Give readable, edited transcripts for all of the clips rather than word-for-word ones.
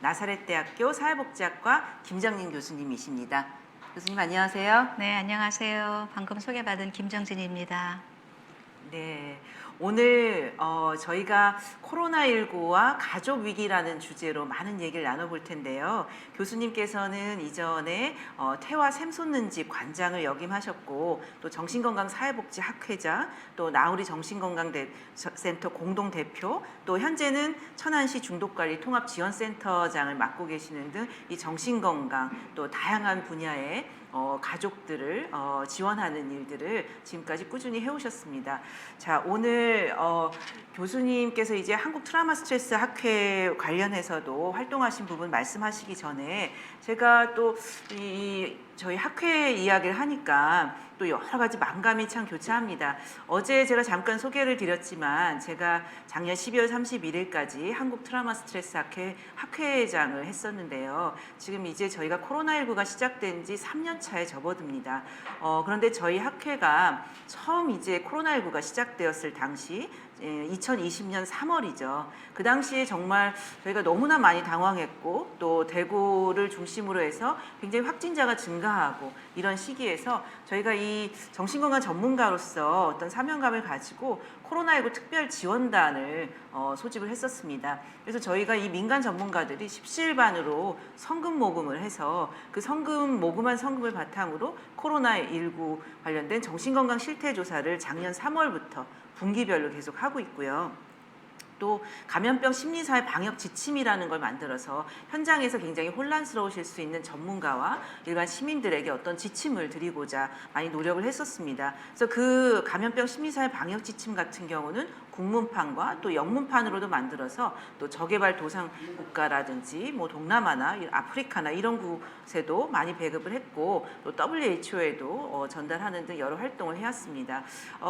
나사렛대학교 사회복지학과 김정진 교수님이십니다. 교수님 안녕하세요. 네, 안녕하세요. 방금 소개받은 김정진입니다. 네, 오늘 저희가 코로나19와 가족 위기라는 주제로 많은 얘기를 나눠볼 텐데요. 교수님께서는 이전에 태화 샘솟는 집 관장을 역임하셨고 또 정신건강사회복지학회장, 또 나우리 정신건강센터 공동대표, 또 현재는 천안시 중독관리 통합지원센터장을 맡고 계시는 등 이 정신건강 또 다양한 분야의 가족들을 지원하는 일들을 지금까지 꾸준히 해오셨습니다. 자, 오늘 교수님께서 이제 한국 트라우마 스트레스 학회 관련해서도 활동하신 부분 말씀하시기 전에 제가 또 저희 학회 이야기를 하니까 또 여러 가지 만감이 참 교차합니다. 어제 제가 잠깐 소개를 드렸지만 제가 작년 12월 31일까지 한국 트라우마 스트레스 학회 학회장을 했었는데요. 지금 이제 저희가 코로나19가 시작된 지 3년 차에 접어듭니다. 그런데 저희 학회가 처음 이제 코로나19가 시작되었을 당시 2020년 3월이죠. 그 당시에 정말 저희가 너무나 많이 당황했고 또 대구를 중심으로 해서 굉장히 확진자가 증가하고 이런 시기에서 저희가 이 정신건강 전문가로서 어떤 사명감을 가지고 코로나19 특별 지원단을 소집을 했었습니다. 그래서 저희가 이 민간 전문가들이 십시일반으로 성금 모금을 해서 그 모금한 성금을 바탕으로 코로나19 관련된 정신건강 실태조사를 작년 3월부터 분기별로 계속 하고 있고요. 또 감염병 심리사회 방역 지침이라는 걸 만들어서 현장에서 굉장히 혼란스러우실 수 있는 전문가와 일반 시민들에게 어떤 지침을 드리고자 많이 노력을 했었습니다. 그래서 그 감염병 심리사회 방역 지침 같은 경우는 국문판과 또 영문판으로도 만들어서 또 저개발 도상 국가라든지 뭐 동남아나 아프리카나 이런 곳에도 많이 배급을 했고 또 WHO에도 전달하는 등 여러 활동을 해왔습니다.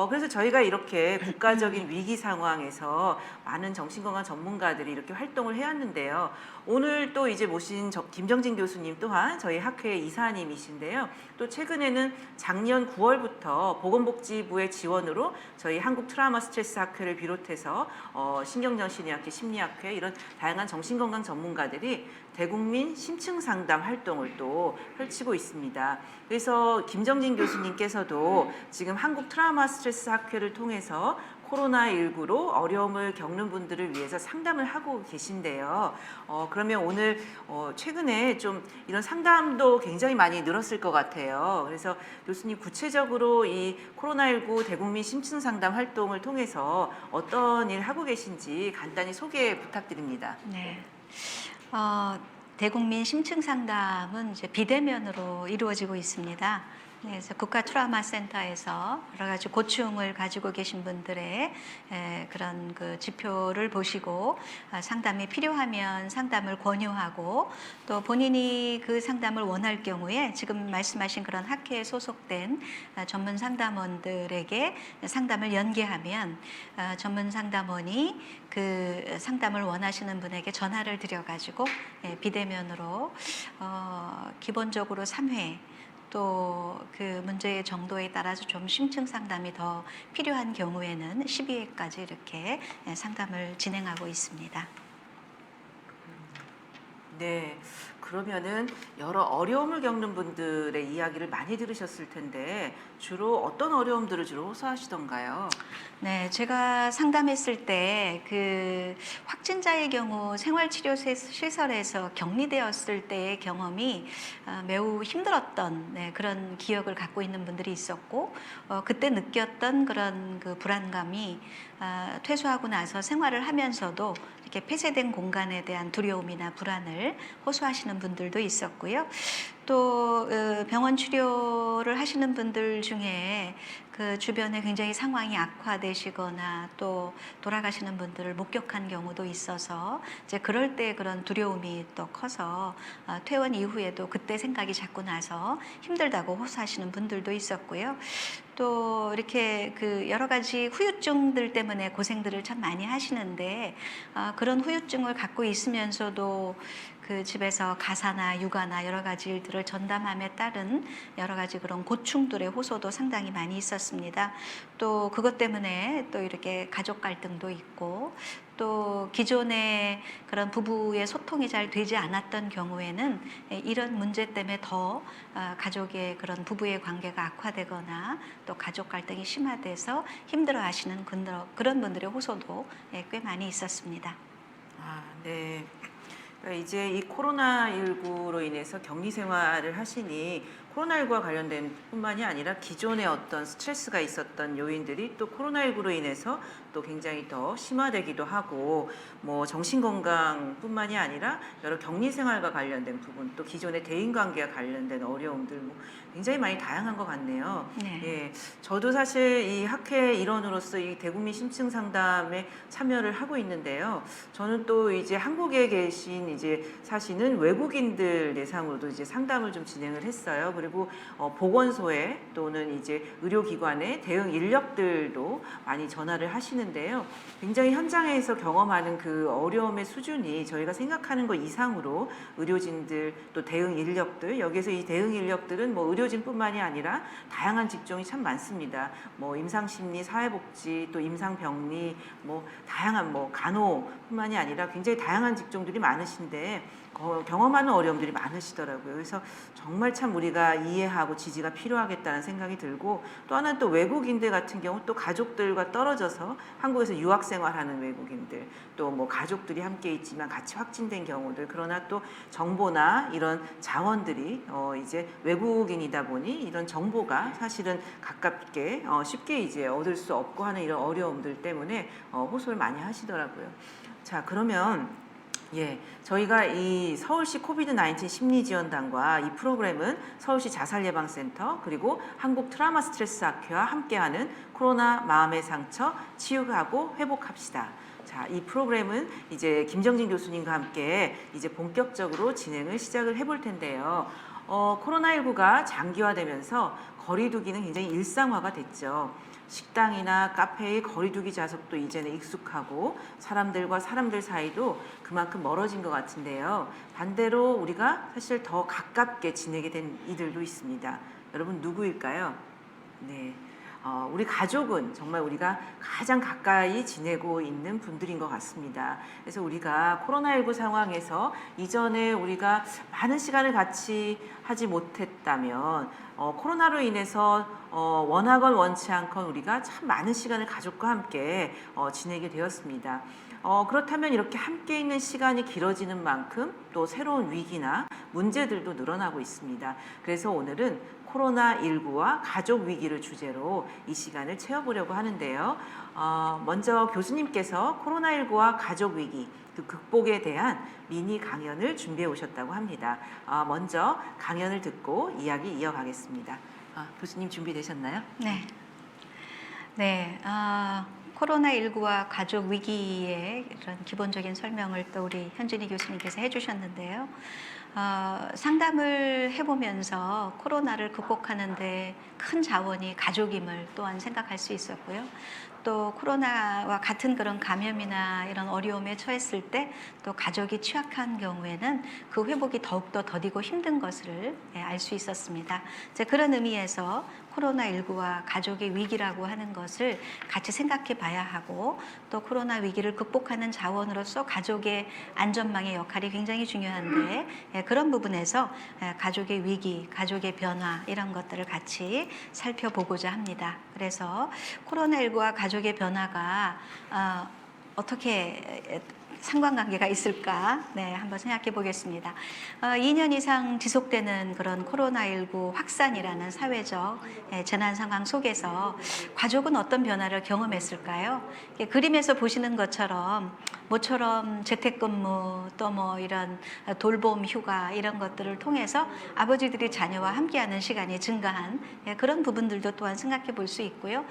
그래서 저희가 이렇게 국가적인 위기 상황에서 많은 정신건강 전문가들이 이렇게 활동을 해왔는데요. 오늘 또 이제 모신 김정진 교수님 또한 저희 학회 이사님이신데요. 또 최근에는 작년 9월부터 보건복지부의 지원으로 저희 한국 트라우마 스트레스 학회를 비롯해서 신경정신의학회, 심리학회 이런 다양한 정신건강 전문가들이 대국민 심층상담 활동을 또 펼치고 있습니다. 그래서 김정진 교수님께서도 지금 한국 트라우마 스트레스 학회를 통해서 코로나19로 어려움을 겪는 분들을 위해서 상담을 하고 계신데요. 그러면 오늘 최근에 좀 이런 상담도 굉장히 많이 늘었을 것 같아요. 그래서 교수님 구체적으로 이 코로나19 대국민 심층 상담 활동을 통해서 어떤 일 하고 계신지 간단히 소개 부탁드립니다. 네. 대국민 심층 상담은 이제 비대면으로 이루어지고 있습니다. 네, 그래서 국가 트라우마 센터에서 여러 가지 고충을 가지고 계신 분들의 그런 그 지표를 보시고 상담이 필요하면 상담을 권유하고 또 본인이 그 상담을 원할 경우에 지금 말씀하신 그런 학회에 소속된 전문 상담원들에게 상담을 연계하면 전문 상담원이 그 상담을 원하시는 분에게 전화를 드려가지고 비대면으로 기본적으로 3회 또 그 문제의 정도에 따라서 좀 심층 상담이 더 필요한 경우에는 12회까지 이렇게 상담을 진행하고 있습니다. 네, 그러면은 여러 어려움을 겪는 분들의 이야기를 많이 들으셨을 텐데 주로 어떤 어려움들을 주로 호소하시던가요? 네, 제가 상담했을 때 그 확진자의 경우 생활치료시설에서 격리되었을 때의 경험이 매우 힘들었던 그런 기억을 갖고 있는 분들이 있었고 그때 느꼈던 그런 그 불안감이 퇴소하고 나서 생활을 하면서도 이렇게 폐쇄된 공간에 대한 두려움이나 불안을 호소하시는 분들도 있었고요. 또 병원 치료를 하시는 분들 중에 그 주변에 굉장히 상황이 악화되시거나 또 돌아가시는 분들을 목격한 경우도 있어서 이제 그럴 때 그런 두려움이 또 커서 퇴원 이후에도 그때 생각이 자꾸 나서 힘들다고 호소하시는 분들도 있었고요. 또 이렇게 그 여러 가지 후유증들 때문에 고생들을 참 많이 하시는데 그런 후유증을 갖고 있으면서도 그 집에서 가사나 육아나 여러 가지 일들을 것들을 전담함에 따른 여러 가지 그런 고충들의 호소도 상당히 많이 있었습니다. 또 그것 때문에 또 이렇게 가족 갈등도 있고, 또 기존에 그런 부부의 소통이 잘 되지 않았던 경우에는 이런 문제 때문에 더 가족의 그런 부부의 관계가 악화되거나 또 가족 갈등이 심화돼서 힘들어하시는 그런 분들의 호소도 꽤 많이 있었습니다. 아, 네. 그러니까 이제 이 코로나19로 인해서 격리 생활을 하시니 코로나19와 관련된 뿐만이 아니라 기존에 어떤 스트레스가 있었던 요인들이 또 코로나19로 인해서 또 굉장히 더 심화되기도 하고, 뭐 정신건강뿐만이 아니라 여러 격리 생활과 관련된 부분, 또 기존의 대인관계와 관련된 어려움들, 뭐 굉장히 많이 다양한 것 같네요. 네. 예, 저도 사실 이 학회 일원으로서 이 대국민 심층 상담에 참여를 하고 있는데요. 저는 또 이제 한국에 계신 이제 사시는 외국인들 대상으로도 이제 상담을 좀 진행을 했어요. 그리고 보건소에 또는 이제 의료기관에 대응 인력들도 많이 전화를 하시는데요. 굉장히 현장에서 경험하는 그 어려움의 수준이 저희가 생각하는 것 이상으로 의료진들 또 대응 인력들, 여기에서 이 대응 인력들은 뭐 의료진뿐만이 아니라 다양한 직종이 참 많습니다. 뭐 임상심리, 사회복지, 또 임상병리, 뭐 다양한 뭐 간호뿐만이 아니라 굉장히 다양한 직종들이 많으신데 경험하는 어려움들이 많으시더라고요. 그래서 정말 참 우리가 이해하고 지지가 필요하겠다는 생각이 들고, 또 하나는 또 외국인들 같은 경우 또 가족들과 떨어져서 한국에서 유학 생활하는 외국인들, 또 뭐 가족들이 함께 있지만 같이 확진된 경우들, 그러나 또 정보나 이런 자원들이 이제 외국인이다 보니 이런 정보가 사실은 가깝게 쉽게 이제 얻을 수 없고 하는 이런 어려움들 때문에 호소를 많이 하시더라고요. 자, 그러면 저희가 이 서울시 코비드-19 심리지원단과 이 프로그램은 서울시 자살예방센터 그리고 한국 트라우마 스트레스 학회와 함께하는 코로나 마음의 상처 치유하고 회복합시다. 자, 이 프로그램은 이제 김정진 교수님과 함께 이제 본격적으로 진행을 시작을 해볼 텐데요. 코로나19가 장기화되면서 거리두기는 굉장히 일상화가 됐죠. 식당이나 카페의 거리두기 좌석도 이제는 익숙하고 사람들과 사람들 사이도 그만큼 멀어진 것 같은데요. 반대로 우리가 사실 더 가깝게 지내게 된 이들도 있습니다. 여러분 누구일까요? 네. 우리 가족은 정말 우리가 가장 가까이 지내고 있는 분들인 것 같습니다. 그래서 우리가 코로나19 상황에서 이전에 우리가 많은 시간을 같이 하지 못했다면 코로나로 인해서 원하건 원치 않건 우리가 참 많은 시간을 가족과 함께 지내게 되었습니다. 그렇다면 이렇게 함께 있는 시간이 길어지는 만큼 또 새로운 위기나 문제들도 늘어나고 있습니다. 그래서 오늘은 코로나19와 가족 위기를 주제로 이 시간을 채워보려고 하는데요. 먼저 교수님께서 코로나19와 가족 위기, 그 극복에 대한 미니 강연을 준비해 오셨다고 합니다. 먼저 강연을 듣고 이야기 이어가겠습니다. 교수님 준비되셨나요? 네. 네. 코로나19와 가족 위기의 이런 기본적인 설명을 또 우리 현진희 교수님께서 해주셨는데요. 상담을 해보면서 코로나를 극복하는데 큰 자원이 가족임을 또한 생각할 수 있었고요. 또 코로나와 같은 그런 감염이나 이런 어려움에 처했을 때 또 가족이 취약한 경우에는 그 회복이 더욱더 더디고 힘든 것을 알 수 있었습니다. 이제 그런 의미에서 코로나19와 가족의 위기라고 하는 것을 같이 생각해 봐야 하고, 또 코로나 위기를 극복하는 자원으로서 가족의 안전망의 역할이 굉장히 중요한데, 그런 부분에서 가족의 위기, 가족의 변화 이런 것들을 같이 살펴보고자 합니다. 그래서 코로나19와 가족의 변화가 어떻게 상관관계가 있을까? 네, 한번 생각해 보겠습니다. 2년 이상 지속되는 그런 코로나19 확산이라는 사회적 재난 상황 속에서 가족은 어떤 변화를 경험했을까요? 그림에서 보시는 것처럼 모처럼 재택근무 또 뭐 이런 돌봄 휴가 이런 것들을 통해서 아버지들이 자녀와 함께하는 시간이 증가한 그런 부분들도 또한 생각해 볼 수 있고요.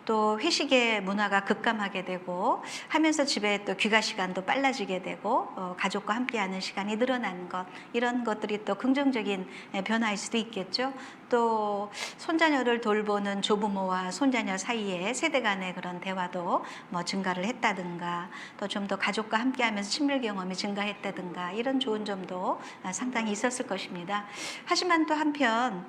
또 회식의 문화가 급감하게 되고 하면서 집에 또 귀가 시간도 빨라지게 되고 가족과 함께하는 시간이 늘어나는 것, 이런 것들이 또 긍정적인 변화일 수도 있겠죠. 또 손자녀를 돌보는 조부모와 손자녀 사이에 세대 간의 그런 대화도 뭐 증가를 했다든가, 또 좀 더 가족과 함께하면서 친밀 경험이 증가했다든가 이런 좋은 점도 상당히 있었을 것입니다. 하지만 또 한편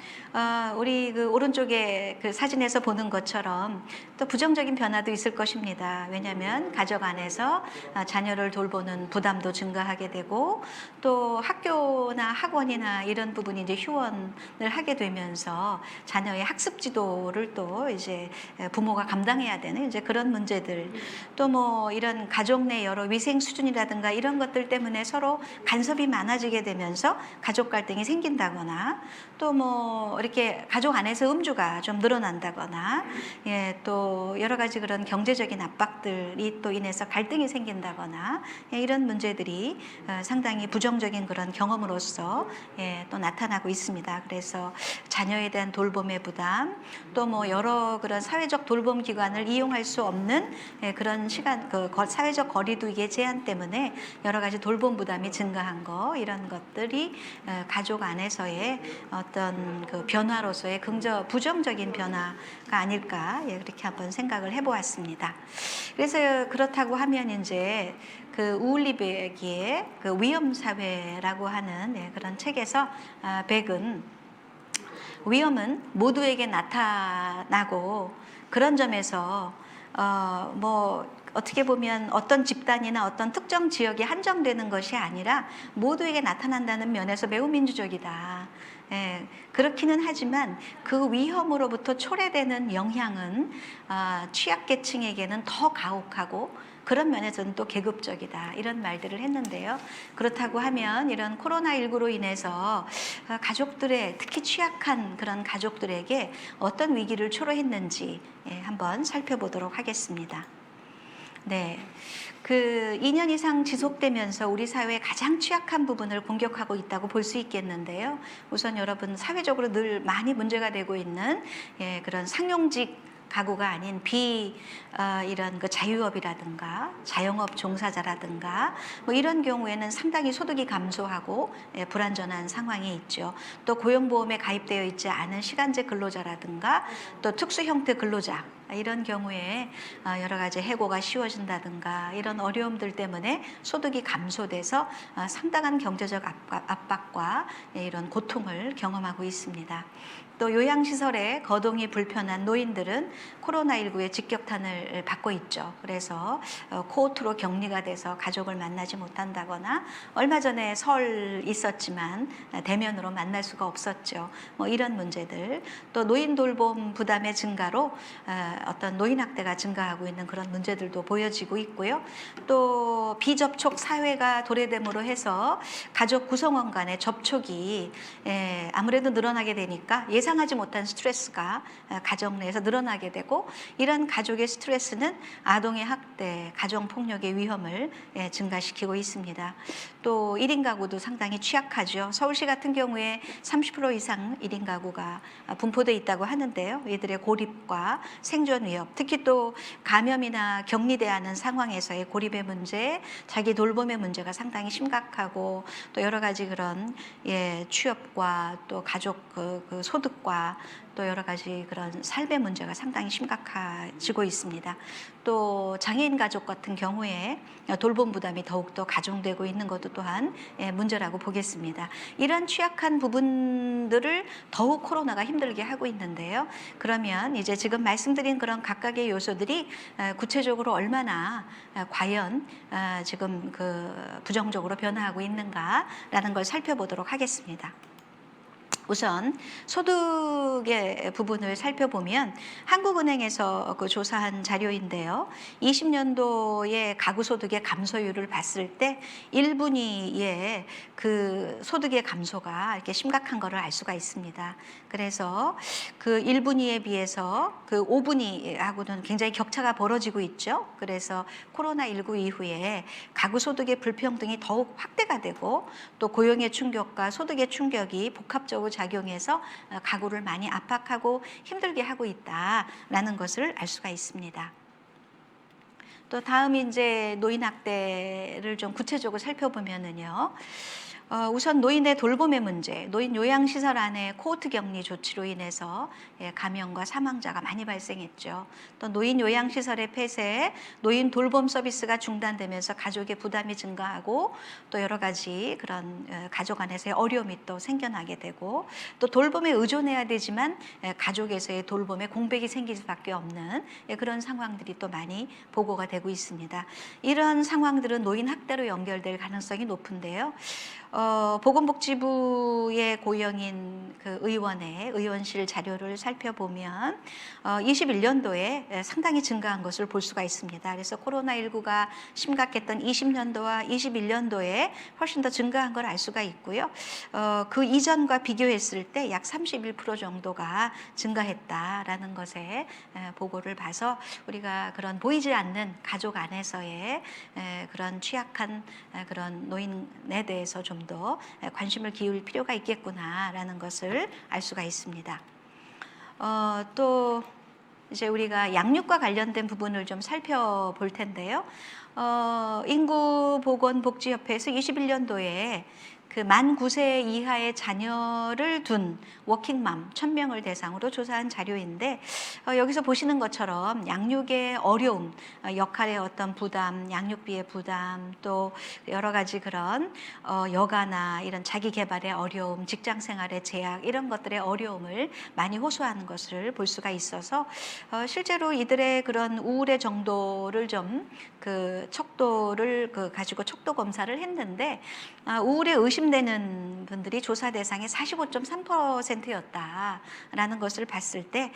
우리 그 오른쪽에 그 사진에서 보는 것처럼 또 부정적인 변화도 있을 것입니다. 왜냐하면 가족 안에서 자녀를 돌보는 부담도 증가하게 되고 또 학교나 학원이나 이런 부분이 이제 휴원을 하게 되면서 자녀의 학습 지도를 또 이제 부모가 감당해야 되는 이제 그런 문제들, 또 뭐 이런 가족 내 여러 위생 수준이라든가 이런 것들 때문에 서로 간섭이 많아지게 되면서 가족 갈등이 생긴다거나, 또 뭐 이렇게 가족 안에서 음주가 좀 늘어난다거나, 예, 또 여러 가지 그런 경제적인 압박들이 또 인해서 갈등이 생긴다거나, 예, 이런 문제들이 상당히 부정적인 그런 경험으로서 예, 또 나타나고 있습니다. 그래서 자녀에 대한 돌봄의 부담, 또 뭐 여러 그런 사회적 돌봄 기관을 이용할 수 없는 예, 그런 시간, 그 사회적 거리두기의 제한 때문에 여러 가지 돌봄 부담이 증가한 거, 이런 것들이 가족 안에서의 어떤 그 변화로서의 부정적인 변화가 아닐까, 예, 그렇게 한번 생각을 해보았습니다. 그래서 그렇다고 하면 이제 그 우울리베기의 그 위험 사회라고 하는 예, 그런 책에서 백은 위험은 모두에게 나타나고, 그런 점에서 뭐 어떻게 보면 어떤 집단이나 어떤 특정 지역에 한정되는 것이 아니라 모두에게 나타난다는 면에서 매우 민주적이다. 예, 그렇기는 하지만 그 위험으로부터 초래되는 영향은 취약계층에게는 더 가혹하고 그런 면에서는 또 계급적이다, 이런 말들을 했는데요. 그렇다고 하면 이런 코로나19로 인해서 가족들의, 특히 취약한 그런 가족들에게 어떤 위기를 초래했는지 한번 살펴보도록 하겠습니다. 네, 그 2년 이상 지속되면서 우리 사회의 가장 취약한 부분을 공격하고 있다고 볼 수 있겠는데요. 우선 여러분, 사회적으로 늘 많이 문제가 되고 있는 그런 상용직 가구가 아닌 이런 그 자유업이라든가 자영업 종사자라든가 뭐 이런 경우에는 상당히 소득이 감소하고 불안전한 상황이 있죠. 또 고용보험에 가입되어 있지 않은 시간제 근로자라든가 또 특수 형태 근로자, 이런 경우에 여러 가지 해고가 쉬워진다든가 이런 어려움들 때문에 소득이 감소돼서 상당한 경제적 압박과 이런 고통을 경험하고 있습니다. 또 요양시설에 거동이 불편한 노인들은 코로나19의 직격탄을 받고 있죠. 그래서 코호트로 격리가 돼서 가족을 만나지 못한다거나, 얼마 전에 설 있었지만 대면으로 만날 수가 없었죠. 뭐 이런 문제들, 또 노인 돌봄 부담의 증가로 어떤 노인학대가 증가하고 있는 그런 문제들도 보여지고 있고요. 또 비접촉 사회가 도래됨으로 해서 가족 구성원 간의 접촉이 아무래도 늘어나게 되니까 예상하지 못한 스트레스가 가정 내에서 늘어나게 되고, 이런 가족의 스트레스는 아동의 학대, 가정폭력의 위험을 증가시키고 있습니다. 또 1인 가구도 상당히 취약하죠. 서울시 같은 경우에 30% 이상 1인 가구가 분포되어 있다고 하는데요. 이들의 고립과 생존 위협, 특히 또 감염이나 격리돼야 하는 상황에서의 고립의 문제, 자기 돌봄의 문제가 상당히 심각하고, 또 여러 가지 그런 취업과 또 가족 그 소득과 또 여러 가지 그런 삶의 문제가 상당히 심각해지고 있습니다. 또 장애인 가족 같은 경우에 돌봄 부담이 더욱더 가중되고 있는 것도 또한 문제라고 보겠습니다. 이런 취약한 부분들을 더욱 코로나가 힘들게 하고 있는데요. 그러면 이제 지금 말씀드린 그런 각각의 요소들이 구체적으로 얼마나 과연 지금 그 부정적으로 변화하고 있는가라는 걸 살펴보도록 하겠습니다. 우선 소득의 부분을 살펴보면 한국은행에서 그 조사한 자료인데요. 20년도에 가구 소득의 감소율을 봤을 때 1분위의 그 소득의 감소가 이렇게 심각한 것을 알 수가 있습니다. 그래서 그 1분위에 비해서 그 5분위하고는 굉장히 격차가 벌어지고 있죠. 그래서 코로나19 이후에 가구 소득의 불평등이 더욱 확대가 되고, 또 고용의 충격과 소득의 충격이 복합적으로 작용해서 가구를 많이 압박하고 힘들게 하고 있다라는 것을 알 수가 있습니다. 또 다음 이제 노인 학대를 좀 구체적으로 살펴보면은요. 우선 노인의 돌봄의 문제, 노인 요양시설 안에 코호트 격리 조치로 인해서 감염과 사망자가 많이 발생했죠. 또 노인 요양시설의 폐쇄, 노인 돌봄 서비스가 중단되면서 가족의 부담이 증가하고 또 여러 가지 그런 가족 안에서의 어려움이 또 생겨나게 되고 또 돌봄에 의존해야 되지만 가족에서의 돌봄에 공백이 생길 수밖에 없는 그런 상황들이 또 많이 보고가 되고 있습니다. 이런 상황들은 노인 학대로 연결될 가능성이 높은데요. 보건복지부의 고영인 그 의원의 의원실 자료를 살펴보면 21년도에 상당히 증가한 것을 볼 수가 있습니다. 그래서 코로나19가 심각했던 20년도와 21년도에 훨씬 더 증가한 걸 알 수가 있고요. 그 이전과 비교했을 때 약 31% 정도가 증가했다라는 것에 보고를 봐서 우리가 그런 보이지 않는 가족 안에서의 그런 취약한 그런 노인에 대해서 좀 더 관심을 기울일 필요가 있겠구나라는 것을 알 수가 있습니다. 또 이제 우리가 양육과 관련된 부분을 좀 살펴볼 텐데요. 인구보건복지협회에서 21년도에 그 만 9세 이하의 자녀를 둔 워킹맘 1,000명을 대상으로 조사한 자료인데 여기서 보시는 것처럼 양육의 어려움, 역할의 어떤 부담, 양육비의 부담, 또 여러 가지 그런 여가나 이런 자기 개발의 어려움, 직장 생활의 제약 이런 것들의 어려움을 많이 호소하는 것을 볼 수가 있어서 실제로 이들의 그런 우울의 정도를 좀 그 척도를 가지고 척도 검사를 했는데 우울에 의심되는 분들이 조사 대상의 45.3%였다라는 것을 봤을 때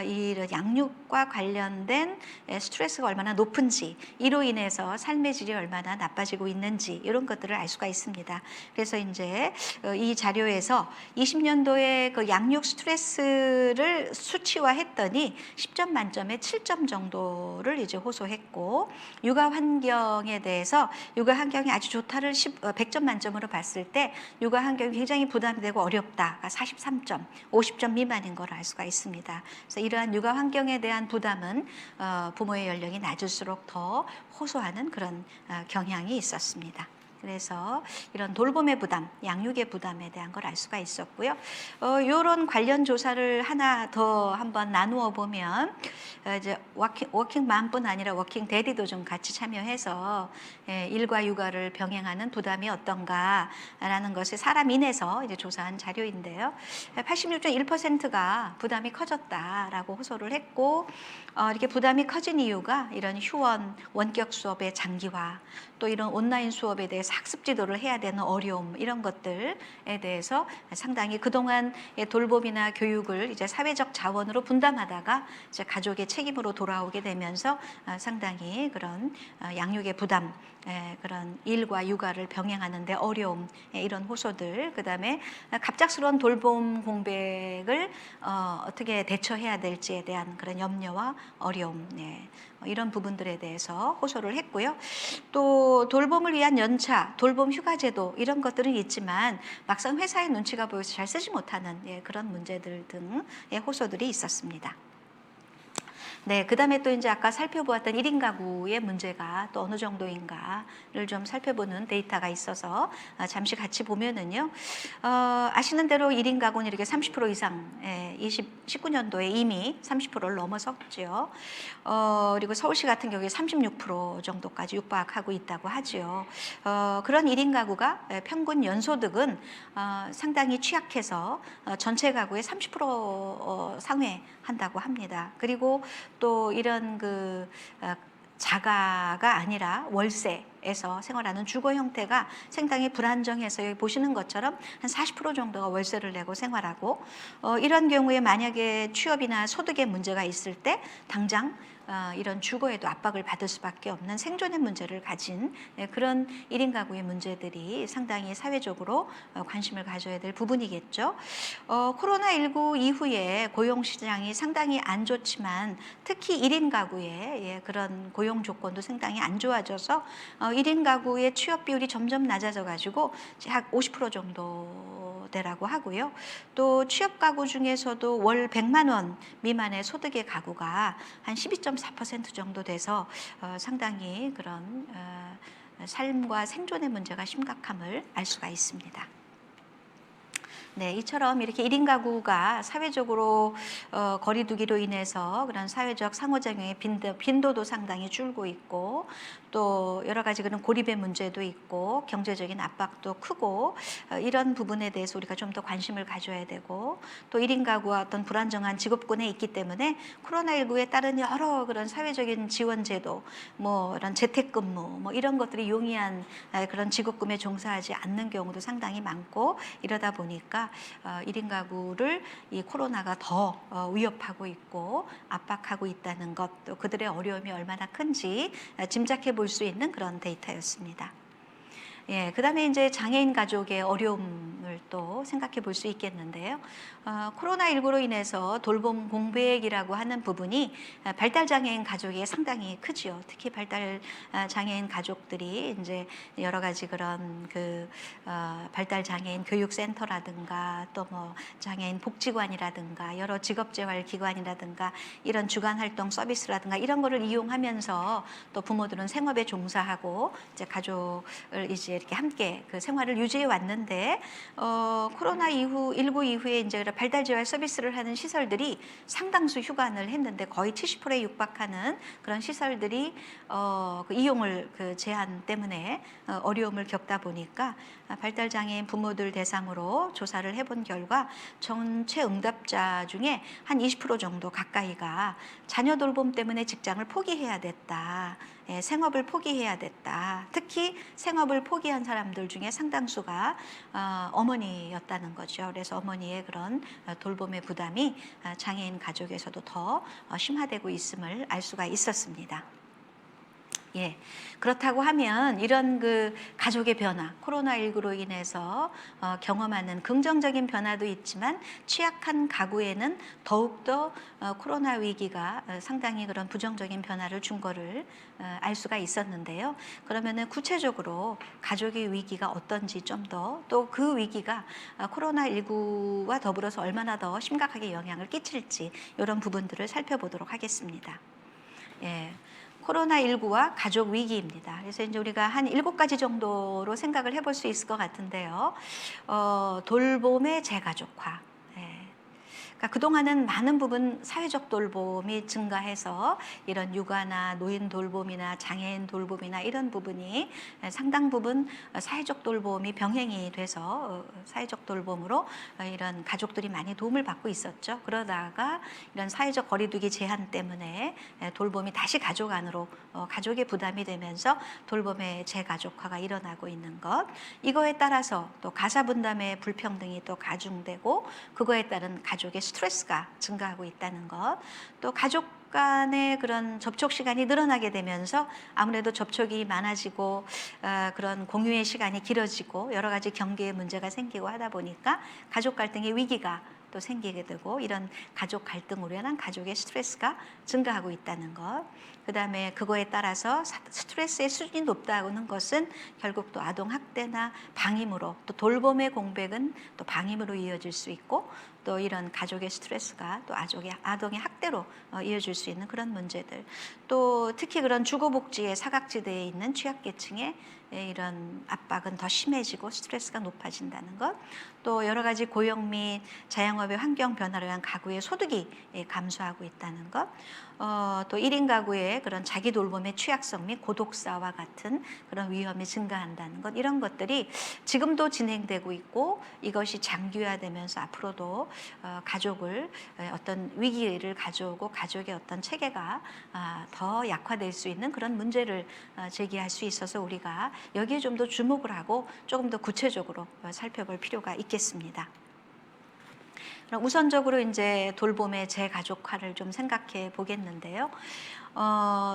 이 양육과 관련된 스트레스가 얼마나 높은지 이로 인해서 삶의 질이 얼마나 나빠지고 있는지 이런 것들을 알 수가 있습니다. 그래서 이제 이 자료에서 20년도에 그 양육 스트레스를 수치화했더니 10점 만점에 7점 정도를 이제 호소했고 육아 환경에 대해서 육아 환경이 아주 좋다를 100점 만점으로 봤을 때 육아 환경이 굉장히 부담이 되고 어렵다가 43점, 50점 미만인 걸 알 수가 있습니다. 그래서 이러한 육아 환경에 대한 부담은 부모의 연령이 낮을수록 더 호소하는 그런 경향이 있었습니다. 그래서 이런 돌봄의 부담, 양육의 부담에 대한 걸 알 수가 있었고요. 이런 관련 조사를 하나 더 한번 나누어 보면 이제 워킹맘뿐 아니라 워킹 데디도 좀 같이 참여해서 일과 육아를 병행하는 부담이 어떤가라는 것을 사람 인해서 이제 조사한 자료인데요. 86.1%가 부담이 커졌다라고 호소를 했고 이렇게 부담이 커진 이유가 이런 휴원, 원격 수업의 장기화, 또 이런 온라인 수업에 대해서 학습 지도를 해야 되는 어려움 이런 것들에 대해서 상당히 그동안 돌봄이나 교육을 이제 사회적 자원으로 분담하다가 이제 가족의 책임으로 돌아오게 되면서 상당히 그런 양육의 부담, 그런 일과 육아를 병행하는 데 어려움 이런 호소들, 그다음에 갑작스러운 돌봄 공백을 어떻게 대처해야 될지에 대한 그런 염려와 어려움, 이런 부분들에 대해서 호소를 했고요. 또 돌봄을 위한 연차, 돌봄 휴가제도 이런 것들은 있지만 막상 회사의 눈치가 보여서 잘 쓰지 못하는 그런 문제들 등의 호소들이 있었습니다. 네, 그 다음에 또 이제 아까 살펴보았던 1인 가구의 문제가 또 어느 정도인가를 좀 살펴보는 데이터가 있어서 잠시 같이 보면은요, 아시는 대로 1인 가구는 이렇게 30% 이상, 19년도에 이미 30%를 넘어섰죠. 그리고 서울시 같은 경우에 36% 정도까지 육박하고 있다고 하죠. 그런 1인 가구가 평균 연소득은 상당히 취약해서 전체 가구의 30% 상회한다고 합니다. 그리고 또 이런 그 자가가 아니라 월세에서 생활하는 주거 형태가 상당히 불안정해서 여기 보시는 것처럼 한 40% 정도가 월세를 내고 생활하고 이런 경우에 만약에 취업이나 소득에 문제가 있을 때 당장 이런 주거에도 압박을 받을 수밖에 없는 생존의 문제를 가진 그런 1인 가구의 문제들이 상당히 사회적으로 관심을 가져야 될 부분이겠죠. 코로나19 이후에 고용시장이 상당히 안 좋지만 특히 1인 가구의 그런 고용 조건도 상당히 안 좋아져서 1인 가구의 취업 비율이 점점 낮아져 가지고 약 50% 정도 되라고 하고요. 또 취업 가구 중에서도 월 100만 원 미만의 소득의 가구가 한 12.4% 정도 돼서 상당히 그런 삶과 생존의 문제가 심각함을 알 수가 있습니다. 네, 이처럼 이렇게 1인 가구가 사회적으로 거리두기로 인해서 그런 사회적 상호작용의 빈도도 상당히 줄고 있고, 또 여러 가지 그런 고립의 문제도 있고 경제적인 압박도 크고, 이런 부분에 대해서 우리가 좀 더 관심을 가져야 되고, 또 1인 가구와 어떤 불안정한 직업군에 있기 때문에 코로나19에 따른 여러 그런 사회적인 지원 제도, 뭐 이런 재택근무, 뭐 이런 것들이 용이한 그런 직업군에 종사하지 않는 경우도 상당히 많고, 이러다 보니까 1인 가구를 이 코로나가 더 위협하고 있고 압박하고 있다는 것, 또 그들의 어려움이 얼마나 큰지 짐작해 볼 수 있는 그런 데이터였습니다. 예, 그다음에 이제 장애인 가족의 어려움을 또 생각해 볼 수 있겠는데요. 코로나19로 인해서 돌봄 공백이라고 하는 부분이 발달 장애인 가족이 상당히 크지요. 특히 발달 장애인 가족들이 이제 여러 가지 그런 발달 장애인 교육센터라든가 또 뭐 장애인 복지관이라든가 여러 직업재활기관이라든가 이런 주간 활동 서비스라든가 이런 거를 이용하면서 또 부모들은 생업에 종사하고 이제 가족을 이제 이렇게 함께 그 생활을 유지해 왔는데, 코로나 이후 19 이후에 이제 발달 재활 서비스를 하는 시설들이 상당수 휴관을 했는데 거의 70%에 육박하는 그런 시설들이 그 이용을 제한 때문에 어려움을 겪다 보니까 발달 장애인 부모들 대상으로 조사를 해본 결과 전체 응답자 중에 한 20% 정도 가까이가 자녀 돌봄 때문에 직장을 포기해야 됐다. 예, 생업을 포기해야 됐다. 특히 생업을 포기한 사람들 중에 상당수가 어머니였다는 거죠. 그래서 어머니의 그런 돌봄의 부담이 장애인 가족에서도 더 심화되고 있음을 알 수가 있었습니다. 예, 그렇다고 하면 이런 가족의 변화, 코로나19로 인해서 경험하는 긍정적인 변화도 있지만 취약한 가구에는 더욱더 코로나 위기가 상당히 그런 부정적인 변화를 준 거를 알 수가 있었는데요. 그러면은 구체적으로 가족의 위기가 어떤지 좀 더, 또 그 위기가 코로나19와 더불어서 얼마나 더 심각하게 영향을 끼칠지 이런 부분들을 살펴보도록 하겠습니다. 예. 코로나19와 가족 위기입니다. 그래서 이제 우리가 한 7가지 정도로 생각을 해볼 수 있을 것 같은데요. 돌봄의 재가족화. 그러니까 그동안은 많은 부분 사회적 돌봄이 증가해서 이런 육아나 노인 돌봄이나 장애인 돌봄이나 이런 부분이 상당 부분 사회적 돌봄이 병행이 돼서 사회적 돌봄으로 이런 가족들이 많이 도움을 받고 있었죠. 그러다가 이런 사회적 거리두기 제한 때문에 돌봄이 다시 가족 안으로 가족의 부담이 되면서 돌봄의 재가족화가 일어나고 있는 것, 이거에 따라서 또 가사 분담의 불평등이 또 가중되고 그거에 따른 가족의 스트레스가 증가하고 있다는 것, 또 가족 간의 그런 접촉 시간이 늘어나게 되면서 아무래도 접촉이 많아지고 그런 공유의 시간이 길어지고 여러 가지 경계의 문제가 생기고 하다 보니까 가족 갈등의 위기가 또 생기게 되고 이런 가족 갈등으로 인한 가족의 스트레스가 증가하고 있다는 것, 그 다음에 그거에 따라서 스트레스의 수준이 높다는 것은 결국 또 아동 학대나 방임으로, 또 돌봄의 공백은 또 방임으로 이어질 수 있고, 또 이런 가족의 스트레스가 또 아동의 학대로 이어질 수 있는 그런 문제들, 또 특히 그런 주거복지의 사각지대에 있는 취약계층의 이런 압박은 더 심해지고 스트레스가 높아진다는 것, 또 여러 가지 고용 및 자영업의 환경 변화로 인한 가구의 소득이 감소하고 있다는 것, 또 1인 가구의 그런 자기 돌봄의 취약성 및 고독사와 같은 그런 위험이 증가한다는 것, 이런 것들이 지금도 진행되고 있고 이것이 장기화되면서 앞으로도 가족을 어떤 위기를 가져오고 가족의 어떤 체계가 더 약화될 수 있는 그런 문제를 제기할 수 있어서 우리가 여기에 좀 더 주목을 하고 조금 더 구체적으로 살펴볼 필요가 있겠습니다. 그럼 우선적으로 이제 돌봄의 재가족화를 좀 생각해 보겠는데요.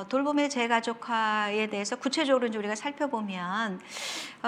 돌봄의 재가족화에 대해서 구체적으로 이제 우리가 살펴보면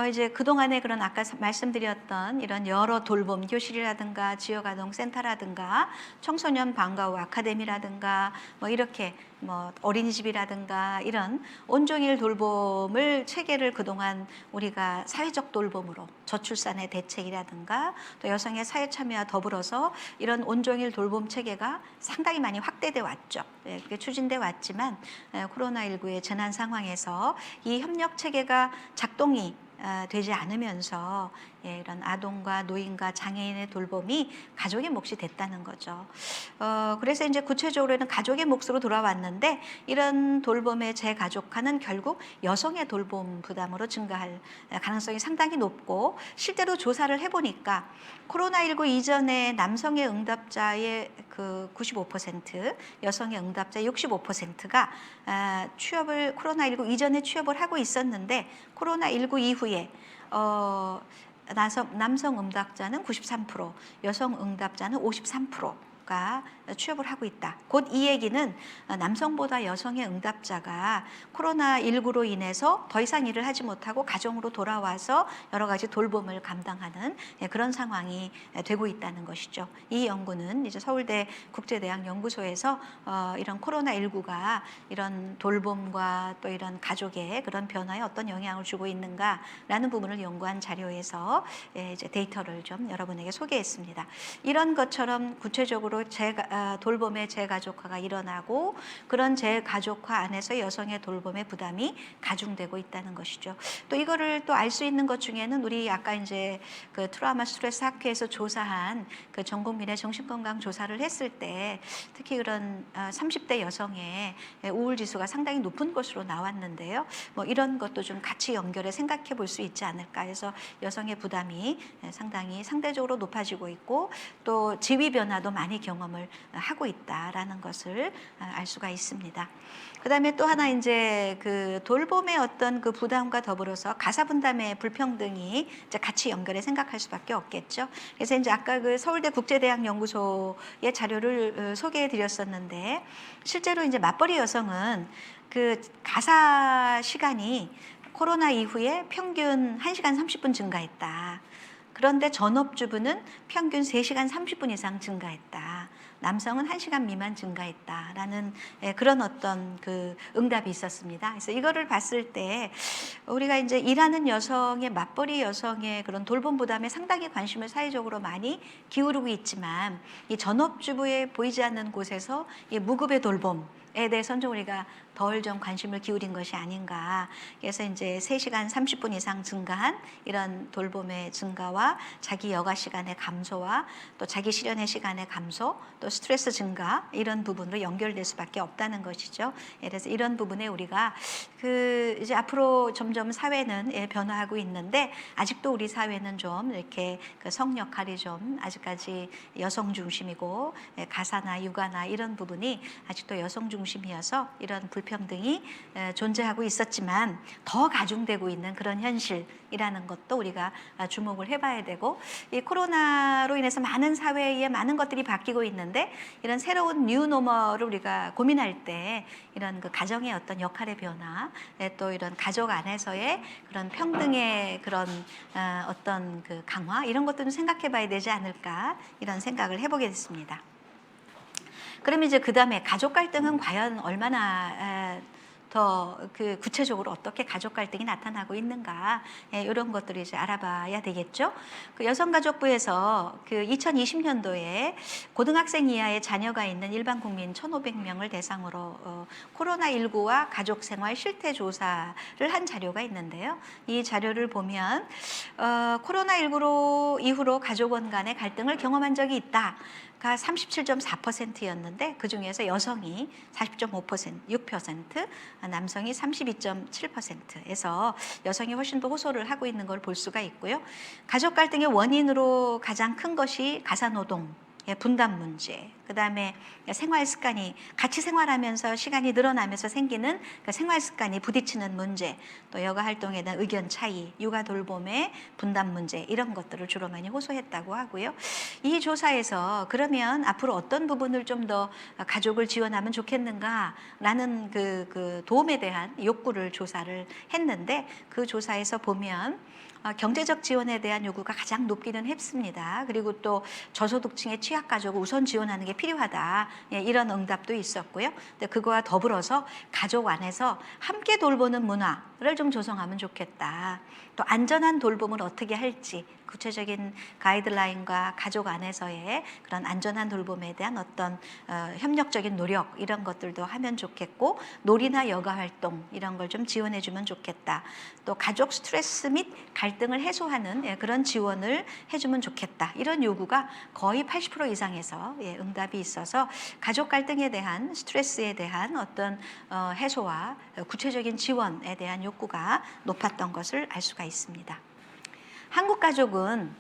이제 그동안에 그런 아까 말씀드렸던 이런 여러 돌봄 교실이라든가 지역아동센터라든가 청소년 방과후 아카데미라든가 뭐 이렇게 뭐 어린이집이라든가 이런 온종일 돌봄을 체계를 그동안 우리가 사회적 돌봄으로 저출산의 대책이라든가 또 여성의 사회 참여와 더불어서 이런 온종일 돌봄 체계가 상당히 많이 확대돼 왔죠. 그게 추진돼 왔지만 코로나19의 재난 상황에서 이 협력 체계가 작동이 되지 않으면서 이런 아동과 노인과 장애인의 돌봄이 가족의 몫이 됐다는 거죠. 그래서 이제 구체적으로는 가족의 몫으로 돌아왔는데 이런 돌봄의 재가족화는 결국 여성의 돌봄 부담으로 증가할 가능성이 상당히 높고 실제로 조사를 해보니까 코로나19 이전에 남성의 응답자의 그 95%, 여성의 응답자의 65%가 취업을 코로나19 이전에 취업을 하고 있었는데 코로나19 이후에 남성 응답자는 93%, 여성 응답자는 53%가 취업을 하고 있다. 곧 이 얘기는 남성보다 여성의 응답자가 코로나19로 인해서 더 이상 일을 하지 못하고 가정으로 돌아와서 여러 가지 돌봄을 감당하는 그런 상황이 되고 있다는 것이죠. 이 연구는 이제 서울대 국제대학연구소에서 이런 코로나19가 이런 돌봄과 또 이런 가족의 그런 변화에 어떤 영향을 주고 있는가라는 부분을 연구한 자료에서 이제 데이터를 좀 여러분에게 소개했습니다. 이런 것처럼 구체적으로 돌봄의 재가족화가 일어나고 그런 재가족화 안에서 여성의 돌봄의 부담이 가중되고 있다는 것이죠. 또 이거를 또 알 수 있는 것 중에는 우리 아까 이제 그 트라우마 스트레스 학회에서 조사한 그 전 국민의 정신건강 조사를 했을 때 특히 그런 30대 여성의 우울 지수가 상당히 높은 것으로 나왔는데요. 뭐 이런 것도 좀 같이 연결해 생각해 볼 수 있지 않을까 해서 여성의 부담이 상당히 상대적으로 높아지고 있고 또 지위 변화도 많이 경험을 하고 있다라는 것을 알 수가 있습니다. 그다음에 또 하나 이제 그 돌봄의 어떤 그 부담과 더불어서 가사 분담의 불평등이 이제 같이 연결해 생각할 수밖에 없겠죠. 그래서 이제 아까 그 서울대 국제대학연구소의 자료를 소개해 드렸었는데 실제로 이제 맞벌이 여성은 그 가사 시간이 코로나 이후에 평균 1시간 30분 증가했다. 그런데 전업주부는 평균 3시간 30분 이상 증가했다. 남성은 1시간 미만 증가했다라는 그런 어떤 그 응답이 있었습니다. 그래서 이거를 봤을 때 우리가 이제 일하는 여성의 맞벌이 여성의 그런 돌봄 부담에 상당히 관심을 사회적으로 많이 기울이고 있지만 이 전업주부에 보이지 않는 곳에서 이 무급의 돌봄에 대해서는 좀 우리가 덜 좀 관심을 기울인 것이 아닌가. 그래서 이제 3시간 30분 이상 증가한 이런 돌봄의 증가와 자기 여가 시간의 감소와 또 자기 실현의 시간의 감소, 또 스트레스 증가 이런 부분으로 연결될 수밖에 없다는 것이죠. 그래서 이런 부분에 우리가 그 이제 앞으로 점점 사회는 변화하고 있는데 아직도 우리 사회는 좀 이렇게 그 성 역할이 좀 아직까지 여성 중심이고 가사나 육아나 이런 부분이 아직도 여성 중심이어서 이런 불평등이 존재하고 있었지만 더 가중되고 있는 그런 현실이라는 것도 우리가 주목을 해봐야 되고 이 코로나로 인해서 많은 사회에 많은 것들이 바뀌고 있는데 이런 새로운 뉴노멀을 우리가 고민할 때 이런 그 가정의 어떤 역할의 변화 또 이런 가족 안에서의 그런 평등의 그런 어떤 그 강화 이런 것들은 생각해 봐야 되지 않을까 이런 생각을 해보게 됐습니다. 그럼 이제 그 다음에 가족 갈등은 과연 얼마나 더 그 구체적으로 어떻게 가족 갈등이 나타나고 있는가 이런 것들을 이제 알아봐야 되겠죠. 그 여성가족부에서 그 2020년도에 고등학생 이하의 자녀가 있는 일반 국민 1,500명을 대상으로 코로나19와 가족생활 실태 조사를 한 자료가 있는데요. 이 자료를 보면 코로나19로 이후로 가족원 간의 갈등을 경험한 적이 있다. 가 37.4%였는데 그중에서 여성이 40.5%, 6%, 남성이 32.7%에서 여성이 훨씬 더 호소를 하고 있는 걸 볼 수가 있고요. 가족 갈등의 원인으로 가장 큰 것이 가사노동, 분담 문제, 그다음에 생활 습관이 같이 생활하면서 시간이 늘어나면서 생기는 그 생활 습관이 부딪히는 문제, 또 여가 활동에 대한 의견 차이, 육아 돌봄의 분담 문제 이런 것들을 주로 많이 호소했다고 하고요. 이 조사에서 그러면 앞으로 어떤 부분을 좀 더 가족을 지원하면 좋겠는가라는 그 도움에 대한 욕구를 조사를 했는데 그 조사에서 보면 경제적 지원에 대한 요구가 가장 높기는 했습니다. 그리고 또 저소득층의 취약가족을 우선 지원하는 게 필요하다. 이런 응답도 있었고요. 근데 그거와 더불어서 가족 안에서 함께 돌보는 문화를 좀 조성하면 좋겠다. 또 또 안전한 돌봄을 어떻게 할지 구체적인 가이드라인과 가족 안에서의 그런 안전한 돌봄에 대한 어떤 협력적인 노력 이런 것들도 하면 좋겠고, 놀이나 여가 활동 이런 걸 좀 지원해 주면 좋겠다. 또 가족 스트레스 및 갈등을 해소하는 그런 지원을 해주면 좋겠다. 이런 요구가 거의 80% 이상에서 응답이 있어서 가족 갈등에 대한 스트레스에 대한 어떤 해소와 구체적인 지원에 대한 욕구가 높았던 것을 알 수가 있습니다. 한국 가족은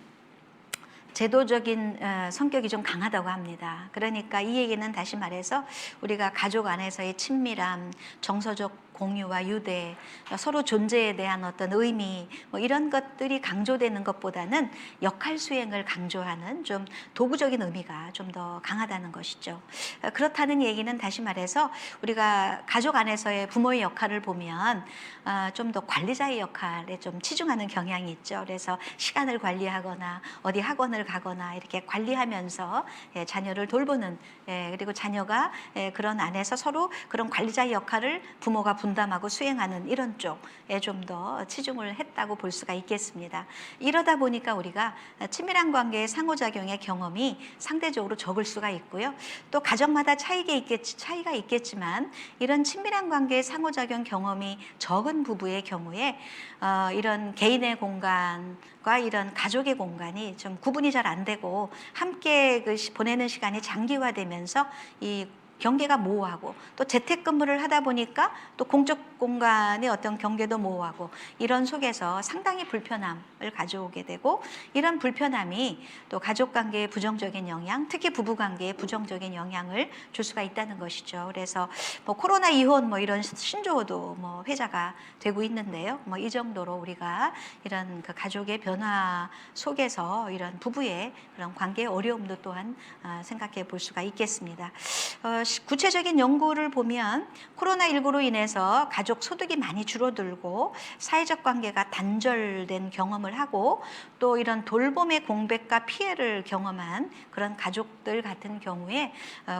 제도적인 성격이 좀 강하다고 합니다. 그러니까 이 얘기는 다시 말해서 우리가 가족 안에서의 친밀함, 정서적 공유와 유대, 서로 존재에 대한 어떤 의미 뭐 이런 것들이 강조되는 것보다는 역할 수행을 강조하는 좀 도구적인 의미가 좀 더 강하다는 것이죠. 그렇다는 얘기는 다시 말해서 우리가 가족 안에서의 부모의 역할을 보면 좀 더 관리자의 역할에 좀 치중하는 경향이 있죠. 그래서 시간을 관리하거나 어디 학원을 가거나 이렇게 관리하면서 자녀를 돌보는, 그리고 자녀가 그런 안에서 서로 그런 관리자의 역할을 부모가 분담하고 수행하는 이런 쪽에 좀 더 치중을 했다고 볼 수가 있겠습니다. 이러다 보니까 우리가 친밀한 관계의 상호작용의 경험이 상대적으로 적을 수가 있고요. 또 가정마다 차이가 있겠지만 이런 친밀한 관계의 상호작용 경험이 적은 부부의 경우에 이런 개인의 공간과 이런 가족의 공간이 좀 구분이 잘 안 되고 함께 보내는 시간이 장기화되면서 이 경계가 모호하고, 또 재택근무를 하다 보니까 또 공적 공간의 어떤 경계도 모호하고, 이런 속에서 상당히 불편함을 가져오게 되고, 이런 불편함이 또 가족관계에 부정적인 영향, 특히 부부관계에 부정적인 영향을 줄 수가 있다는 것이죠. 그래서 뭐 코로나 이혼 뭐 이런 신조어도 뭐 회자가 되고 있는데요. 뭐 이 정도로 우리가 이런 그 가족의 변화 속에서 이런 부부의 그런 관계의 어려움도 또한 생각해 볼 수가 있겠습니다. 구체적인 연구를 보면 코로나19로 인해서 가족 소득이 많이 줄어들고 사회적 관계가 단절된 경험을 하고, 또 이런 돌봄의 공백과 피해를 경험한 그런 가족들 같은 경우에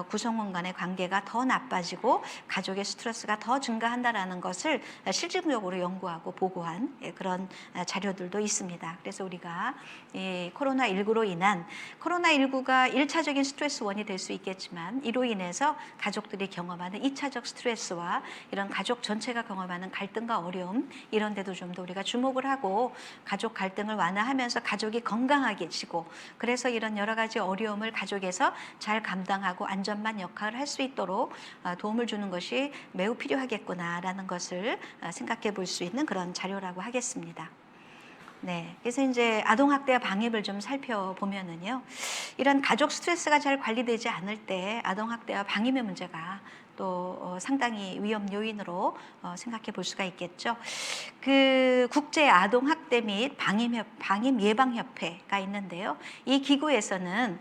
구성원 간의 관계가 더 나빠지고 가족의 스트레스가 더 증가한다는 것을 실질적으로 연구하고 보고한 그런 자료들도 있습니다. 그래서 우리가 이 코로나19가 1차적인 스트레스원이 될 수 있겠지만, 이로 인해서 가족들이 경험하는 2차적 스트레스와 이런 가족 전체가 경험하는 갈등과 어려움, 이런 데도 좀 더 우리가 주목을 하고 가족 갈등을 완화하면서 가족이 건강하게지고, 그래서 이런 여러 가지 어려움을 가족에서 잘 감당하고 안전만 역할을 할 수 있도록 도움을 주는 것이 매우 필요하겠구나라는 것을 생각해 볼 수 있는 그런 자료라고 하겠습니다. 네, 그래서 이제 아동학대와 방임을 좀 살펴보면은요, 이런 가족 스트레스가 잘 관리되지 않을 때 아동학대와 방임의 문제가 또 상당히 위험 요인으로 생각해 볼 수가 있겠죠. 그 국제 아동학대 및 방임 예방협회가 있는데요. 이 기구에서는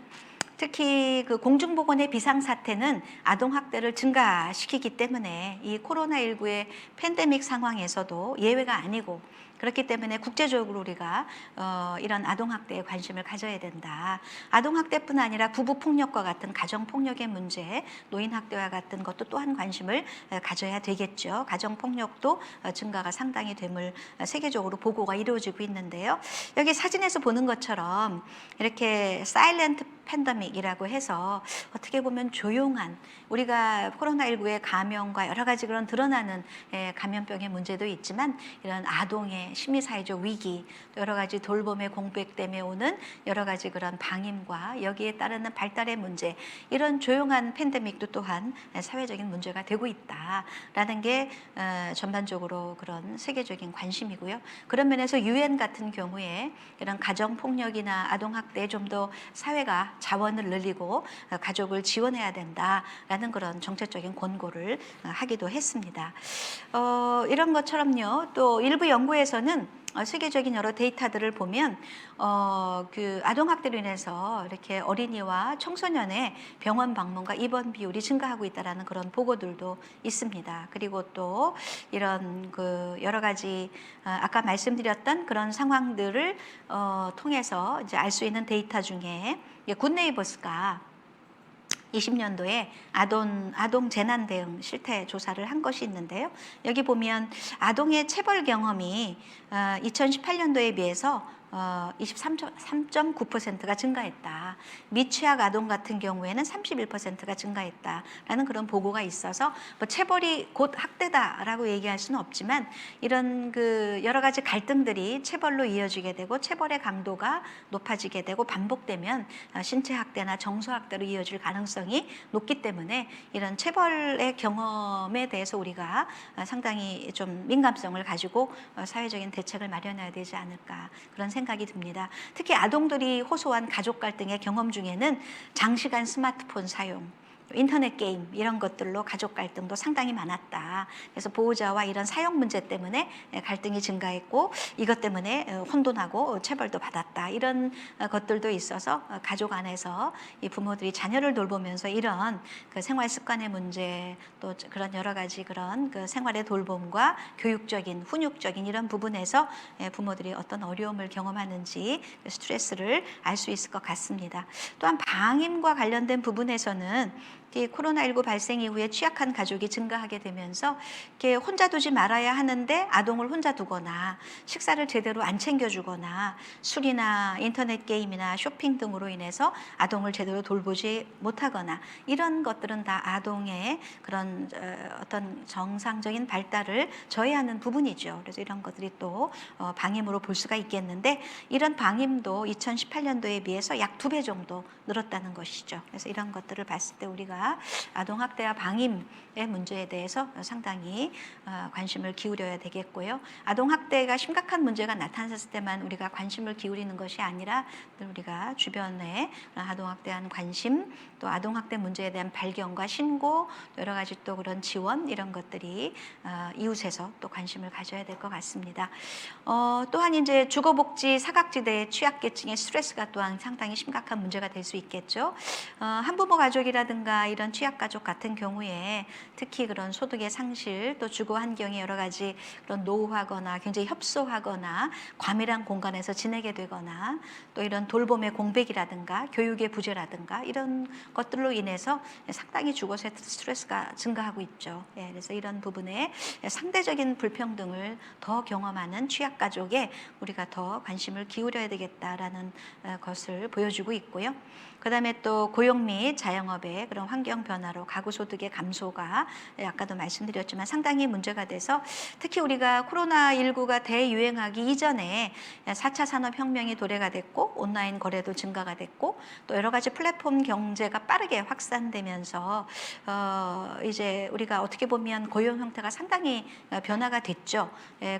특히 그 공중보건의 비상사태는 아동학대를 증가시키기 때문에 이 코로나19의 팬데믹 상황에서도 예외가 아니고, 그렇기 때문에 국제적으로 우리가 이런 아동학대에 관심을 가져야 된다. 아동학대뿐 아니라 부부폭력과 같은 가정폭력의 문제, 노인학대와 같은 것도 또한 관심을 가져야 되겠죠. 가정폭력도 증가가 상당히 됨을 세계적으로 보고가 이루어지고 있는데요. 여기 사진에서 보는 것처럼 이렇게 사일런트 팬데믹이라고 해서 어떻게 보면 조용한, 우리가 코로나19의 감염과 여러 가지 그런 드러나는 감염병의 문제도 있지만, 이런 아동의 심리사회적 위기, 또 여러 가지 돌봄의 공백 때문에 오는 여러 가지 그런 방임과 여기에 따르는 발달의 문제, 이런 조용한 팬데믹도 또한 사회적인 문제가 되고 있다라는 게 전반적으로 그런 세계적인 관심이고요. 그런 면에서 UN 같은 경우에 이런 가정폭력이나 아동학대에 좀 더 사회가 자원을 늘리고 가족을 지원해야 된다라는 그런 정책적인 권고를 하기도 했습니다. 이런 것처럼요, 또 일부 연구에서는 세계적인 여러 데이터들을 보면 그 아동학대로 인해서 이렇게 어린이와 청소년의 병원 방문과 입원 비율이 증가하고 있다라는 그런 보고들도 있습니다. 그리고 또 이런 그 여러 가지 아까 말씀드렸던 그런 상황들을 통해서 이제 알 수 있는 데이터 중에 굿네이버스가 20년도에 아동 재난 대응 실태 조사를 한 것이 있는데요. 여기 보면 아동의 체벌 경험이 2018년도에 비해서 23.9%가 증가했다. 미취학 아동 같은 경우에는 31%가 증가했다라는 그런 보고가 있어서 뭐 체벌이 곧 학대다라고 얘기할 수는 없지만 이런 그 여러 가지 갈등들이 체벌로 이어지게 되고 체벌의 강도가 높아지게 되고 반복되면 신체 학대나 정서 학대로 이어질 가능성이 높기 때문에 이런 체벌의 경험에 대해서 우리가 상당히 좀 민감성을 가지고 사회적인 대책을 마련해야 되지 않을까 그런 생각이 듭니다. 특히 아동들이 호소한 가족 갈등의 경험 중에는 장시간 스마트폰 사용, 인터넷 게임 이런 것들로 가족 갈등도 상당히 많았다. 그래서 보호자와 이런 사용 문제 때문에 갈등이 증가했고 이것 때문에 혼돈하고 체벌도 받았다. 이런 것들도 있어서 가족 안에서 이 부모들이 자녀를 돌보면서 이런 그 생활 습관의 문제 또 그런 여러 가지 그런 그 생활의 돌봄과 교육적인 훈육적인 이런 부분에서 부모들이 어떤 어려움을 경험하는지 스트레스를 알 수 있을 것 같습니다. 또한 방임과 관련된 부분에서는 코로나19 발생 이후에 취약한 가족이 증가하게 되면서 이렇게 혼자 두지 말아야 하는데 아동을 혼자 두거나 식사를 제대로 안 챙겨주거나 술이나 인터넷 게임이나 쇼핑 등으로 인해서 아동을 제대로 돌보지 못하거나 이런 것들은 다 아동의 그런 어떤 정상적인 발달을 저해하는 부분이죠. 그래서 이런 것들이 또 방임으로 볼 수가 있겠는데 이런 방임도 2018년도에 비해서 약 2배 정도 늘었다는 것이죠. 그래서 이런 것들을 봤을 때 우리가 아동학대와 방임의 문제에 대해서 상당히 관심을 기울여야 되겠고요. 아동학대가 심각한 문제가 나타났을 때만 우리가 관심을 기울이는 것이 아니라 우리가 주변에 아동학대한 관심 또 아동학대 문제에 대한 발견과 신고 여러 가지 또 그런 지원 이런 것들이 이웃에서 또 관심을 가져야 될 것 같습니다. 또한 이제 주거복지 사각지대의 취약계층의 스트레스가 또한 상당히 심각한 문제가 될 수 있겠죠. 한부모 가족이라든가 이런 취약가족 같은 경우에 특히 그런 소득의 상실 또 주거 환경이 여러 가지 그런 노후하거나 굉장히 협소하거나 과밀한 공간에서 지내게 되거나 또 이런 돌봄의 공백이라든가 교육의 부재라든가 이런 것들로 인해서 상당히 주거 스트레스가 증가하고 있죠. 그래서 이런 부분에 상대적인 불평등을 더 경험하는 취약가족에 우리가 더 관심을 기울여야 되겠다라는 것을 보여주고 있고요. 그다음에 또 고용 및 자영업의 그런 환경 변화로 가구 소득의 감소가 아까도 말씀드렸지만 상당히 문제가 돼서 특히 우리가 코로나19가 대유행하기 이전에 4차 산업혁명이 도래가 됐고 온라인 거래도 증가가 됐고 또 여러 가지 플랫폼 경제가 빠르게 확산되면서 이제 우리가 어떻게 보면 고용 형태가 상당히 변화가 됐죠.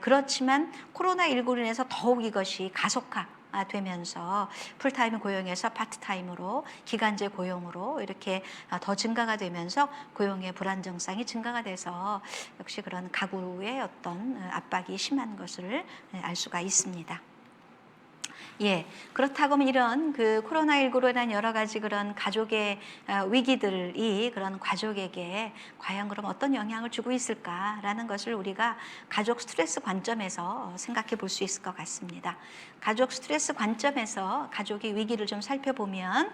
그렇지만 코로나19로 인해서 더욱 이것이 가속화 되면서 풀타임 고용에서 파트타임으로 기간제 고용으로 이렇게 더 증가가 되면서 고용의 불안정성이 증가가 돼서 역시 그런 가구의 어떤 압박이 심한 것을 알 수가 있습니다. 그렇다고 하면 이런 그 코로나19로 인한 여러 가지 그런 가족의 위기들이 그런 가족에게 과연 그럼 어떤 영향을 주고 있을까라는 것을 우리가 가족 스트레스 관점에서 생각해 볼 수 있을 것 같습니다. 가족 스트레스 관점에서 가족의 위기를 좀 살펴보면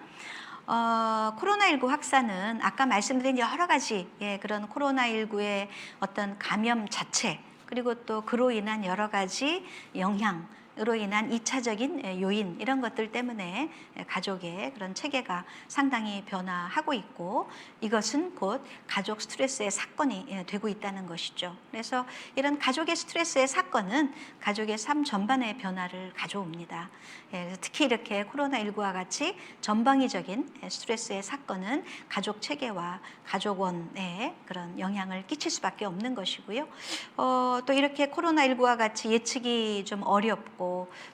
코로나19 확산은 아까 말씀드린 여러 가지 그런 코로나19의 어떤 감염 자체 그리고 또 그로 인한 여러 가지 영향으로 인한 2차적인 요인 이런 것들 때문에 가족의 그런 체계가 상당히 변화하고 있고 이것은 곧 가족 스트레스의 사건이 되고 있다는 것이죠. 그래서 이런 가족의 스트레스의 사건은 가족의 삶 전반의 변화를 가져옵니다. 그래서 특히 이렇게 코로나19와 같이 전방위적인 스트레스의 사건은 가족 체계와 가족원에 그런 영향을 끼칠 수밖에 없는 것이고요. 또 이렇게 코로나19와 같이 예측이 좀 어렵고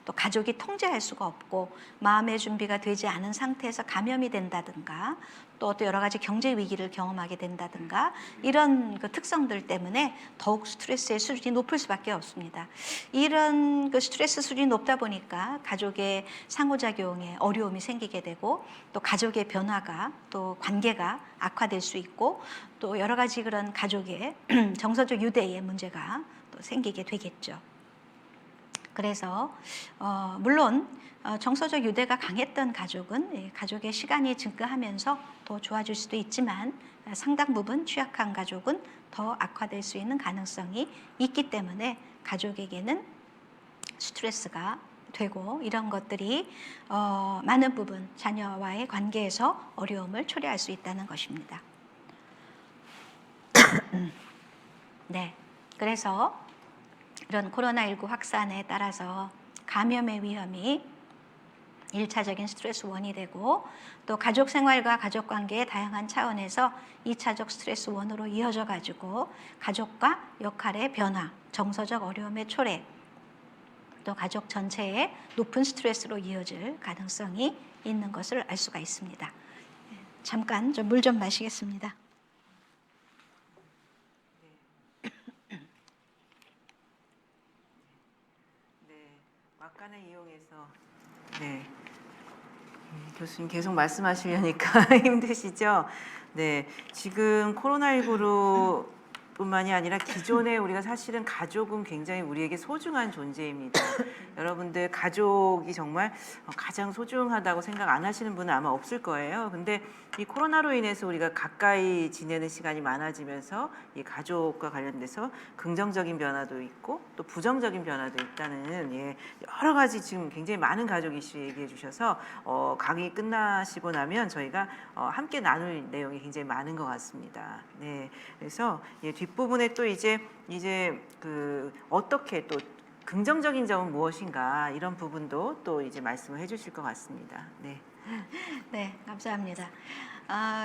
또 가족이 통제할 수가 없고 마음의 준비가 되지 않은 상태에서 감염이 된다든가 또 여러 가지 경제 위기를 경험하게 된다든가 이런 그 특성들 때문에 더욱 스트레스의 수준이 높을 수밖에 없습니다. 이런 그 스트레스 수준이 높다 보니까 가족의 상호작용에 어려움이 생기게 되고 또 가족의 변화가 또 관계가 악화될 수 있고 또 여러 가지 그런 가족의 정서적 유대의 문제가 또 생기게 되겠죠. 그래서 물론 정서적 유대가 강했던 가족은 가족의 시간이 증가하면서 더 좋아질 수도 있지만 상당 부분 취약한 가족은 더 악화될 수 있는 가능성이 있기 때문에 가족에게는 스트레스가 되고 이런 것들이 많은 부분 자녀와의 관계에서 어려움을 초래할 수 있다는 것입니다. 네, 그래서 이런 코로나19 확산에 따라서 감염의 위험이 1차적인 스트레스 원이 되고 또 가족 생활과 가족 관계의 다양한 차원에서 2차적 스트레스 원으로 이어져 가지고 가족과 역할의 변화, 정서적 어려움의 초래, 또 가족 전체에 높은 스트레스로 이어질 가능성이 있는 것을 알 수가 있습니다. 잠깐 좀 물 좀 마시겠습니다. 네, 막간을 이용해서 네. 교수님 계속 말씀하시려니까 힘드시죠? 네, 지금 코로나19로 뿐만이 아니라 기존에 우리가 사실은 가족은 굉장히 우리에게 소중한 존재입니다. 여러분들 가족이 정말 가장 소중하다고 생각 안 하시는 분은 아마 없을 거예요. 근데 이 코로나로 인해서 우리가 가까이 지내는 시간이 많아지면서 이 가족과 관련돼서 긍정적인 변화도 있고 또 부정적인 변화도 있다는 여러 가지 지금 굉장히 많은 가족 이슈 얘기해 주셔서 강의 끝나시고 나면 저희가 함께 나눌 내용이 굉장히 많은 것 같습니다. 네, 그래서 뒷부분에 또 이제 그 어떻게 또 긍정적인 점은 무엇인가 이런 부분도 또 이제 말씀을 해주실 것 같습니다. 네. 네, 감사합니다.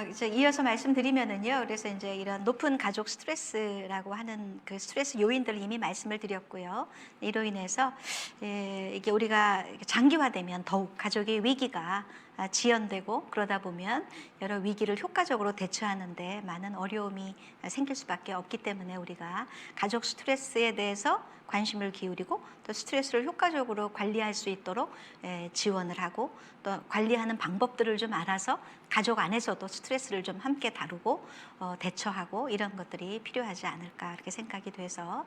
이제 이어서 말씀드리면은요. 그래서 이제 이런 높은 가족 스트레스라고 하는 그 스트레스 요인들을 이미 말씀을 드렸고요. 이로 인해서 이게 우리가 장기화되면 더욱 가족의 위기가 지연되고 그러다 보면 여러 위기를 효과적으로 대처하는데 많은 어려움이 생길 수밖에 없기 때문에 우리가 가족 스트레스에 대해서 관심을 기울이고 또 스트레스를 효과적으로 관리할 수 있도록 지원을 하고 또 관리하는 방법들을 좀 알아서 가족 안에서도 스트레스를 좀 함께 다루고 대처하고 이런 것들이 필요하지 않을까 이렇게 생각이 돼서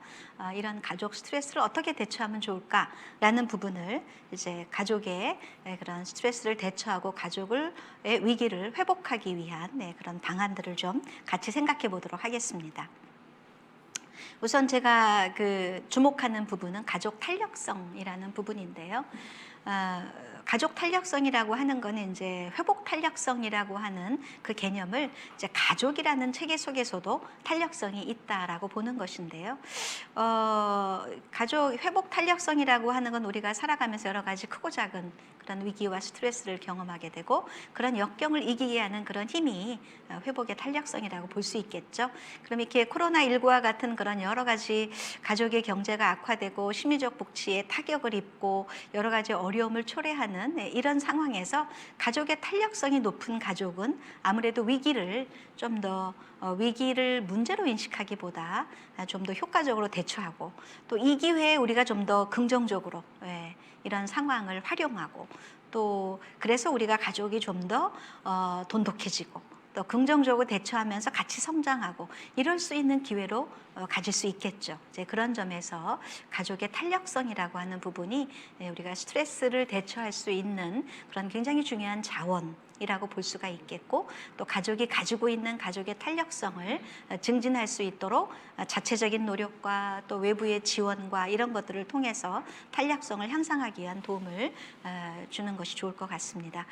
이런 가족 스트레스를 어떻게 대처하면 좋을까라는 부분을 이제 가족의 그런 스트레스를 대처하고 가족의 위기를 회복하기 위한 그런 방안들을 좀 같이 생각해 보도록 하겠습니다. 우선 제가 주목하는 부분은 가족 탄력성이라는 부분인데요. 가족 탄력성이라고 하는 거는 이제 회복 탄력성이라고 하는 그 개념을 이제 가족이라는 체계 속에서도 탄력성이 있다라고 보는 것인데요. 가족 회복 탄력성이라고 하는 건 우리가 살아가면서 여러 가지 크고 작은 그런 위기와 스트레스를 경험하게 되고 그런 역경을 이기게 하는 그런 힘이 회복의 탄력성이라고 볼 수 있겠죠. 그럼 이렇게 코로나19와 같은 그런 여러 가지 가족의 경제가 악화되고 심리적 복지에 타격을 입고 여러 가지 어려움을 초래하는 이런 상황에서 가족의 탄력성이 높은 가족은 아무래도 위기를 좀 더 위기를 문제로 인식하기보다 좀 더 효과적으로 대처하고 또 이 기회에 우리가 좀 더 긍정적으로 이런 상황을 활용하고 또 그래서 우리가 가족이 좀 더 돈독해지고 또 긍정적으로 대처하면서 같이 성장하고 이럴 수 있는 기회로 가질 수 있겠죠. 이제 그런 점에서 가족의 탄력성이라고 하는 부분이 우리가 스트레스를 대처할 수 있는 그런 굉장히 중요한 자원이라고 볼 수가 있겠고 또 가족이 가지고 있는 가족의 탄력성을 증진할 수 있도록 자체적인 노력과 또 외부의 지원과 이런 것들을 통해서 탄력성을 향상하기 위한 도움을 주는 것이 좋을 것 같습니다.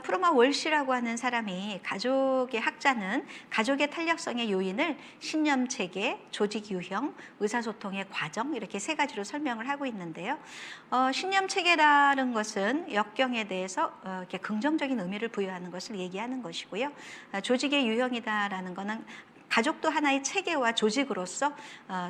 프로마 월시라고 하는 사람이 가족의 학자는 가족의 탄력성의 요인을 신념체계, 조직 유형, 의사소통의 과정 이렇게 세 가지로 설명을 하고 있는데요. 신념체계라는 것은 역경에 대해서 이렇게 긍정적인 의미를 부여하는 것을 얘기하는 것이고요. 조직의 유형이다라는 것은 가족도 하나의 체계와 조직으로서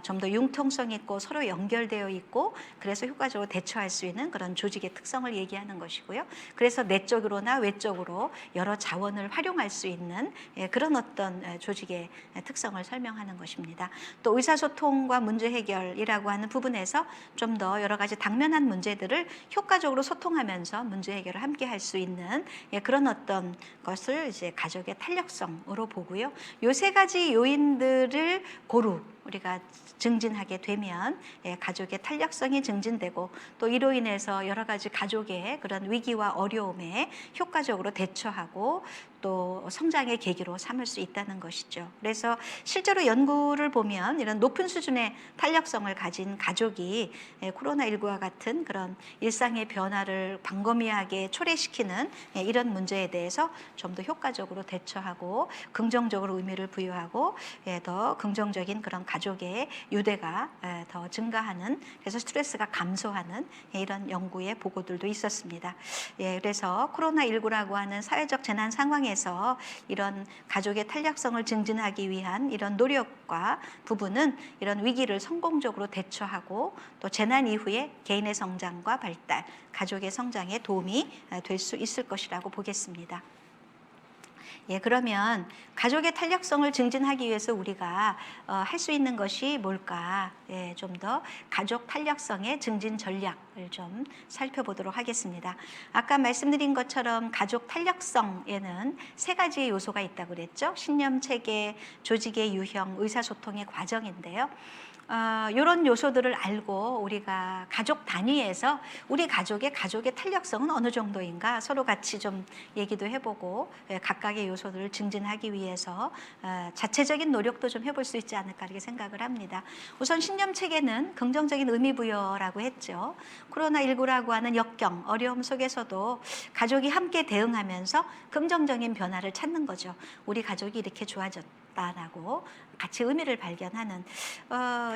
좀 더 융통성 있고 서로 연결되어 있고 그래서 효과적으로 대처할 수 있는 그런 조직의 특성을 얘기하는 것이고요. 그래서 내적으로나 외적으로 여러 자원을 활용할 수 있는 그런 어떤 조직의 특성을 설명하는 것입니다. 또 의사소통과 문제 해결이라고 하는 부분에서 좀 더 여러 가지 당면한 문제들을 효과적으로 소통하면서 문제 해결을 함께 할 수 있는 그런 어떤 것을 이제 가족의 탄력성으로 보고요. 요 세 가지 요인들을 고루 우리가 증진하게 되면 가족의 탄력성이 증진되고 또 이로 인해서 여러 가지 가족의 그런 위기와 어려움에 효과적으로 대처하고 또 성장의 계기로 삼을 수 있다는 것이죠. 그래서 실제로 연구를 보면 이런 높은 수준의 탄력성을 가진 가족이 코로나19와 같은 그런 일상의 변화를 광범위하게 초래시키는 이런 문제에 대해서 좀 더 효과적으로 대처하고 긍정적으로 의미를 부여하고 더 긍정적인 그런 가족의 유대가 더 증가하는, 그래서 스트레스가 감소하는 이런 연구의 보고들도 있었습니다. 그래서 코로나19라고 하는 사회적 재난 상황에서 이런 가족의 탄력성을 증진하기 위한 이런 노력과 부분은 이런 위기를 성공적으로 대처하고 또 재난 이후에 개인의 성장과 발달, 가족의 성장에 도움이 될 수 있을 것이라고 보겠습니다. 그러면 가족의 탄력성을 증진하기 위해서 우리가 할 수 있는 것이 뭘까? 좀 더 가족 탄력성의 증진 전략을 좀 살펴보도록 하겠습니다. 아까 말씀드린 것처럼 가족 탄력성에는 세 가지의 요소가 있다고 그랬죠. 신념, 체계, 조직의 유형, 의사소통의 과정인데요. 이런 요소들을 알고 우리가 가족 단위에서 우리 가족의 탄력성은 어느 정도인가 서로 같이 좀 얘기도 해보고 각각의 요소들을 증진하기 위해서 자체적인 노력도 좀 해볼 수 있지 않을까 이렇게 생각을 합니다. 우선 신념 체계는 긍정적인 의미 부여라고 했죠. 코로나19라고 하는 역경, 어려움 속에서도 가족이 함께 대응하면서 긍정적인 변화를 찾는 거죠. 우리 가족이 이렇게 좋아졌다라고 같이 의미를 발견하는.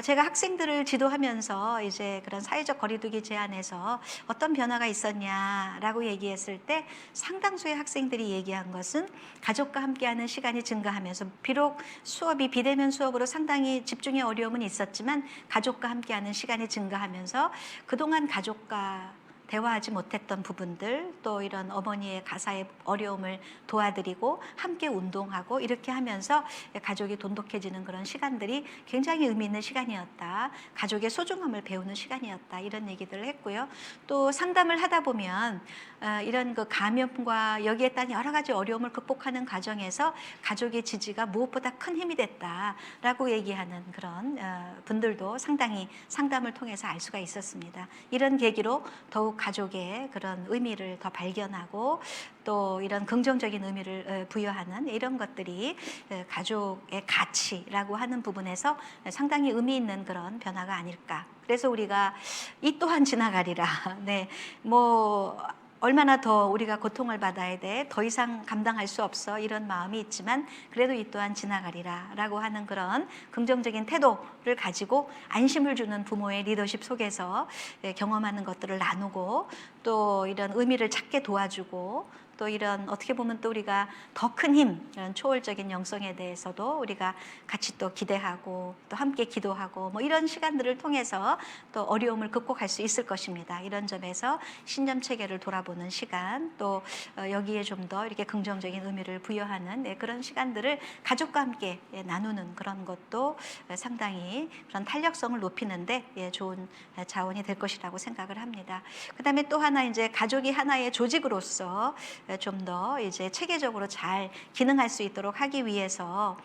제가 학생들을 지도하면서 이제 그런 사회적 거리두기 제안에서 어떤 변화가 있었냐라고 얘기했을 때 상당수의 학생들이 얘기한 것은 가족과 함께하는 시간이 증가하면서 비록 수업이 비대면 수업으로 상당히 집중의 어려움은 있었지만 가족과 함께하는 시간이 증가하면서 그동안 가족과 대화하지 못했던 부분들, 또 이런 어머니의 가사의 어려움을 도와드리고 함께 운동하고 이렇게 하면서 가족이 돈독해지는 그런 시간들이 굉장히 의미 있는 시간이었다. 가족의 소중함을 배우는 시간이었다. 이런 얘기들을 했고요. 또 상담을 하다 보면 이런 그 감염과 여기에 따른 여러 가지 어려움을 극복하는 과정에서 가족의 지지가 무엇보다 큰 힘이 됐다라고 얘기하는 그런 분들도 상당히 상담을 통해서 알 수가 있었습니다. 이런 계기로 더욱 가족의 그런 의미를 더 발견하고 또 이런 긍정적인 의미를 부여하는 이런 것들이 가족의 가치라고 하는 부분에서 상당히 의미 있는 그런 변화가 아닐까. 그래서 우리가 이 또한 지나가리라. 네, 얼마나 더 우리가 고통을 받아야 돼, 더 이상 감당할 수 없어, 이런 마음이 있지만 그래도 이 또한 지나가리라 라고 하는 그런 긍정적인 태도를 가지고 안심을 주는 부모의 리더십 속에서 경험하는 것들을 나누고 또 이런 의미를 찾게 도와주고 또 이런 어떻게 보면 또 우리가 더 큰 힘, 이런 초월적인 영성에 대해서도 우리가 같이 또 기대하고 또 함께 기도하고 이런 시간들을 통해서 또 어려움을 극복할 수 있을 것입니다. 이런 점에서 신념 체계를 돌아보는 시간, 또 여기에 좀 더 이렇게 긍정적인 의미를 부여하는 그런 시간들을 가족과 함께 나누는 그런 것도 상당히 그런 탄력성을 높이는데 좋은 자원이 될 것이라고 생각을 합니다. 그다음에 또 하나 이제 가족이 하나의 조직으로서 좀 더 이제 체계적으로 잘 기능할 수 있도록 하기 위해서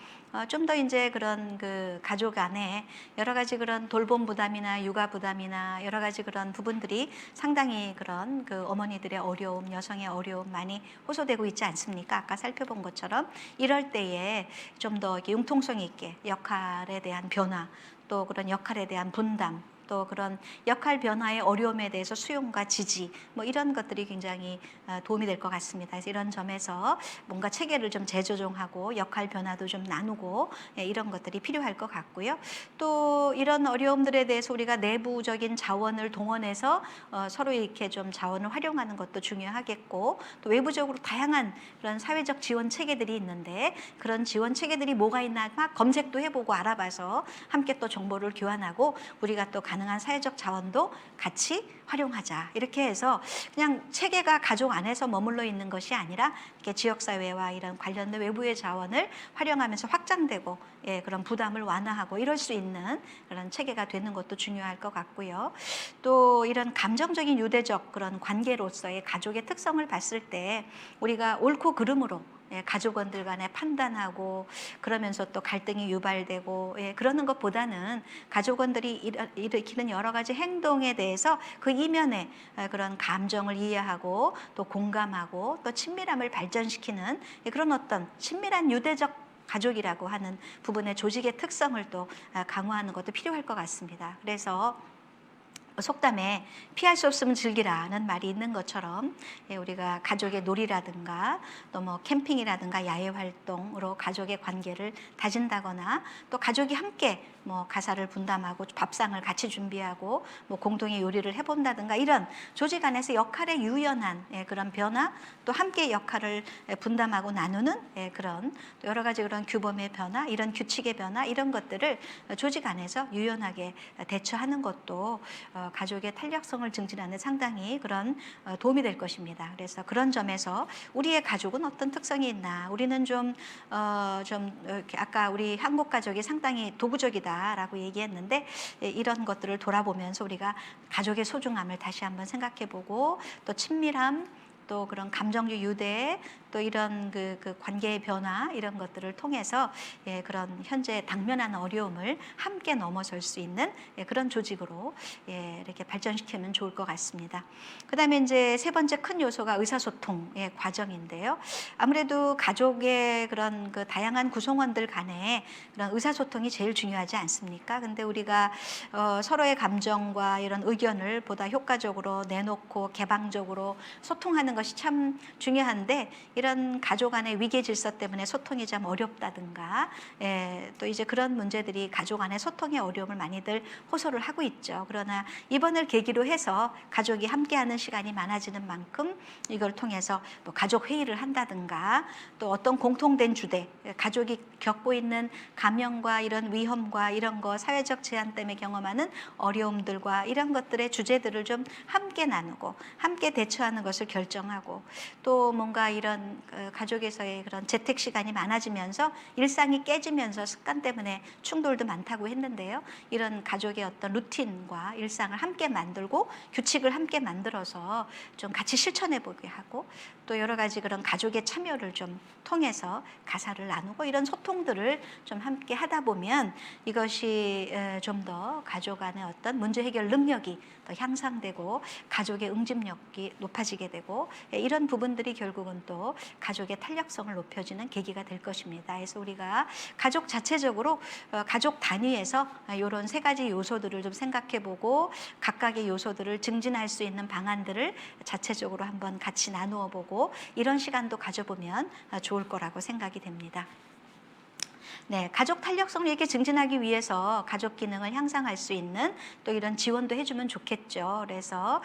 좀 더 이제 그런 그 가족 안에 여러 가지 그런 돌봄 부담이나 육아 부담이나 여러 가지 그런 부분들이 상당히 그런 그 어머니들의 어려움, 여성의 어려움 많이 호소되고 있지 않습니까? 아까 살펴본 것처럼 이럴 때에 좀 더 융통성 있게 역할에 대한 변화, 또 그런 역할에 대한 분담, 또 그런 역할 변화의 어려움에 대해서 수용과 지지 이런 것들이 굉장히 도움이 될 것 같습니다. 그래서 이런 점에서 뭔가 체계를 좀 재조정하고 역할 변화도 좀 나누고 이런 것들이 필요할 것 같고요. 또 이런 어려움들에 대해서 우리가 내부적인 자원을 동원해서 서로 이렇게 좀 자원을 활용하는 것도 중요하겠고 또 외부적으로 다양한 그런 사회적 지원 체계들이 있는데 그런 지원 체계들이 뭐가 있나 막 검색도 해보고 알아봐서 함께 또 정보를 교환하고 우리가 또 가능한 사회적 자원도 같이 활용하자. 이렇게 해서 그냥 체계가 가족 안에서 머물러 있는 것이 아니라 이렇게 지역사회와 이런 관련된 외부의 자원을 활용하면서 확장되고 그런 부담을 완화하고 이럴 수 있는 그런 체계가 되는 것도 중요할 것 같고요. 또 이런 감정적인 유대적 그런 관계로서의 가족의 특성을 봤을 때 우리가 옳고 그름으로 가족원들 간에 판단하고 그러면서 또 갈등이 유발되고 그러는 것보다는 가족원들이 일으키는 여러 가지 행동에 대해서 그 이면에 그런 감정을 이해하고 또 공감하고 또 친밀함을 발전시키는 그런 어떤 친밀한 유대적 가족이라고 하는 부분의 조직의 특성을 또 강화하는 것도 필요할 것 같습니다. 그래서 속담에 피할 수 없으면 즐기라는 말이 있는 것처럼 우리가 가족의 놀이라든가 또 뭐 캠핑이라든가 야외 활동으로 가족의 관계를 다진다거나 또 가족이 함께 뭐 가사를 분담하고 밥상을 같이 준비하고 뭐 공동의 요리를 해본다든가 이런 조직 안에서 역할의 유연한 그런 변화 또 함께 역할을 분담하고 나누는 그런 또 여러 가지 그런 규범의 변화 이런 규칙의 변화 이런 것들을 조직 안에서 유연하게 대처하는 것도 가족의 탄력성을 증진하는 상당히 그런 도움이 될 것입니다. 그래서 그런 점에서 우리의 가족은 어떤 특성이 있나 우리는 좀 아까 우리 한국 가족이 상당히 도구적이다라고 얘기했는데 이런 것들을 돌아보면서 우리가 가족의 소중함을 다시 한번 생각해보고 또 친밀함 또 그런 감정적 유대 또 이런 그 관계의 변화 이런 것들을 통해서 그런 현재 당면한 어려움을 함께 넘어설 수 있는 그런 조직으로 이렇게 발전시키면 좋을 것 같습니다. 그다음에 이제 세 번째 큰 요소가 의사소통의 과정인데요. 아무래도 가족의 그런 그 다양한 구성원들 간에 그런 의사소통이 제일 중요하지 않습니까? 근데 우리가 서로의 감정과 이런 의견을 보다 효과적으로 내놓고 개방적으로 소통하는 것이 참 중요한데 이런 가족 안의 위계 질서 때문에 소통이 좀 어렵다든가 또 이제 그런 문제들이 가족 안의 소통의 어려움을 많이들 호소를 하고 있죠. 그러나 이번을 계기로 해서 가족이 함께하는 시간이 많아지는 만큼 이걸 통해서 뭐 가족 회의를 한다든가 또 어떤 공통된 주제 가족이 겪고 있는 감염과 이런 위험과 이런 거 사회적 제한 때문에 경험하는 어려움들과 이런 것들의 주제들을 좀 함께 나누고 함께 대처하는 것을 결정하고 또 뭔가 이런 가족에서의 그런 재택 시간이 많아지면서 일상이 깨지면서 습관 때문에 충돌도 많다고 했는데요. 이런 가족의 어떤 루틴과 일상을 함께 만들고 규칙을 함께 만들어서 좀 같이 실천해 보게 하고 또 여러 가지 그런 가족의 참여를 좀 통해서 가사를 나누고 이런 소통들을 좀 함께 하다 보면 이것이 좀 더 가족 안의 어떤 문제 해결 능력이 더 향상되고 가족의 응집력이 높아지게 되고 이런 부분들이 결국은 또 가족의 탄력성을 높여주는 계기가 될 것입니다. 그래서 우리가 가족 자체적으로 가족 단위에서 이런 세 가지 요소들을 좀 생각해 보고 각각의 요소들을 증진할 수 있는 방안들을 자체적으로 한번 같이 나누어 보고 이런 시간도 가져보면 좋을 거라고 생각이 됩니다. 네, 가족 탄력성을 이렇게 증진하기 위해서 가족 기능을 향상할 수 있는 또 이런 지원도 해주면 좋겠죠. 그래서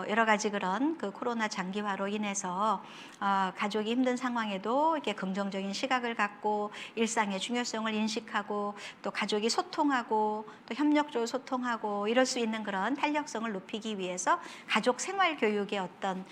여러 가지 그런 그 코로나 장기화로 인해서 가족이 힘든 상황에도 이렇게 긍정적인 시각을 갖고 일상의 중요성을 인식하고 또 가족이 소통하고 또 협력적으로 소통하고 이럴 수 있는 그런 탄력성을 높이기 위해서 가족 생활 교육의 어떤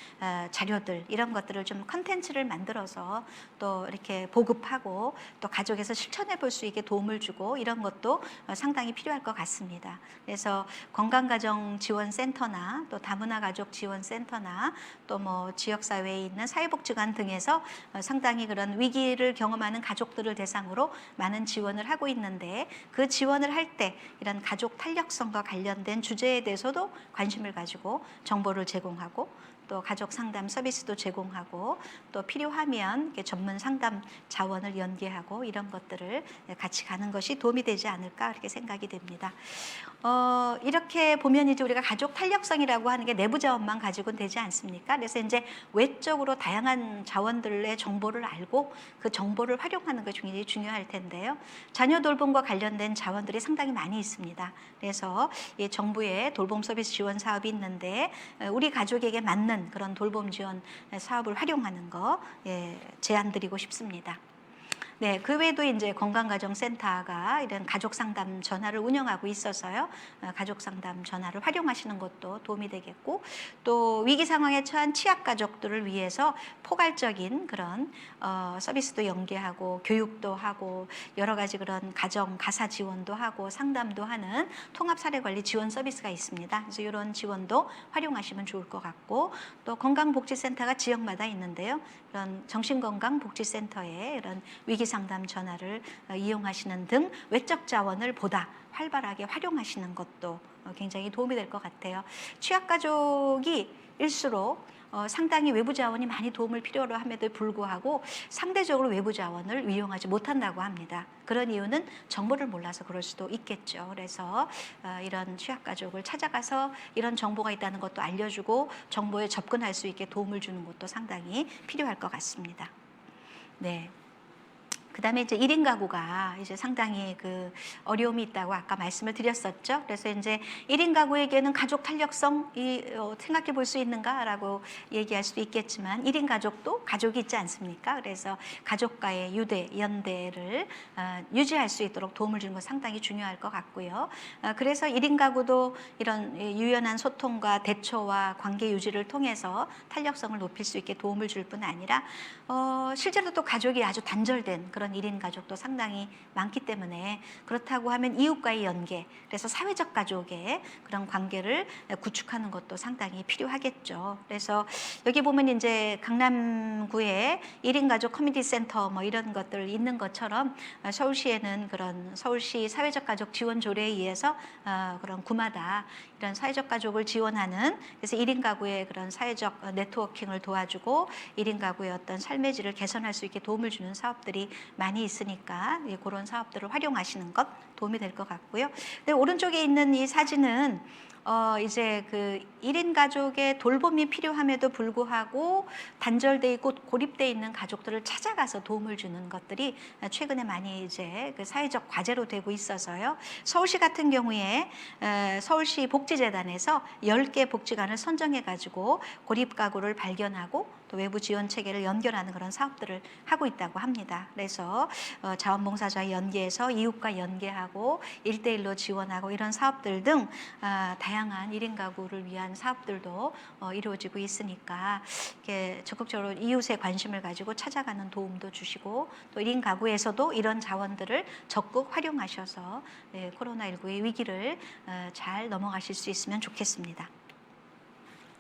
자료들 이런 것들을 좀 컨텐츠를 만들어서 또 이렇게 보급하고 또 가족에서 실천해 볼 수 있게 도움을 주고 이런 것도 상당히 필요할 것 같습니다. 그래서 건강가정지원센터나 또 다문화 가족 지원센터나 또 뭐 지역사회에 있는 사회복지관 등에서 상당히 그런 위기를 경험하는 가족들을 대상으로 많은 지원을 하고 있는데 그 지원을 할 때 이런 가족 탄력성과 관련된 주제에 대해서도 관심을 가지고 정보를 제공하고 또 가족 상담 서비스도 제공하고 또 필요하면 전문 상담 자원을 연계하고 이런 것들을 같이 가는 것이 도움이 되지 않을까 그렇게 생각이 됩니다. 이렇게 보면 이제 우리가 가족 탄력성이라고 하는 게 내부 자원만 가지고는 되지 않습니까? 그래서 이제 외적으로 다양한 자원들의 정보를 알고 그 정보를 활용하는 것이 굉장히 중요할 텐데요. 자녀 돌봄과 관련된 자원들이 상당히 많이 있습니다. 그래서 이 정부의 돌봄 서비스 지원 사업이 있는데 우리 가족에게 맞는 그런 돌봄 지원 사업을 활용하는 거 제안드리고 싶습니다. 네, 그 외에도 이제 건강가정센터가 이런 가족 상담 전화를 운영하고 있어서요. 가족 상담 전화를 활용하시는 것도 도움이 되겠고, 또 위기 상황에 처한 취약 가족들을 위해서 포괄적인 그런 서비스도 연계하고 교육도 하고 여러 가지 그런 가정 가사 지원도 하고 상담도 하는 통합 사례 관리 지원 서비스가 있습니다. 그래서 이런 지원도 활용하시면 좋을 것 같고, 또 건강복지센터가 지역마다 있는데요. 이런 정신건강복지센터에 이런 위기 상담 전화를 이용하시는 등 외적 자원을 보다 활발하게 활용하시는 것도 굉장히 도움이 될 것 같아요. 취약 가족이 일수록 상당히 외부 자원이 많이 도움을 필요로 함에도 불구하고 상대적으로 외부 자원을 이용하지 못한다고 합니다. 그런 이유는 정보를 몰라서 그럴 수도 있겠죠. 그래서 이런 취약 가족을 찾아가서 이런 정보가 있다는 것도 알려주고 정보에 접근할 수 있게 도움을 주는 것도 상당히 필요할 것 같습니다. 네. 그다음에 이제 1인 가구가 이제 상당히 그 어려움이 있다고 아까 말씀을 드렸었죠. 그래서 이제 1인 가구에게는 가족 탄력성이 생각해 볼 수 있는가라고 얘기할 수도 있겠지만 1인 가족도 가족이 있지 않습니까? 그래서 가족과의 유대, 연대를 유지할 수 있도록 도움을 주는 건 상당히 중요할 것 같고요. 그래서 1인 가구도 이런 유연한 소통과 대처와 관계 유지를 통해서 탄력성을 높일 수 있게 도움을 줄 뿐 아니라 실제로 또 가족이 아주 단절된 그런 1인 가족도 상당히 많기 때문에 그렇다고 하면 이웃과의 연계, 그래서 사회적 가족의 그런 관계를 구축하는 것도 상당히 필요하겠죠. 그래서 여기 보면 이제 강남구에 1인 가족 커뮤니티 센터 뭐 이런 것들 있는 것처럼 서울시에는 그런 서울시 사회적 가족 지원 조례에 의해서 그런 구마다 이런 사회적 가족을 지원하는, 그래서 1인 가구의 그런 사회적 네트워킹을 도와주고 1인 가구의 어떤 삶의 질을 개선할 수 있게 도움을 주는 사업들이 많이 있으니까 그런 사업들을 활용하시는 것 도움이 될 것 같고요. 근데 오른쪽에 있는 이 사진은 이제 그 1인 가족의 돌봄이 필요함에도 불구하고 단절돼 있고 고립돼 있는 가족들을 찾아가서 도움을 주는 것들이 최근에 많이 이제 그 사회적 과제로 되고 있어서요. 서울시 같은 경우에 서울시 복지재단에서 10개 복지관을 선정해 가지고 고립 가구를 발견하고 또 외부 지원 체계를 연결하는 그런 사업들을 하고 있다고 합니다. 그래서 자원봉사자와 연계해서 이웃과 연계하고 1대1로 지원하고 이런 사업들 등 다양한 1인 가구를 위한 사업들도 이루어지고 있으니까 이렇게 적극적으로 이웃에 관심을 가지고 찾아가는 도움도 주시고 또 1인 가구에서도 이런 자원들을 적극 활용하셔서 코로나19의 위기를 잘 넘어가실 수 있으면 좋겠습니다.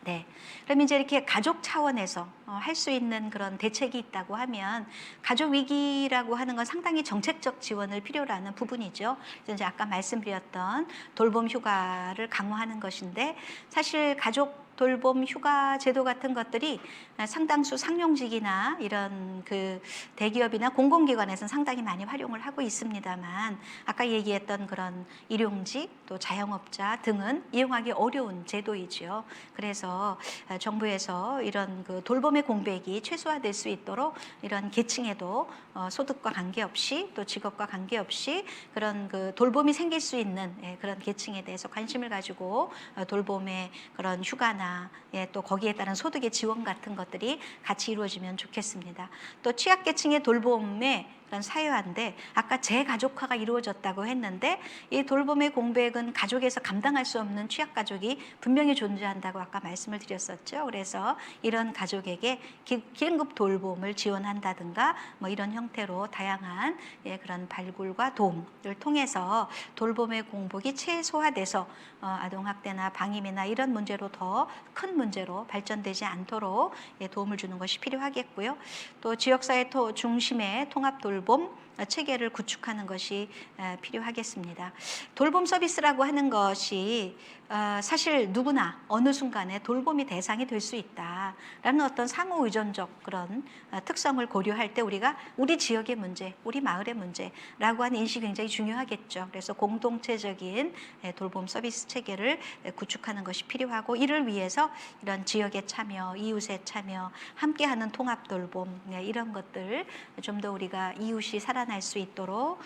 네. 그럼 이제 이렇게 가족 차원에서 할 수 있는 그런 대책이 있다고 하면 가족 위기라고 하는 건 상당히 정책적 지원을 필요로 하는 부분이죠. 그래서 이제 아까 말씀드렸던 돌봄 휴가를 강화하는 것인데 사실 가족 돌봄 휴가 제도 같은 것들이 상당수 상용직이나 이런 그 대기업이나 공공기관에서는 상당히 많이 활용을 하고 있습니다만 아까 얘기했던 그런 일용직 또 자영업자 등은 이용하기 어려운 제도이죠. 그래서 정부에서 이런 그 돌봄의 공백이 최소화될 수 있도록 이런 계층에도 소득과 관계없이 또 직업과 관계없이 그런 그 돌봄이 생길 수 있는 그런 계층에 대해서 관심을 가지고 돌봄의 그런 휴가나 또 거기에 따른 소득의 지원 같은 것들이 같이 이루어지면 좋겠습니다. 또 취약계층의 돌봄에 그런 사유화인데 아까 재가족화가 이루어졌다고 했는데 이 돌봄의 공백은 가족에서 감당할 수 없는 취약가족이 분명히 존재한다고 아까 말씀을 드렸었죠. 그래서 이런 가족에게 긴급 돌봄을 지원한다든가 뭐 이런 형태로 다양한 그런 발굴과 도움을 통해서 돌봄의 공백이 최소화돼서 아동학대나 방임이나 이런 문제로 더 큰 문제로 발전되지 않도록 도움을 주는 것이 필요하겠고요. 또 지역사회 중심의 통합 돌봄 체계를 구축하는 것이 필요하겠습니다. 돌봄 서비스라고 하는 것이 사실 누구나 어느 순간에 돌봄이 대상이 될 수 있다라는 어떤 상호 의존적 그런 특성을 고려할 때 우리가 우리 지역의 문제, 우리 마을의 문제라고 하는 인식이 굉장히 중요하겠죠. 그래서 공동체적인 돌봄 서비스 체계를 구축하는 것이 필요하고 이를 위해서 이런 지역의 참여, 이웃의 참여, 함께하는 통합 돌봄 이런 것들 좀 더 우리가 이웃이 살아날 수 있도록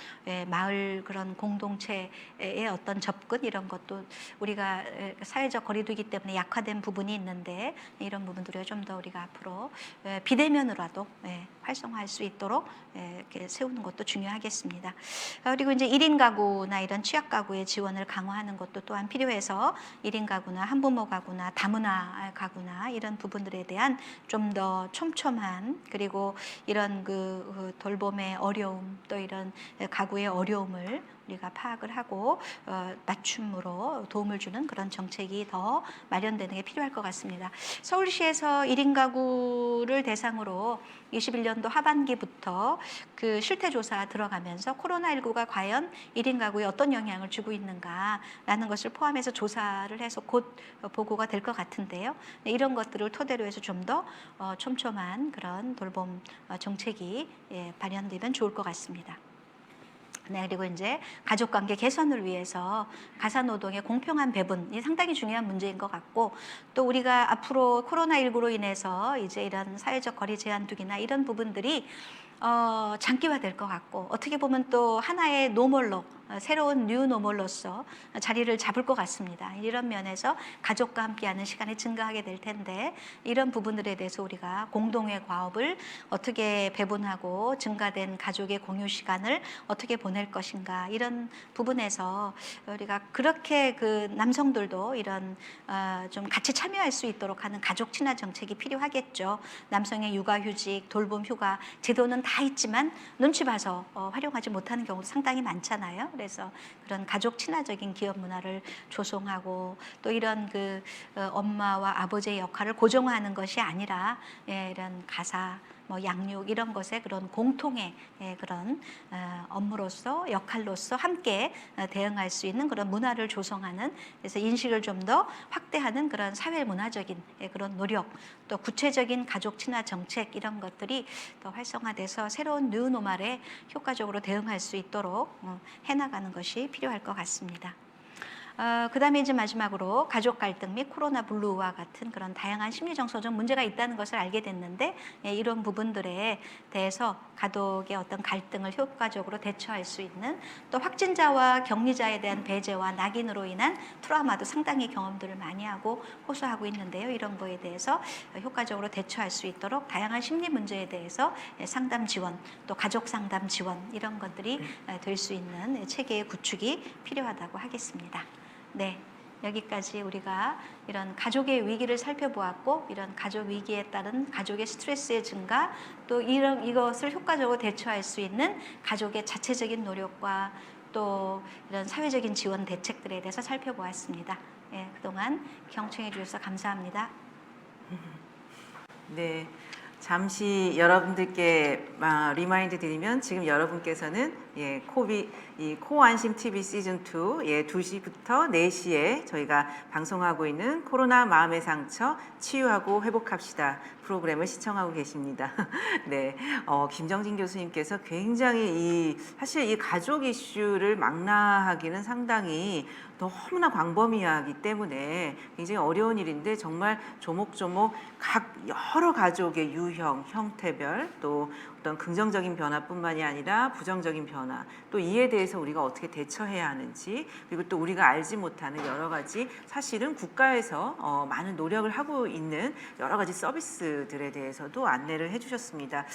마을 그런 공동체의 어떤 접근 이런 것도 우리가 사회적 거리두기 때문에 약화된 부분이 있는데 이런 부분들을 좀 더 우리가 앞으로 비대면으로라도 활성화할 수 있도록 이렇게 세우는 것도 중요하겠습니다. 그리고 이제 1인 가구나 이런 취약 가구의 지원을 강화하는 것도 또한 필요해서 1인 가구나 한부모 가구나 다문화 가구나 이런 부분들에 대한 좀 더 촘촘한, 그리고 이런 그 돌봄의 어려움, 또 이런 가구의 어려움을 우리가 파악을 하고 맞춤으로 도움을 주는 그런 정책이 더 마련되는 게 필요할 것 같습니다. 서울시에서 1인 가구를 대상으로 21년도 하반기부터 그 실태조사 들어가면서 코로나19가 과연 1인 가구에 어떤 영향을 주고 있는가라는 것을 포함해서 조사를 해서 곧 보고가 될 것 같은데요. 이런 것들을 토대로 해서 좀 더 촘촘한 그런 돌봄 정책이 발현되면 좋을 것 같습니다. 네, 그리고 이제 가족관계 개선을 위해서 가사노동의 공평한 배분이 상당히 중요한 문제인 것 같고, 또 우리가 앞으로 코로나19로 인해서 이제 이런 사회적 거리 제한 두기나 이런 부분들이 장기화 될 것 같고, 어떻게 보면 또 하나의 노멀로, 새로운 뉴 노멀로서 자리를 잡을 것 같습니다. 이런 면에서 가족과 함께하는 시간이 증가하게 될 텐데, 이런 부분들에 대해서 우리가 공동의 과업을 어떻게 배분하고 증가된 가족의 공유 시간을 어떻게 보낼 것인가, 이런 부분에서 우리가 그렇게 그 남성들도 이런 좀 같이 참여할 수 있도록 하는 가족 친화 정책이 필요하겠죠. 남성의 육아휴직, 돌봄휴가 제도는 다 있지만 눈치 봐서 활용하지 못하는 경우도 상당히 많잖아요. 그래서 그런 가족 친화적인 기업 문화를 조성하고, 또 이런 그 엄마와 아버지의 역할을 고정화하는 것이 아니라 이런 가사, 뭐 양육 이런 것에 그런 공통의 그런 업무로서, 역할로서 함께 대응할 수 있는 그런 문화를 조성하는, 그래서 인식을 좀 더 확대하는 그런 사회 문화적인 그런 노력, 또 구체적인 가족 친화 정책, 이런 것들이 더 활성화돼서 새로운 뉴노멀에 효과적으로 대응할 수 있도록 해나가는 것이 필요할 것 같습니다. 그 다음에 이제 마지막으로 가족 갈등 및 코로나 블루와 같은 그런 다양한 심리정서적 문제가 있다는 것을 알게 됐는데, 이런 부분들에 대해서 가족의 어떤 갈등을 효과적으로 대처할 수 있는, 또 확진자와 격리자에 대한 배제와 낙인으로 인한 트라우마도 상당히 경험들을 많이 하고 호소하고 있는데요. 이런 거에 대해서 효과적으로 대처할 수 있도록 다양한 심리 문제에 대해서 상담 지원, 또 가족 상담 지원, 이런 것들이 될 수 있는 체계의 구축이 필요하다고 하겠습니다. 네, 여기까지 우리가 이런 가족의 위기를 살펴보았고, 이런 가족 위기에 따른 가족의 스트레스의 증가, 또 이것을 효과적으로 대처할 수 있는 가족의 자체적인 노력과 또 이런 사회적인 지원 대책들에 대해서 살펴보았습니다. 네, 그동안 경청해 주셔서 감사합니다. 네, 잠시 여러분들께 리마인드 드리면, 지금 여러분께서는 이 코안심 TV 시즌 2 2시부터 4시에 저희가 방송하고 있는 코로나 마음의 상처 치유하고 회복합시다 프로그램을 시청하고 계십니다. 네, 김정진 교수님께서 굉장히 사실 이 가족 이슈를 망라하기는 상당히 너무나 광범위하기 때문에 굉장히 어려운 일인데, 정말 조목조목 여러 가족의 유형, 형태별, 또 어떤 긍정적인 변화뿐만이 아니라 부정적인 변화, 또 이에 대해서 우리가 어떻게 대처해야 하는지, 그리고 또 우리가 알지 못하는 여러 가지, 사실은 국가에서 많은 노력을 하고 있는 여러 가지 서비스들에 대해서도 안내를 해주셨습니다.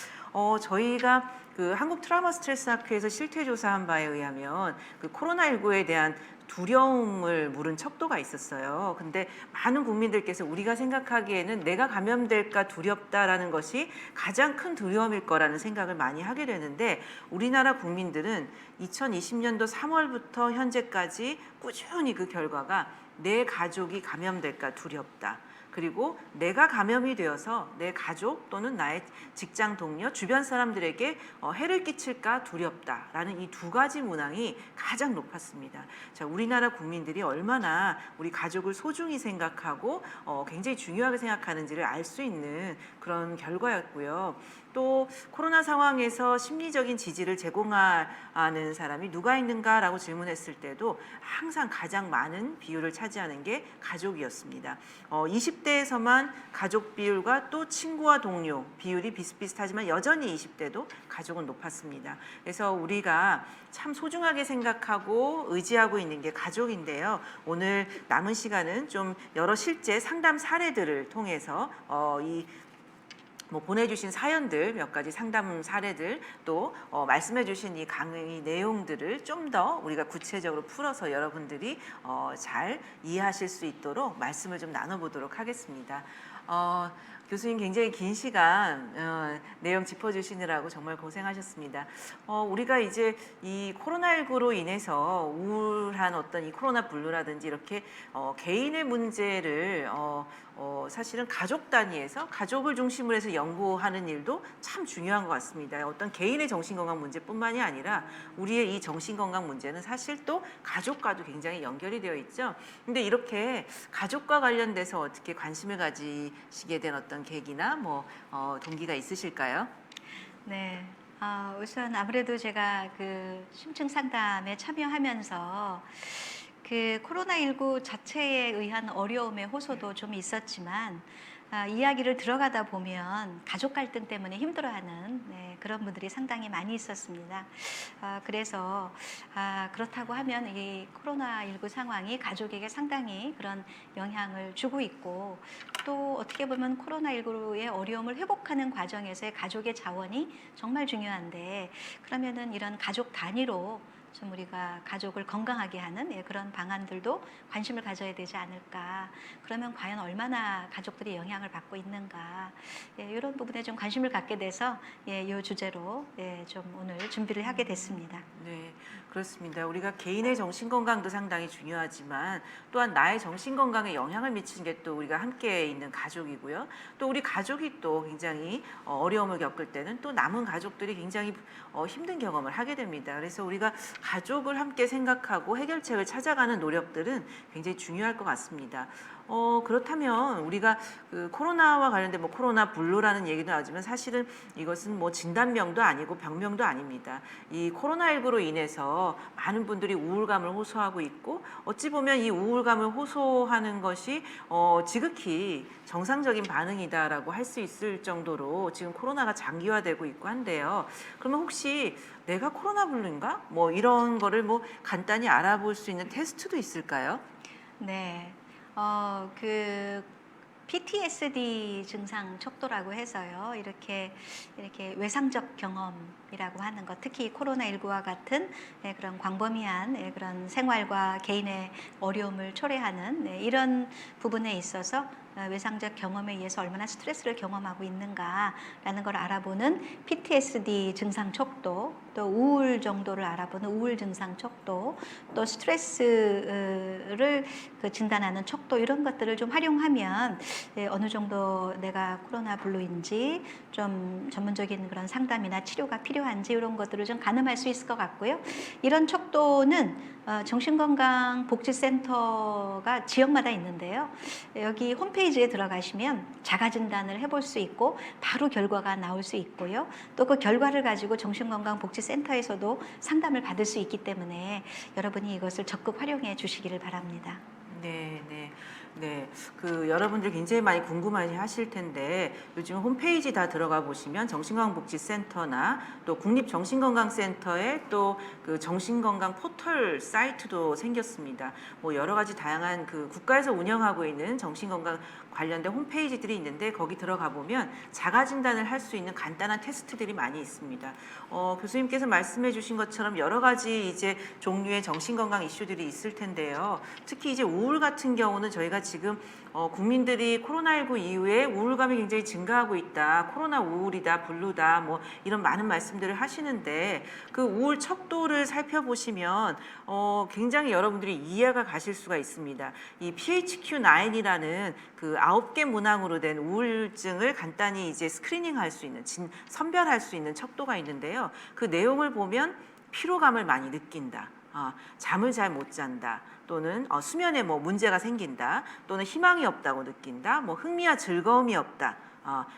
저희가 그 한국 트라우마 스트레스 학회에서 실태 조사한 바에 의하면 그 코로나19에 대한 두려움을 물은 척도가 있었어요. 근데 많은 국민들께서 우리가 생각하기에는 내가 감염될까 두렵다라는 것이 가장 큰 두려움일 거라는 생각을 많이 하게 되는데, 우리나라 국민들은 2020년도 3월부터 현재까지 꾸준히 그 결과가 내 가족이 감염될까 두렵다, 그리고 내가 감염이 되어서 내 가족 또는 나의 직장 동료, 주변 사람들에게 해를 끼칠까 두렵다라는 이 두 가지 문항이 가장 높았습니다. 자, 우리나라 국민들이 얼마나 우리 가족을 소중히 생각하고 굉장히 중요하게 생각하는지를 알 수 있는 그런 결과였고요. 또 코로나 상황에서 심리적인 지지를 제공하는 사람이 누가 있는가라고 질문했을 때도 항상 가장 많은 비율을 차지하는 게 가족이었습니다. 20대에서만 가족 비율과 또 친구와 동료 비율이 비슷비슷하지만 여전히 20대도 가족은 높았습니다. 그래서 우리가 참 소중하게 생각하고 의지하고 있는 게 가족인데요. 오늘 남은 시간은 좀 여러 실제 상담 사례들을 통해서 이 뭐 보내주신 사연들 몇 가지 상담 사례들 또 말씀해주신 이 강의 내용들을 좀 더 우리가 구체적으로 풀어서 여러분들이 잘 이해하실 수 있도록 말씀을 좀 나눠보도록 하겠습니다. 교수님 굉장히 긴 시간 내용 짚어주시느라고 정말 고생하셨습니다. 우리가 이제 이 코로나19로 인해서 우울한 어떤 이 코로나 블루라든지 이렇게 개인의 문제를 사실은 가족 단위에서 가족을 중심으로 해서 연구하는 일도 참 중요한 것 같습니다. 어떤 개인의 정신건강 문제뿐만이 아니라 우리의 이 정신건강 문제는 사실 또 가족과도 굉장히 연결이 되어 있죠. 근데 이렇게 가족과 관련돼서 어떻게 관심을 가지시게 된 어떤 계기나 뭐 동기가 있으실까요? 네. 우선 아무래도 제가 그 심층 상담에 참여하면서 그 코로나19 자체에 의한 어려움의 호소도 좀 있었지만 이야기를 들어가다 보면 가족 갈등 때문에 힘들어하는 그런 분들이 상당히 많이 있었습니다. 그래서 그렇다고 하면 이 코로나19 상황이 가족에게 상당히 그런 영향을 주고 있고 또 어떻게 보면 코로나19의 어려움을 회복하는 과정에서의 가족의 자원이 정말 중요한데 그러면은 이런 가족 단위로 좀 우리가 가족을 건강하게 하는 그런 방안들도 관심을 가져야 되지 않을까. 그러면 과연 얼마나 가족들이 영향을 받고 있는가. 이런 부분에 좀 관심을 갖게 돼서 이 주제로 좀 오늘 준비를 하게 됐습니다. 네, 그렇습니다. 우리가 개인의 정신건강도 상당히 중요하지만 또한 나의 정신건강에 영향을 미치는 게 또 우리가 함께 있는 가족이고요. 또 우리 가족이 또 굉장히 어려움을 겪을 때는 또 남은 가족들이 굉장히 힘든 경험을 하게 됩니다. 그래서 우리가 가족을 함께 생각하고 해결책을 찾아가는 노력들은 굉장히 중요할 것 같습니다. 그렇다면 우리가 그 코로나와 관련된 뭐 코로나 블루라는 얘기도 나오지만 사실은 이것은 뭐 진단명도 아니고 병명도 아닙니다. 이 코로나19로 인해서 많은 분들이 우울감을 호소하고 있고 어찌 보면 이 우울감을 호소하는 것이 지극히 정상적인 반응이다라고 할 수 있을 정도로 지금 코로나가 장기화되고 있고 한데요. 그러면 혹시 내가 코로나 블루인가? 뭐 이런 거를 뭐 간단히 알아볼 수 있는 테스트도 있을까요? 네. 그 PTSD 증상 척도라고 해서요. 이렇게 외상적 경험이라고 하는 것, 특히 코로나19와 같은 그런 광범위한 그런 생활과 개인의 어려움을 초래하는 이런 부분에 있어서 외상적 경험에 의해서 얼마나 스트레스를 경험하고 있는가라는 걸 알아보는 PTSD 증상 척도, 또 우울 정도를 알아보는 우울 증상 척도, 또 스트레스를 진단하는 척도 이런 것들을 좀 활용하면 어느 정도 내가 코로나 블루인지 좀 전문적인 그런 상담이나 치료가 필요한지 이런 것들을 좀 가늠할 수 있을 것 같고요. 이런 척도는 정신건강복지센터가 지역마다 있는데요. 여기 홈페이지에 들어가시면 자가진단을 해볼 수 있고 바로 결과가 나올 수 있고요. 또 그 결과를 가지고 정신건강복지센터에서도 상담을 받을 수 있기 때문에 여러분이 이것을 적극 활용해 주시기를 바랍니다. 네, 네. 네, 그 여러분들 굉장히 많이 궁금해 하실 텐데 요즘 홈페이지 다 들어가 보시면 정신건강복지센터나 또 국립정신건강센터에 또 그 정신건강 포털 사이트도 생겼습니다. 뭐 여러 가지 다양한 그 국가에서 운영하고 있는 정신건강 관련된 홈페이지들이 있는데 거기 들어가 보면 자가진단을 할 수 있는 간단한 테스트들이 많이 있습니다. 교수님께서 말씀해 주신 것처럼 여러 가지 이제 종류의 정신건강 이슈들이 있을 텐데요. 특히 이제 우울 같은 경우는 저희가 지금 국민들이 코로나19 이후에 우울감이 굉장히 증가하고 있다. 코로나 우울이다, 블루다, 뭐 이런 많은 말씀들을 하시는데 그 우울 척도를 살펴보시면 굉장히 여러분들이 이해가 가실 수가 있습니다. 이 PHQ-9이라는 그 9개 문항으로 된 우울증을 간단히 이제 스크리닝할 수 있는, 선별할 수 있는 척도가 있는데요. 그 내용을 보면 피로감을 많이 느낀다. 잠을 잘 못 잔다. 또는 수면에 뭐 문제가 생긴다. 또는 희망이 없다고 느낀다. 뭐 흥미와 즐거움이 없다.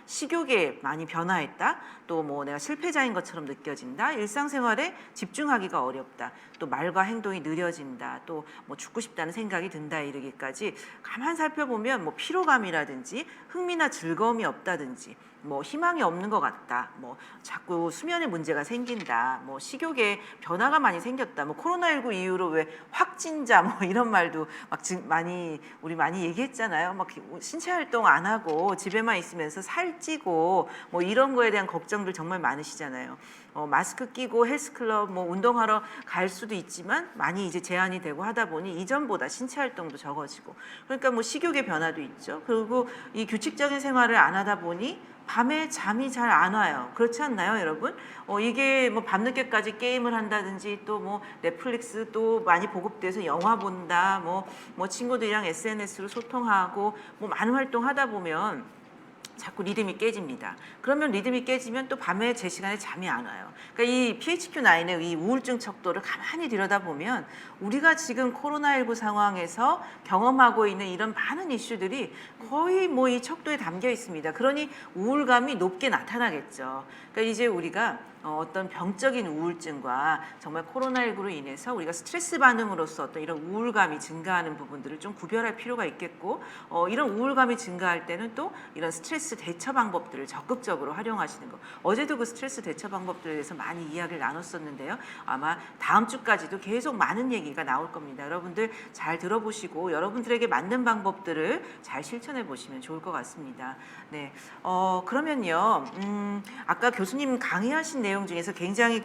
식욕에 많이 변화했다. 또 뭐 내가 실패자인 것처럼 느껴진다. 일상생활에 집중하기가 어렵다. 또 말과 행동이 느려진다. 또 뭐 죽고 싶다는 생각이 든다. 이르기까지 가만 살펴보면 뭐 피로감이라든지 흥미나 즐거움이 없다든지 뭐 희망이 없는 것 같다. 뭐 자꾸 수면에 문제가 생긴다. 뭐 식욕에 변화가 많이 생겼다. 뭐 코로나19 이후로 왜 확진자 뭐 이런 말도 막 지금 우리 많이 얘기했잖아요. 막 신체 활동 안 하고 집에만 있으면서 살찌고 뭐 이런 거에 대한 걱정들 정말 많으시잖아요. 마스크 끼고 헬스클럽 뭐 운동하러 갈 수도 있지만 많이 이제 제한이 되고 하다 보니 이전보다 신체 활동도 적어지고 그러니까 뭐 식욕의 변화도 있죠. 그리고 이 규칙적인 생활을 안 하다 보니 밤에 잠이 잘 안 와요. 그렇지 않나요, 여러분? 이게 뭐 밤늦게까지 게임을 한다든지 또 뭐 넷플릭스 또 많이 보급돼서 영화 본다, 뭐 친구들이랑 SNS로 소통하고 뭐 많은 활동하다 보면 자꾸 리듬이 깨집니다. 그러면 리듬이 깨지면 또 밤에 제 시간에 잠이 안 와요. 그러니까 이 PHQ-9의 이 우울증 척도를 가만히 들여다보면 우리가 지금 코로나19 상황에서 경험하고 있는 이런 많은 이슈들이 거의 뭐 이 척도에 담겨 있습니다. 그러니 우울감이 높게 나타나겠죠. 그러니까 이제 우리가 어떤 병적인 우울증과 정말 코로나19로 인해서 우리가 스트레스 반응으로서 어떤 이런 우울감이 증가하는 부분들을 좀 구별할 필요가 있겠고 이런 우울감이 증가할 때는 또 이런 스트레스 대처 방법들을 적극적으로 활용하시는 거. 어제도 그 스트레스 대처 방법들에 대해서 많이 이야기를 나눴었는데요. 아마 다음 주까지도 계속 많은 얘기가 나올 겁니다. 여러분들 잘 들어보시고 여러분들에게 맞는 방법들을 잘 실천해 보시면 좋을 것 같습니다. 네, 그러면요. 아까 교수님 강의하신 내용 중에서 굉장히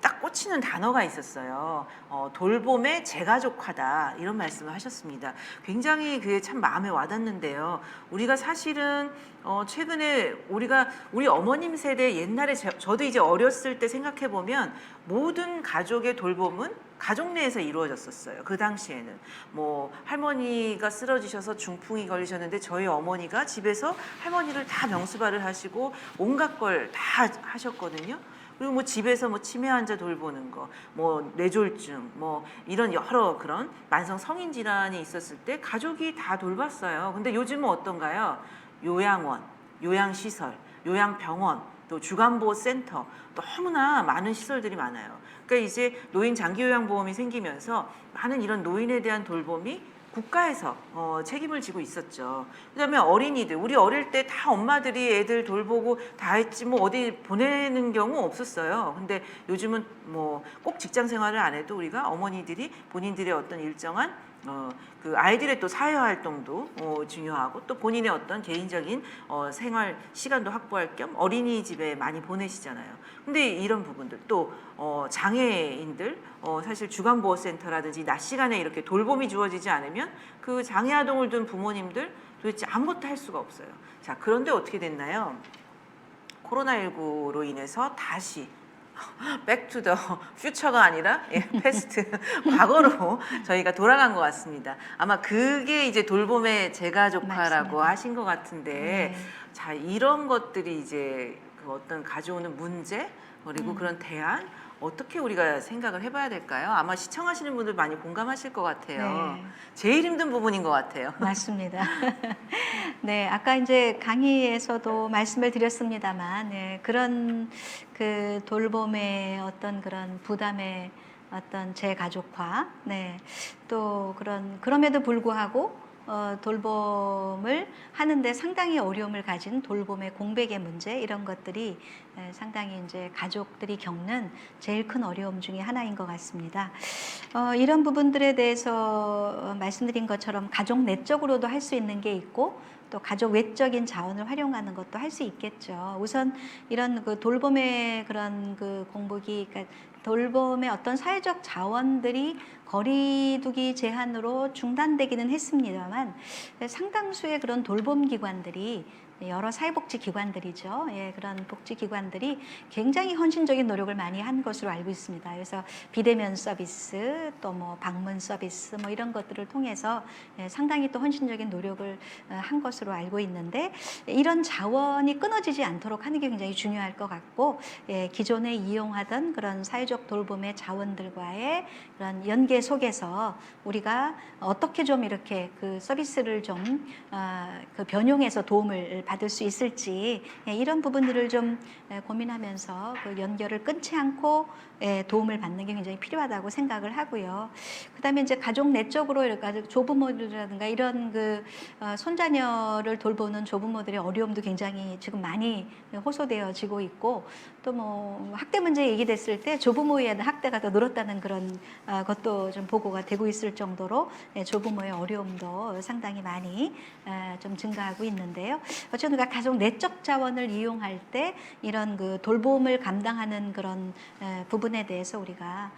딱 꽂히는 단어가 있었어요. 돌봄의 재가족화다 이런 말씀을 하셨습니다. 굉장히 그게 참 마음에 와닿는데요. 우리가 사실은 최근에 우리 어머님 세대 옛날에 저도 이제 어렸을 때 생각해 보면 모든 가족의 돌봄은 가족 내에서 이루어졌었어요. 그 당시에는 뭐 할머니가 쓰러지셔서 중풍이 걸리셨는데 저희 어머니가 집에서 할머니를 다 명수발을 하시고 온갖 걸 다 하셨거든요. 그리고 뭐 집에서 뭐 치매 환자 돌보는 거, 뭐 뇌졸중, 뭐 이런 여러 그런 만성 성인 질환이 있었을 때 가족이 다 돌봤어요. 근데 요즘은 어떤가요? 요양원, 요양시설, 요양병원, 또 주간보호센터 너무나 많은 시설들이 많아요. 그러니까 이제 노인 장기요양보험이 생기면서 많은 이런 노인에 대한 돌봄이 국가에서 책임을 지고 있었죠. 그다음에 어린이들, 우리 어릴 때 다 엄마들이 애들 돌보고 다 했지 뭐 어디 보내는 경우 없었어요. 근데 요즘은 뭐 꼭 직장 생활을 안 해도 우리가 어머니들이 본인들의 어떤 일정한 그 아이들의 또 사회 활동도 중요하고 또 본인의 어떤 개인적인 생활 시간도 확보할 겸 어린이집에 많이 보내시잖아요. 근데 이런 부분들 또 장애인들 사실 주간보호센터라든지 낮 시간에 이렇게 돌봄이 주어지지 않으면 그 장애 아동을 둔 부모님들 도대체 아무것도 할 수가 없어요. 자, 그런데 어떻게 됐나요? 코로나19로 인해서 다시 백투 더 퓨처가 아니라 패스트 과거로 저희가 돌아간 것 같습니다. 아마 그게 이제 돌봄의 재가족화라고 맞습니다. 하신 것 같은데 네. 자, 이런 것들이 이제 그 어떤 가져오는 문제 그리고 그런 대안 어떻게 우리가 생각을 해봐야 될까요? 아마 시청하시는 분들 많이 공감하실 것 같아요. 네. 제일 힘든 부분인 것 같아요. 맞습니다. 네, 아까 이제 강의에서도 말씀을 드렸습니다만, 네, 그런 그 돌봄의 어떤 그런 부담의 어떤 재가족화, 네, 또 그럼에도 불구하고 돌봄을 하는데 상당히 어려움을 가진 돌봄의 공백의 문제 이런 것들이 상당히 이제 가족들이 겪는 제일 큰 어려움 중에 하나인 것 같습니다. 이런 부분들에 대해서 말씀드린 것처럼 가족 내적으로도 할 수 있는 게 있고 또 가족 외적인 자원을 활용하는 것도 할 수 있겠죠. 우선 이런 그 돌봄의 그런 그 공백이 그러니까 돌봄의 어떤 사회적 자원들이 거리두기 제한으로 중단되기는 했습니다만 상당수의 그런 돌봄 기관들이 여러 사회복지 기관들이죠. 예, 그런 복지 기관들이 굉장히 헌신적인 노력을 많이 한 것으로 알고 있습니다. 그래서 비대면 서비스, 또 뭐 방문 서비스, 뭐 이런 것들을 통해서 상당히 또 헌신적인 노력을 한 것으로 알고 있는데 이런 자원이 끊어지지 않도록 하는 게 굉장히 중요할 것 같고 기존에 이용하던 그런 사회적 돌봄의 자원들과의 그런 연계 속에서 우리가 어떻게 좀 이렇게 그 서비스를 좀 그 변용해서 도움을 받을 수 있을지 이런 부분들을 좀 고민하면서 그 연결을 끊지 않고 도움을 받는 게 굉장히 필요하다고 생각을 하고요. 그다음에 이제 가족 내적으로 이렇게 조부모들이라든가 이런 손자녀를 돌보는 조부모들의 어려움도 굉장히 지금 많이 호소되어지고 있고, 또 뭐 학대 문제 얘기됐을 때 조부모에 대한 학대가 더 늘었다는 그런 것도 좀 보고가 되고 있을 정도로 조부모의 어려움도 상당히 많이 좀 증가하고 있는데요. 어쨌든 가족 내적 자원을 이용할 때 이런 그 돌봄을 감당하는 그런 부분에 대해서 우리가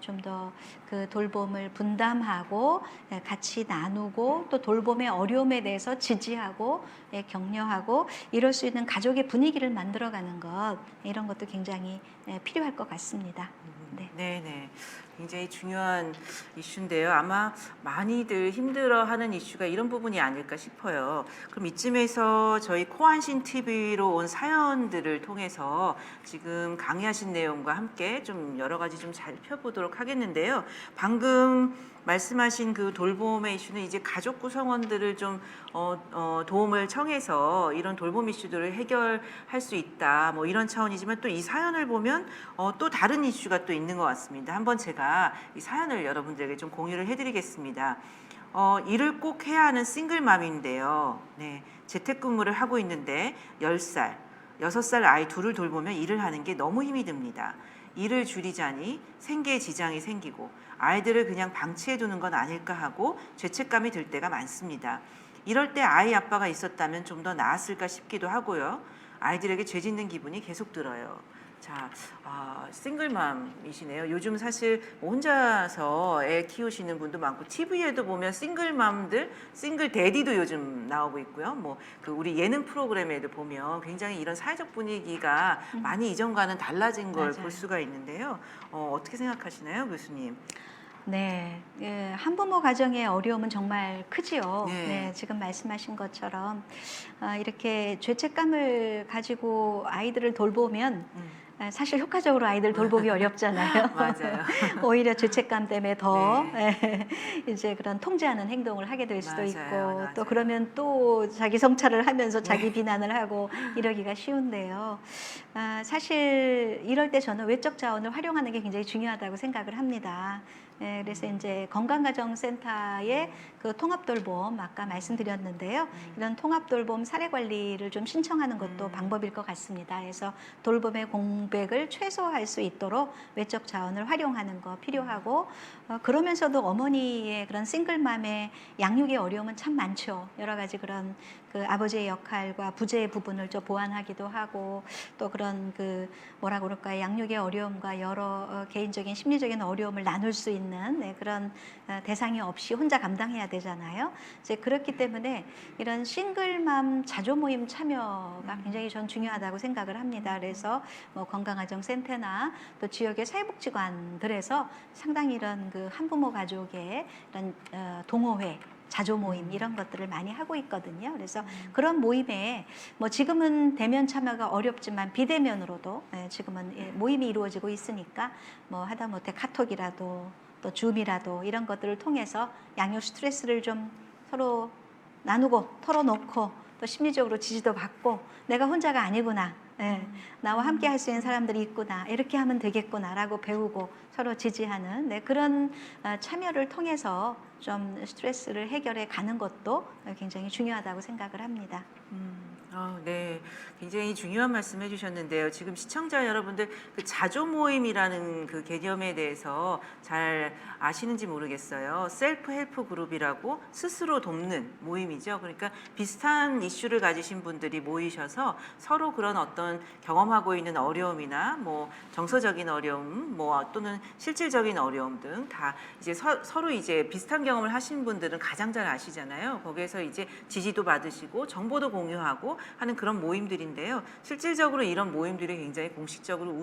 좀 더 그 돌봄을 분담하고 같이 나누고, 또 돌봄의 어려움에 대해서 지지하고 격려하고 이럴 수 있는 가족의 분위기를 만들어가는 것, 이런 것도 굉장히 필요할 것 같습니다. 네. 네네. 굉장히 중요한 이슈인데요. 아마 많이들 힘들어하는 이슈가 이런 부분이 아닐까 싶어요. 그럼 이쯤에서 저희 코안신 TV로 온 사연들을 통해서 지금 강의하신 내용과 함께 좀 여러 가지 좀 살펴보도록 하겠는데요. 방금 말씀하신 그 돌봄의 이슈는 이제 가족 구성원들을 좀 도움을 청해서 이런 돌봄 이슈들을 해결할 수 있다, 뭐 이런 차원이지만, 또 이 사연을 보면 또 다른 이슈가 또 있는 것 같습니다. 한번 제가 이 사연을 여러분들에게 좀 공유를 해드리겠습니다. 일을 꼭 해야 하는 싱글맘인데요. 네, 재택근무를 하고 있는데 10살, 6살 아이 둘을 돌보면 일을 하는 게 너무 힘이 듭니다. 일을 줄이자니 생계에 지장이 생기고 아이들을 그냥 방치해 두는 건 아닐까 하고 죄책감이 들 때가 많습니다. 이럴 때 아이 아빠가 있었다면 좀 더 나았을까 싶기도 하고요. 아이들에게 죄 짓는 기분이 계속 들어요. 자, 싱글맘이시네요. 요즘 사실 혼자서 애 키우시는 분도 많고, TV에도 보면 싱글맘들, 싱글데디도 요즘 나오고 있고요. 뭐 그 우리 예능 프로그램에도 보면 굉장히 이런 사회적 분위기가 많이 이전과는 달라진 걸 맞아요. 볼 수가 있는데요. 어떻게 생각하시나요, 교수님? 네, 한부모 가정의 어려움은 정말 크지요. 네. 네, 지금 말씀하신 것처럼 이렇게 죄책감을 가지고 아이들을 돌보면 사실 효과적으로 아이들 돌보기 어렵잖아요. 맞아요. 오히려 죄책감 때문에 더 네. 이제 그런 통제하는 행동을 하게 될 수도 맞아요, 있고, 맞아요. 또 그러면 또 자기 성찰을 하면서 자기 네. 비난을 하고 이러기가 쉬운데요. 사실 이럴 때 저는 외적 자원을 활용하는 게 굉장히 중요하다고 생각을 합니다. 그래서 이제 건강가정센터의 그 통합돌봄 아까 말씀드렸는데요. 이런 통합돌봄 사례관리를 좀 신청하는 것도 방법일 것 같습니다. 그래서 돌봄의 공백을 최소화할 수 있도록 외적 자원을 활용하는 거 필요하고, 그러면서도 어머니의 그런 싱글맘의 양육의 어려움은 참 많죠. 여러 가지 그런 그 아버지의 역할과 부재의 부분을 좀 보완하기도 하고, 또 그런 그 뭐라 그럴까요, 양육의 어려움과 여러 개인적인 심리적인 어려움을 나눌 수 있는 그런 대상이 없이 혼자 감당해야 되잖아요. 이제 그렇기 때문에 이런 싱글맘 자조 모임 참여가 굉장히 전 중요하다고 생각을 합니다. 그래서 뭐 건강가정센터나 또 지역의 사회복지관들에서 상당히 이런 그 한부모 가족의 이런 동호회, 자조 모임 이런 것들을 많이 하고 있거든요. 그래서 그런 모임에 뭐 지금은 대면 참여가 어렵지만 비대면으로도 지금은 모임이 이루어지고 있으니까 뭐 하다못해 카톡이라도 또 줌이라도 이런 것들을 통해서 양육 스트레스를 좀 서로 나누고 털어놓고, 또 심리적으로 지지도 받고 내가 혼자가 아니구나, 나와 함께 할 수 있는 사람들이 있구나, 이렇게 하면 되겠구나라고 배우고 서로 지지하는 그런 참여를 통해서 좀 스트레스를 해결해 가는 것도 굉장히 중요하다고 생각을 합니다. 네, 굉장히 중요한 말씀 해주셨는데요. 지금 시청자 여러분들 그 자조 모임이라는 그 개념에 대해서 잘 아시는지 모르겠어요. 셀프 헬프 그룹이라고 스스로 돕는 모임이죠. 그러니까 비슷한 이슈를 가지신 분들이 모이셔서 서로 그런 어떤 경험하고 있는 어려움이나 뭐 정서적인 어려움, 뭐 또는 실질적인 어려움 등 다 이제 서로 이제 비슷한 경험을 하신 분들은 가장 잘 아시잖아요. 거기에서 이제 지지도 받으시고 정보도 공유하고 하는 그런 모임들인데요. 실질적으로 이런 모임들이 굉장히 공식적으로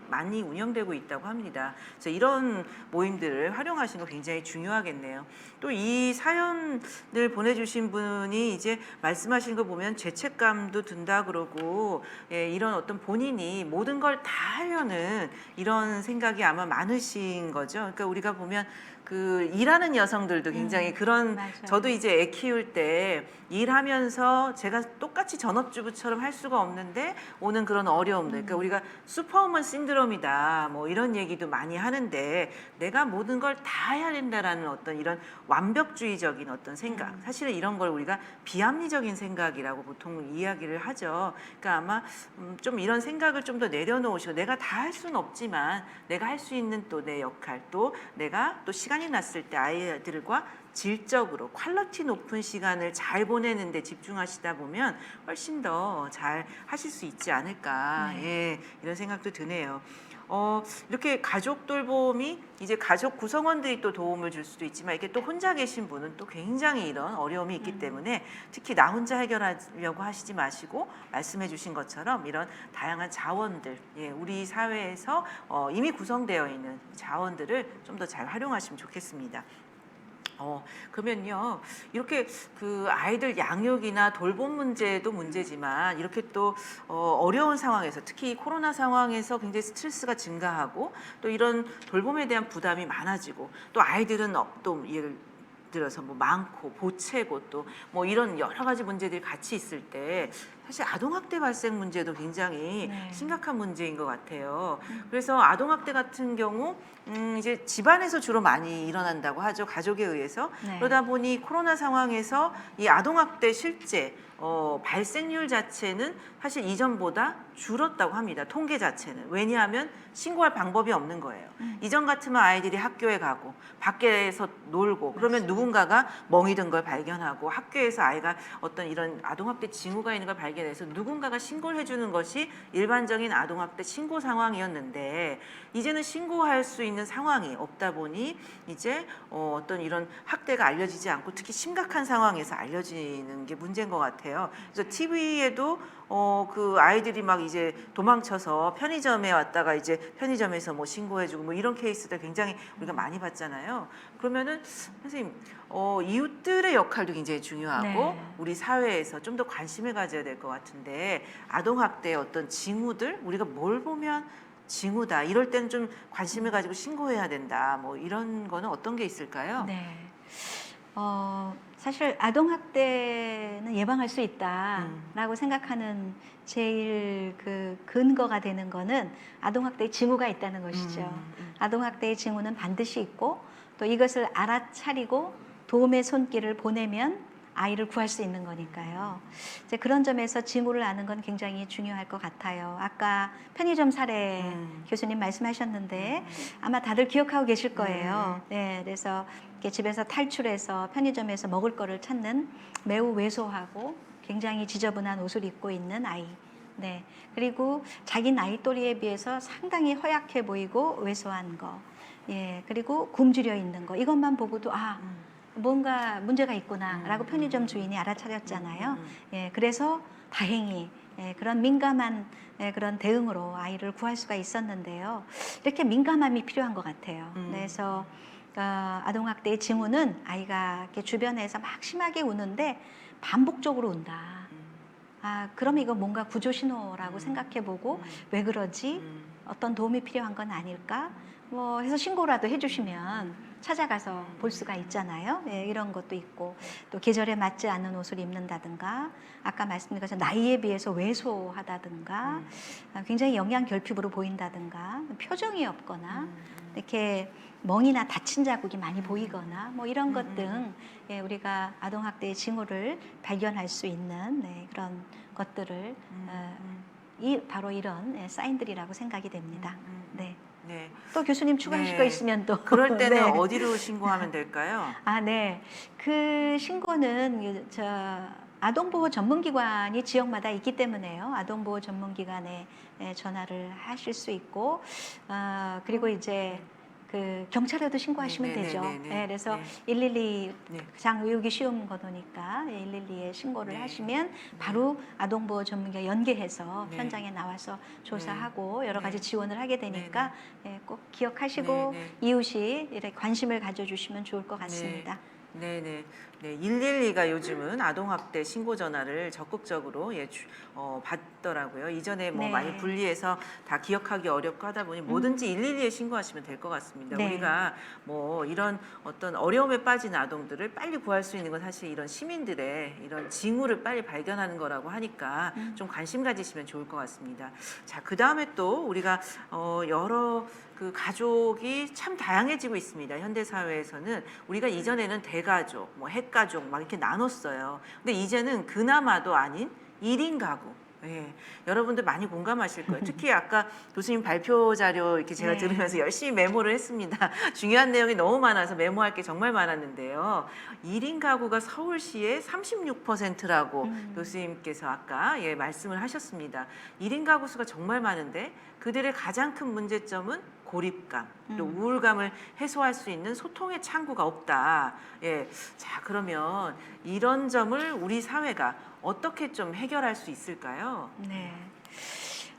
많이 운영되고 있다고 합니다. 그래서 이런 모임들을 활용하시는 거 굉장히 중요하겠네요. 또 이 사연을 보내주신 분이 이제 말씀하신 거 보면 죄책감도 든다 그러고, 이런 어떤 본인이 모든 걸 다 하려는 이런 생각이 아마 많으신 거죠. 그러니까 우리가 보면 그 일하는 여성들도 굉장히 그런 맞아요. 저도 이제 애 키울 때 일하면서 제가 똑같이 전업주부처럼 할 수가 없는데 오는 그런 어려움들. 그러니까 우리가 슈퍼우먼 신드롬이다. 뭐 이런 얘기도 많이 하는데 내가 모든 걸 다 해야 된다라는 어떤 이런 완벽주의적인 어떤 생각. 사실은 이런 걸 우리가 비합리적인 생각이라고 보통 이야기를 하죠. 그러니까 아마 좀 이런 생각을 좀 더 내려놓으시고 내가 다 할 수는 없지만 내가 할 수 있는 또 내 역할 또 내가 또 시간이 났을 때 아이들과 질적으로 퀄리티 높은 시간을 잘 보내는 데 집중하시다 보면 훨씬 더 잘 하실 수 있지 않을까. 네. 예, 이런 생각도 드네요. 이렇게 가족 돌봄이 이제 가족 구성원들이 또 도움을 줄 수도 있지만 이게 또 혼자 계신 분은 또 굉장히 이런 어려움이 있기 때문에 특히 나 혼자 해결하려고 하시지 마시고 말씀해 주신 것처럼 이런 다양한 자원들, 예, 우리 사회에서 이미 구성되어 있는 자원들을 좀 더 잘 활용하시면 좋겠습니다. 그러면요, 이렇게 그 아이들 양육이나 돌봄 문제도 문제지만 이렇게 또 어려운 상황에서 특히 코로나 상황에서 굉장히 스트레스가 증가하고 또 이런 돌봄에 대한 부담이 많아지고 또 아이들은 또 예를 들어서 뭐 많고 보채고 또 뭐 이런 여러 가지 문제들이 같이 있을 때 사실 아동학대 발생 문제도 굉장히 네. 심각한 문제인 것 같아요. 그래서 아동학대 같은 경우 이제 집안에서 주로 많이 일어난다고 하죠. 가족에 의해서. 네. 그러다 보니 코로나 상황에서 이 아동학대 실제 발생률 자체는 사실 이전보다 줄었다고 합니다. 통계 자체는. 왜냐하면 신고할 방법이 없는 거예요. 이전 같으면 아이들이 학교에 가고 밖에서 놀고 그러면 누군가가 멍이 든 걸 발견하고 학교에서 아이가 어떤 이런 아동학대 징후가 있는 걸 발견해서 누군가가 신고를 해주는 것이 일반적인 아동학대 신고 상황이었는데 이제는 신고할 수 있는 상황이 없다 보니 이제 어떤 이런 학대가 알려지지 않고 특히 심각한 상황에서 알려지는 게 문제인 것 같아요. 그래서 TV에도 그 아이들이 막 이제 도망쳐서 편의점에 왔다가 이제 편의점에서 뭐 신고해주고 뭐 이런 케이스들 굉장히 우리가 많이 봤잖아요. 그러면은 선생님 이웃들의 역할도 굉장히 중요하고 네. 우리 사회에서 좀 더 관심을 가져야 될 것 같은데 아동학대의 어떤 징후들 우리가 뭘 보면 징후다 이럴 때는 좀 관심을 가지고 신고해야 된다 뭐 이런 거는 어떤 게 있을까요? 네. 사실 아동학대는 예방할 수 있다라고 생각하는 제일 그 근거가 되는 거는 아동학대의 징후가 있다는 것이죠. 아동학대의 징후는 반드시 있고 또 이것을 알아차리고 도움의 손길을 보내면 아이를 구할 수 있는 거니까요. 이제 그런 점에서 징후를 아는 건 굉장히 중요할 것 같아요. 아까 편의점 사례 교수님 말씀하셨는데 아마 다들 기억하고 계실 거예요. 네, 그래서 이렇게 집에서 탈출해서 편의점에서 먹을 거를 찾는 매우 왜소하고 굉장히 지저분한 옷을 입고 있는 아이. 네, 그리고 자기 나이 또래에 비해서 상당히 허약해 보이고 왜소한 거. 예, 그리고 굶주려 있는 거. 이것만 보고도 뭔가 문제가 있구나라고 편의점 주인이 알아차렸잖아요. 예, 그래서 다행히 그런 민감한 그런 대응으로 아이를 구할 수가 있었는데요. 이렇게 민감함이 필요한 것 같아요. 그래서 아동학대의 징후는 아이가 이렇게 주변에서 막 심하게 우는데 반복적으로 운다. 그럼 이거 뭔가 구조 신호라고 생각해보고 왜 그러지? 어떤 도움이 필요한 건 아닐까? 뭐 해서 신고라도 해주시면 찾아가서 볼 수가 있잖아요. 예, 이런 것도 있고 또 계절에 맞지 않는 옷을 입는다든가 아까 말씀드린 것처럼 나이에 비해서 왜소하다든가 굉장히 영양 결핍으로 보인다든가 표정이 없거나 이렇게 멍이나 다친 자국이 많이 보이거나 뭐 이런 것 등 우리가 아동학대의 징후를 발견할 수 있는 그런 것들을 바로 이런 사인들이라고 생각이 됩니다. 네. 네. 또 교수님 추가하실 거 있으면 또. 그럴 때는 네. 어디로 신고하면 될까요? 네. 그 신고는 아동보호 전문기관이 지역마다 있기 때문에요. 아동보호 전문기관에 전화를 하실 수 있고, 그리고 이제 그 경찰에도 신고하시면 되죠. 그래서 112 가장 외우기 쉬운 거니까 112에 신고를 하시면 바로 아동보호 전문기관 연계해서 현장에 나와서 조사하고 여러 가지 지원을 하게 되니까 꼭 기억하시고 이웃이 이렇게 관심을 가져주시면 좋을 것 같습니다. 네네. 네, 112가 요즘은 아동학대 신고 전화를 적극적으로 받더라고요. 이전에 뭐 많이 네. 분리해서 다 기억하기 어렵고 하다 보니 뭐든지 112에 신고하시면 될 것 같습니다. 네. 우리가 뭐 이런 어떤 어려움에 빠진 아동들을 빨리 구할 수 있는 건 사실 이런 시민들의 이런 징후를 빨리 발견하는 거라고 하니까 좀 관심 가지시면 좋을 것 같습니다. 자, 그 다음에 또 우리가 여러 그 가족이 참 다양해지고 있습니다. 현대 사회에서는 우리가 이전에는 대가족, 뭐 핵가족 막 이렇게 나눴어요. 근데 이제는 그나마도 아닌 1인 가구. 예, 여러분들 많이 공감하실 거예요. 특히 아까 교수님 발표 자료 이렇게 제가 네. 들으면서 열심히 메모를 했습니다. 중요한 내용이 너무 많아서 메모할 게 정말 많았는데요. 1인 가구가 서울시의 36%라고 교수님께서 아까 말씀을 하셨습니다. 1인 가구 수가 정말 많은데 그들의 가장 큰 문제점은 고립감, 또 우울감을 해소할 수 있는 소통의 창구가 없다. 예, 자, 그러면 이런 점을 우리 사회가 어떻게 좀 해결할 수 있을까요? 네.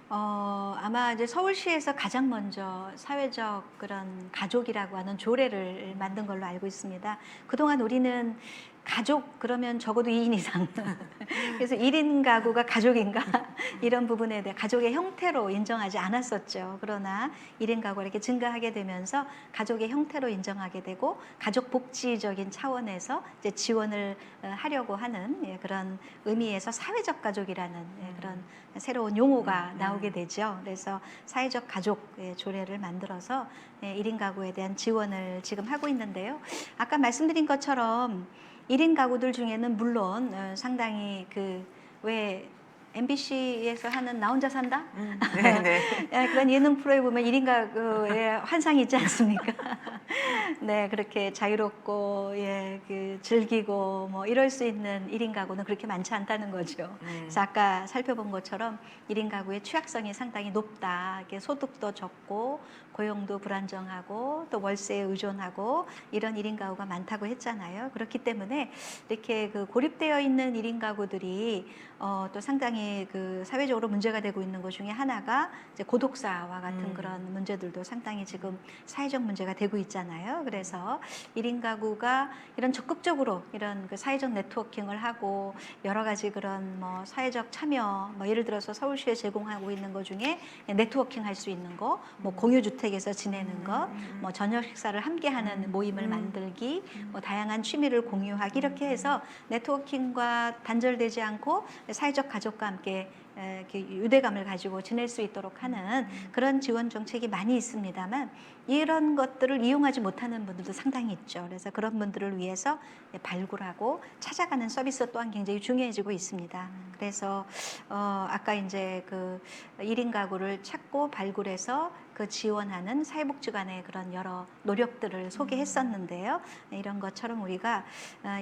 아마 이제 서울시에서 가장 먼저 사회적 그런 가족이라고 하는 조례를 만든 걸로 알고 있습니다. 그동안 우리는 가족 그러면 적어도 2인 이상. 그래서 1인 가구가 가족인가? 이런 부분에 대해 가족의 형태로 인정하지 않았었죠. 그러나 1인 가구가 이렇게 증가하게 되면서 가족의 형태로 인정하게 되고 가족 복지적인 차원에서 이제 지원을 하려고 하는 그런 의미에서 사회적 가족이라는 그런 새로운 용어가 나오게 되죠. 그래서 사회적 가족 조례를 만들어서 1인 가구에 대한 지원을 지금 하고 있는데요. 아까 말씀드린 것처럼 1인 가구들 중에는 물론 상당히 왜 MBC에서 하는 나 혼자 산다? 네네. 그런 예능 프로에 보면 1인 가구의 환상이 있지 않습니까? 네, 그렇게 자유롭고, 즐기고, 뭐, 이럴 수 있는 1인 가구는 그렇게 많지 않다는 거죠. 그래서 아까 살펴본 것처럼 1인 가구의 취약성이 상당히 높다. 이게 소득도 적고, 고용도 불안정하고, 또 월세에 의존하고, 이런 1인 가구가 많다고 했잖아요. 그렇기 때문에 이렇게 그 고립되어 있는 1인 가구들이 또 상당히 그 사회적으로 문제가 되고 있는 것 중에 하나가 이제 고독사와 같은 그런 문제들도 상당히 지금 사회적 문제가 되고 있잖아요. 그래서 1인 가구가 이런 적극적으로 이런 그 사회적 네트워킹을 하고 여러 가지 그런 뭐 사회적 참여, 뭐 예를 들어서 서울시에 제공하고 있는 것 중에 네트워킹 할 수 있는 거, 뭐 공유주택에서 지내는 것, 뭐 저녁 식사를 함께 하는 모임을 만들기, 뭐 다양한 취미를 공유하기 이렇게 해서 네트워킹과 단절되지 않고 사회적 가족과 함께 이렇게 유대감을 가지고 지낼 수 있도록 하는 그런 지원 정책이 많이 있습니다만 이런 것들을 이용하지 못하는 분들도 상당히 있죠. 그래서 그런 분들을 위해서 발굴하고 찾아가는 서비스 또한 굉장히 중요해지고 있습니다. 그래서 아까 이제 그 1인 가구를 찾고 발굴해서 그 지원하는 사회복지관의 그런 여러 노력들을 소개했었는데요. 이런 것처럼 우리가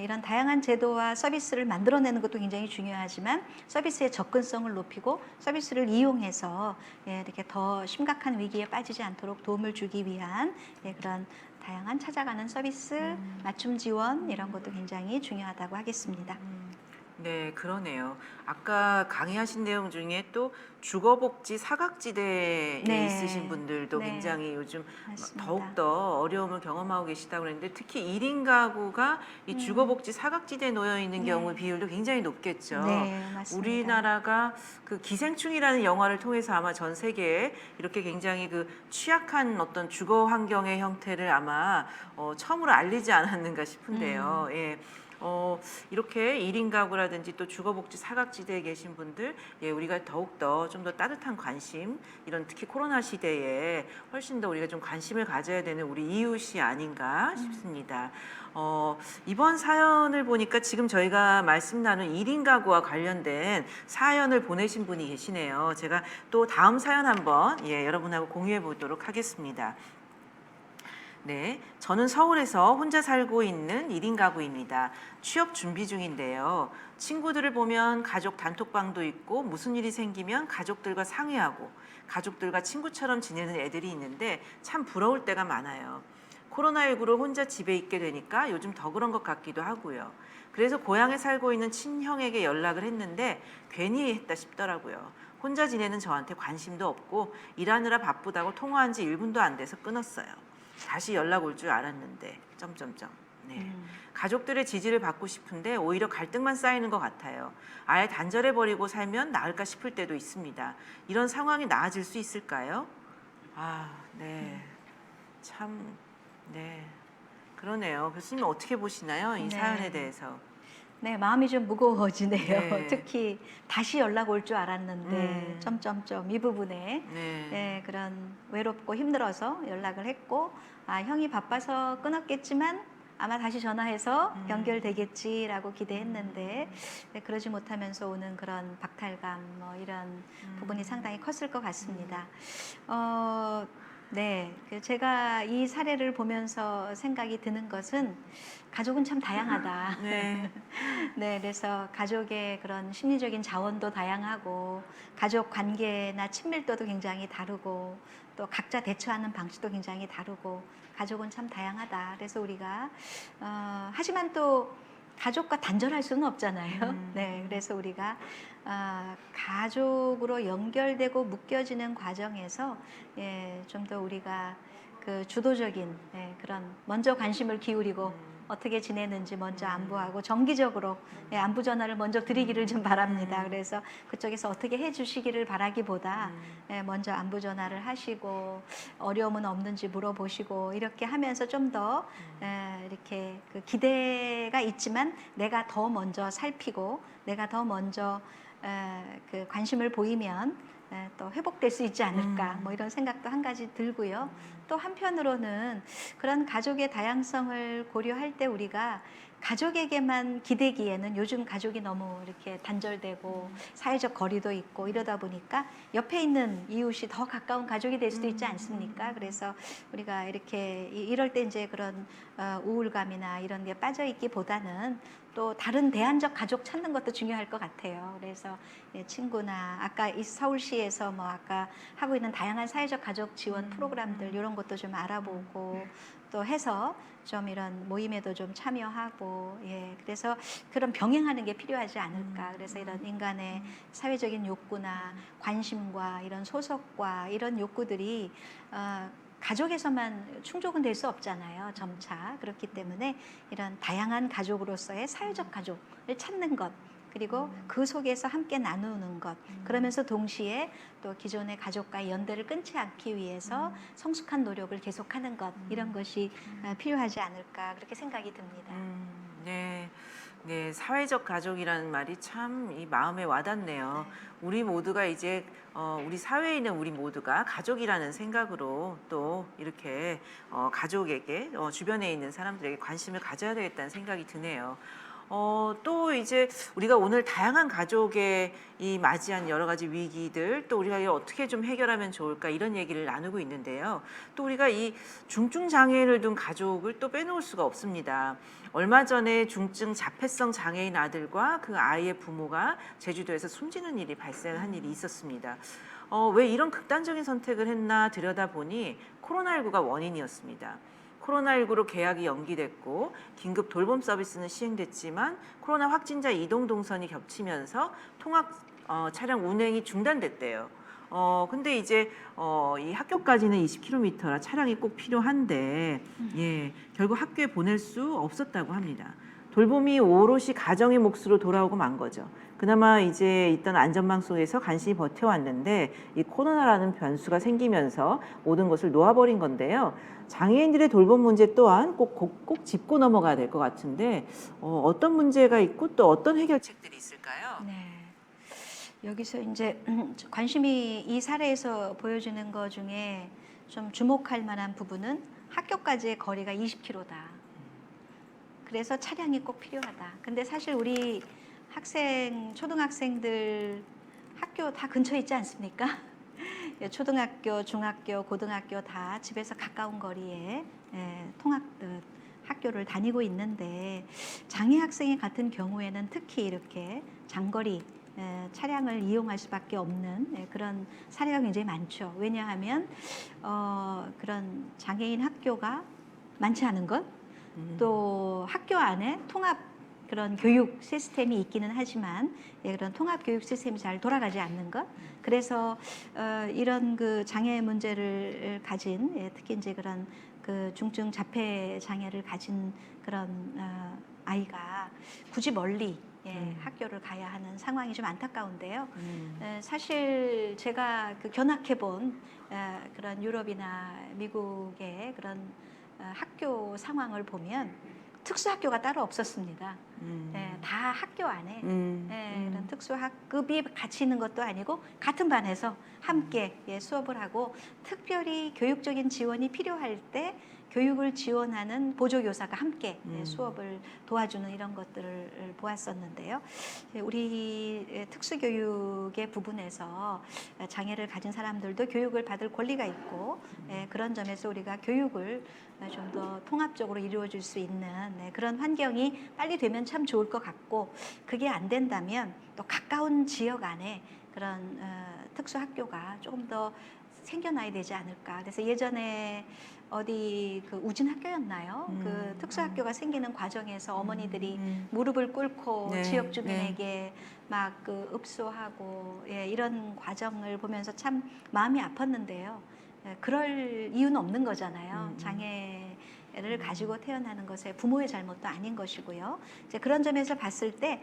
이런 다양한 제도와 서비스를 만들어내는 것도 굉장히 중요하지만 서비스의 접근성을 높이고 서비스를 이용해서 이렇게 더 심각한 위기에 빠지지 않도록 도움을 주기 위한 그런 다양한 찾아가는 서비스, 맞춤 지원 이런 것도 굉장히 중요하다고 하겠습니다. 네, 그러네요. 아까 강의하신 내용 중에 또 주거복지 사각지대에 네. 있으신 분들도 네. 굉장히 요즘 맞습니다. 더욱더 어려움을 경험하고 계시다고 그랬는데 특히 1인 가구가 이 주거복지 사각지대에 놓여 있는 네. 경우의 비율도 굉장히 높겠죠. 네, 맞습니다. 우리나라가 그 기생충이라는 영화를 통해서 아마 전 세계에 이렇게 굉장히 그 취약한 어떤 주거 환경의 형태를 아마 처음으로 알리지 않았는가 싶은데요. 예. 이렇게 1인 가구라든지 또 주거복지 사각지대에 계신 분들, 우리가 더욱더 좀 더 따뜻한 관심, 이런 특히 코로나 시대에 훨씬 더 우리가 좀 관심을 가져야 되는 우리 이웃이 아닌가 싶습니다. 이번 사연을 보니까 지금 저희가 말씀 나눈 1인 가구와 관련된 사연을 보내신 분이 계시네요. 제가 또 다음 사연 한번 여러분하고 공유해 보도록 하겠습니다. 네, 저는 서울에서 혼자 살고 있는 1인 가구입니다. 취업 준비 중인데요. 친구들을 보면 가족 단톡방도 있고 무슨 일이 생기면 가족들과 상의하고 가족들과 친구처럼 지내는 애들이 있는데 참 부러울 때가 많아요. 코로나19로 혼자 집에 있게 되니까 요즘 더 그런 것 같기도 하고요. 그래서 고향에 살고 있는 친형에게 연락을 했는데 괜히 했다 싶더라고요. 혼자 지내는 저한테 관심도 없고 일하느라 바쁘다고 통화한 지 1분도 안 돼서 끊었어요. 다시 연락 올 줄 알았는데. 네. 가족들의 지지를 받고 싶은데 오히려 갈등만 쌓이는 것 같아요. 아예 단절해버리고 살면 나을까 싶을 때도 있습니다. 이런 상황이 나아질 수 있을까요? 아, 네. 참, 네. 그러네요. 교수님 어떻게 보시나요? 이 네. 사연에 대해서. 네, 마음이 좀 무거워지네요. 네. 특히 다시 연락 올 줄 알았는데 점점점 이 부분에 네. 네, 그런 외롭고 힘들어서 연락을 했고 형이 바빠서 끊었겠지만 아마 다시 전화해서 연결되겠지라고 기대했는데 네, 그러지 못하면서 오는 그런 박탈감 뭐 이런 부분이 상당히 컸을 것 같습니다. 네, 제가 이 사례를 보면서 생각이 드는 것은 가족은 참 다양하다. 네. 네, 그래서 가족의 그런 심리적인 자원도 다양하고 가족 관계나 친밀도도 굉장히 다르고 또 각자 대처하는 방식도 굉장히 다르고 가족은 참 다양하다. 그래서 우리가 하지만 또 가족과 단절할 수는 없잖아요. 네, 그래서 우리가 가족으로 연결되고 묶여지는 과정에서 좀 더 우리가 그 주도적인 그런 먼저 관심을 기울이고 어떻게 지내는지 먼저 안부하고 정기적으로 안부 전화를 먼저 드리기를 좀 바랍니다. 그래서 그쪽에서 어떻게 해주시기를 바라기보다 먼저 안부 전화를 하시고 어려움은 없는지 물어보시고 이렇게 하면서 좀 더 이렇게 그 기대가 있지만 내가 더 먼저 살피고 내가 더 먼저 그 관심을 보이면 또 회복될 수 있지 않을까 뭐 이런 생각도 한 가지 들고요. 또 한편으로는 그런 가족의 다양성을 고려할 때 우리가 가족에게만 기대기에는 요즘 가족이 너무 이렇게 단절되고 사회적 거리도 있고 이러다 보니까 옆에 있는 이웃이 더 가까운 가족이 될 수도 있지 않습니까? 그래서 우리가 이렇게 이럴 때 이제 그런 우울감이나 이런 게 빠져 있기보다는 또 다른 대안적 가족 찾는 것도 중요할 것 같아요. 그래서 친구나 아까 이 서울시에서 뭐 아까 하고 있는 다양한 사회적 가족 지원 프로그램들 이런 것도 좀 알아보고 또 해서 좀 이런 모임에도 좀 참여하고 그래서 그런 병행하는 게 필요하지 않을까. 그래서 이런 인간의 사회적인 욕구나 관심과 이런 소속과 이런 욕구들이 가족에서만 충족은 될 수 없잖아요. 점차. 그렇기 때문에 이런 다양한 가족으로서의 사회적 가족을 찾는 것 그리고 그 속에서 함께 나누는 것 그러면서 동시에 또 기존의 가족과의 연대를 끊지 않기 위해서 성숙한 노력을 계속하는 것 이런 것이 필요하지 않을까 그렇게 생각이 듭니다. 네. 네, 사회적 가족이라는 말이 참 이 마음에 와닿네요. 우리 모두가 이제 우리 사회에 있는 우리 모두가 가족이라는 생각으로 또 이렇게 가족에게 주변에 있는 사람들에게 관심을 가져야 되겠다는 생각이 드네요. 또 이제 우리가 오늘 다양한 가족의 이 맞이한 여러 가지 위기들 또 우리가 이걸 어떻게 좀 해결하면 좋을까 이런 얘기를 나누고 있는데요. 또 우리가 이 중증 장애를 둔 가족을 또 빼놓을 수가 없습니다. 얼마 전에 중증 자폐성 장애인 아들과 그 아이의 부모가 제주도에서 숨지는 일이 발생한 일이 있었습니다. 왜 이런 극단적인 선택을 했나 들여다보니 코로나19가 원인이었습니다. 코로나19로 계약이 연기됐고 긴급 돌봄 서비스는 시행됐지만 코로나 확진자 이동 동선이 겹치면서 통학 차량 운행이 중단됐대요. 근데 이제 이 학교까지는 20km라 차량이 꼭 필요한데 결국 학교에 보낼 수 없었다고 합니다. 돌봄이 오롯이 가정의 몫으로 돌아오고 만 거죠. 그나마 이제 있던 안전망 속에서 간신히 버텨왔는데 이 코로나라는 변수가 생기면서 모든 것을 놓아버린 건데요. 장애인들의 돌봄 문제 또한 꼭 짚고 넘어가야 될 것 같은데 어떤 문제가 있고 또 어떤 해결책들이 있을까요? 네. 여기서 이제 관심이 이 사례에서 보여주는 것 중에 좀 주목할 만한 부분은 학교까지의 거리가 20km다. 그래서 차량이 꼭 필요하다. 근데 사실 우리 초등학생들 학교 다 근처에 있지 않습니까? 초등학교, 중학교, 고등학교 다 집에서 가까운 거리에 학교를 다니고 있는데 장애 학생의 같은 경우에는 특히 이렇게 장거리 차량을 이용할 수밖에 없는 그런 사례가 굉장히 많죠. 왜냐하면 그런 장애인 학교가 많지 않은 것, 또 학교 안에 통합 그런 교육 시스템이 있기는 하지만 그런 통합 교육 시스템이 잘 돌아가지 않는 것. 그래서 이런 그 장애 문제를 가진 특히 이제 그런 그 중증 자폐 장애를 가진 그런 아이가 굳이 멀리 학교를 가야 하는 상황이 좀 안타까운데요. 사실 제가 그 견학해본 그런 유럽이나 미국의 그런 학교 상황을 보면 특수학교가 따로 없었습니다. 다 학교 안에 이런 특수학급이 같이 있는 것도 아니고 같은 반에서 함께 수업을 하고 특별히 교육적인 지원이 필요할 때 교육을 지원하는 보조교사가 함께 수업을 도와주는 이런 것들을 보았었는데요. 우리 특수교육의 부분에서 장애를 가진 사람들도 교육을 받을 권리가 있고 그런 점에서 우리가 교육을 좀 더 통합적으로 이루어질 수 있는 그런 환경이 빨리 되면 참 좋을 것 같고, 그게 안 된다면 또 가까운 지역 안에 그런 특수학교가 조금 더 생겨나야 되지 않을까. 그래서 예전에 어디 그 우진학교였나요? 그 특수학교가 생기는 과정에서 어머니들이 무릎을 꿇고 네, 지역 주민에게 막 그 읍소하고 이런 과정을 보면서 참 마음이 아팠는데요. 그럴 이유는 없는 거잖아요. 장애를 가지고 태어나는 것에 부모의 잘못도 아닌 것이고요. 이제 그런 점에서 봤을 때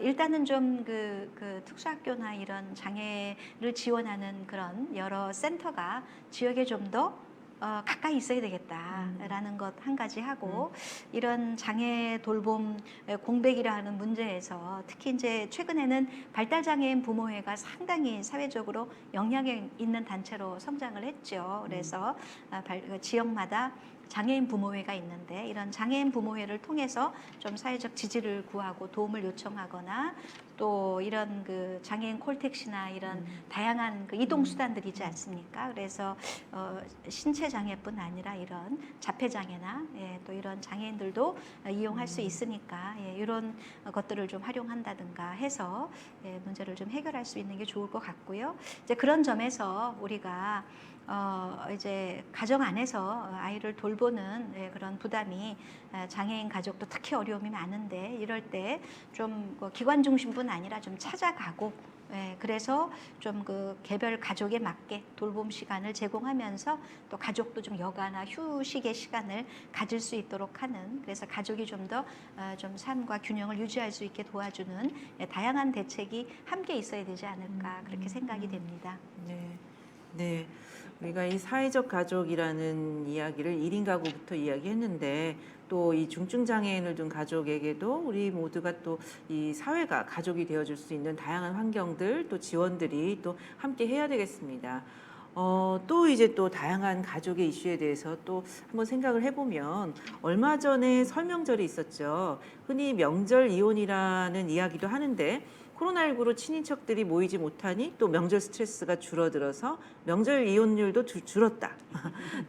일단은 좀 그 특수학교나 이런 장애를 지원하는 그런 여러 센터가 지역에 좀 더 가까이 있어야 되겠다라는 것 한 가지 하고, 이런 장애 돌봄 공백이라 하는 문제에서 특히 이제 최근에는 발달장애인 부모회가 상당히 사회적으로 영향이 있는 단체로 성장을 했죠. 그래서 지역마다 장애인 부모회가 있는데, 이런 장애인 부모회를 통해서 좀 사회적 지지를 구하고 도움을 요청하거나, 또 이런 그 장애인 콜택시나 이런 다양한 그 이동 수단들이 있지 않습니까? 그래서 신체 장애뿐 아니라 이런 자폐 장애나 또 이런 장애인들도 이용할 수 있으니까 이런 것들을 좀 활용한다든가 해서 문제를 좀 해결할 수 있는 게 좋을 것 같고요. 이제 그런 점에서 우리가 이제 가정 안에서 아이를 돌보는 그런 부담이 장애인 가족도 특히 어려움이 많은데, 이럴 때 좀 기관 중심뿐 아니라 좀 찾아가고, 그래서 좀 그 개별 가족에 맞게 돌봄 시간을 제공하면서 또 가족도 좀 여가나 휴식의 시간을 가질 수 있도록 하는, 그래서 가족이 좀 더 좀 삶과 균형을 유지할 수 있게 도와주는 다양한 대책이 함께 있어야 되지 않을까, 그렇게 생각이 됩니다. 네. 네. 우리가 이 사회적 가족이라는 이야기를 1인 가구부터 이야기했는데, 또 이 중증 장애인을 둔 가족에게도 우리 모두가 또 이 사회가 가족이 되어줄 수 있는 다양한 환경들, 또 지원들이 또 함께 해야 되겠습니다. 또 이제 또 다양한 가족의 이슈에 대해서 또 한번 생각을 해보면, 얼마 전에 설명절이 있었죠. 흔히 명절 이혼이라는 이야기도 하는데, 코로나19로 친인척들이 모이지 못하니 또 명절 스트레스가 줄어들어서 명절 이혼율도 줄었다.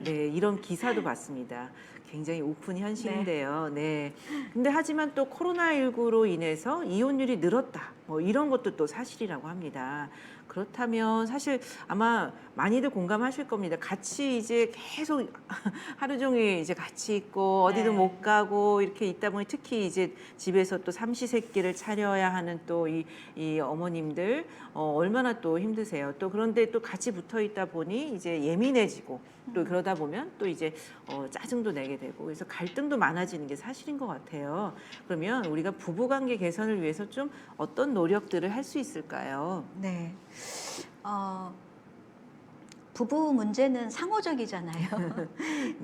네, 이런 기사도 봤습니다. 굉장히 우픈 현실인데요. 네. 근데 하지만 또 코로나19로 인해서 이혼율이 늘었다. 뭐 이런 것도 또 사실이라고 합니다. 그렇다면 사실 아마 많이들 공감하실 겁니다. 같이 이제 계속 하루 종일 이제 같이 있고 어디도 못 가고 이렇게 있다 보니, 특히 이제 집에서 또 삼시세끼를 차려야 하는 또 이 어머님들 얼마나 또 힘드세요. 또 그런데 또 같이 붙어 있다 보니 이제 예민해지고, 또 그러다 보면 또 이제 짜증도 내게 되고, 그래서 갈등도 많아지는 게 사실인 것 같아요. 그러면 우리가 부부관계 개선을 위해서 좀 어떤 노력들을 할 수 있을까요? 네. 부부 문제는 상호적이잖아요.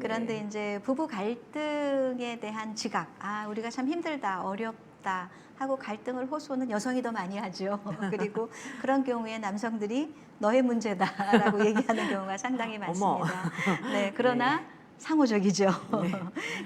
그런데 이제 부부 갈등에 대한 지각, 우리가 참 힘들다, 어렵다 하고 갈등을 호소는 여성이 더 많이 하죠. 그리고 그런 경우에 남성들이 너의 문제다라고 얘기하는 경우가 상당히 많습니다. 네, 그러나 상호적이죠.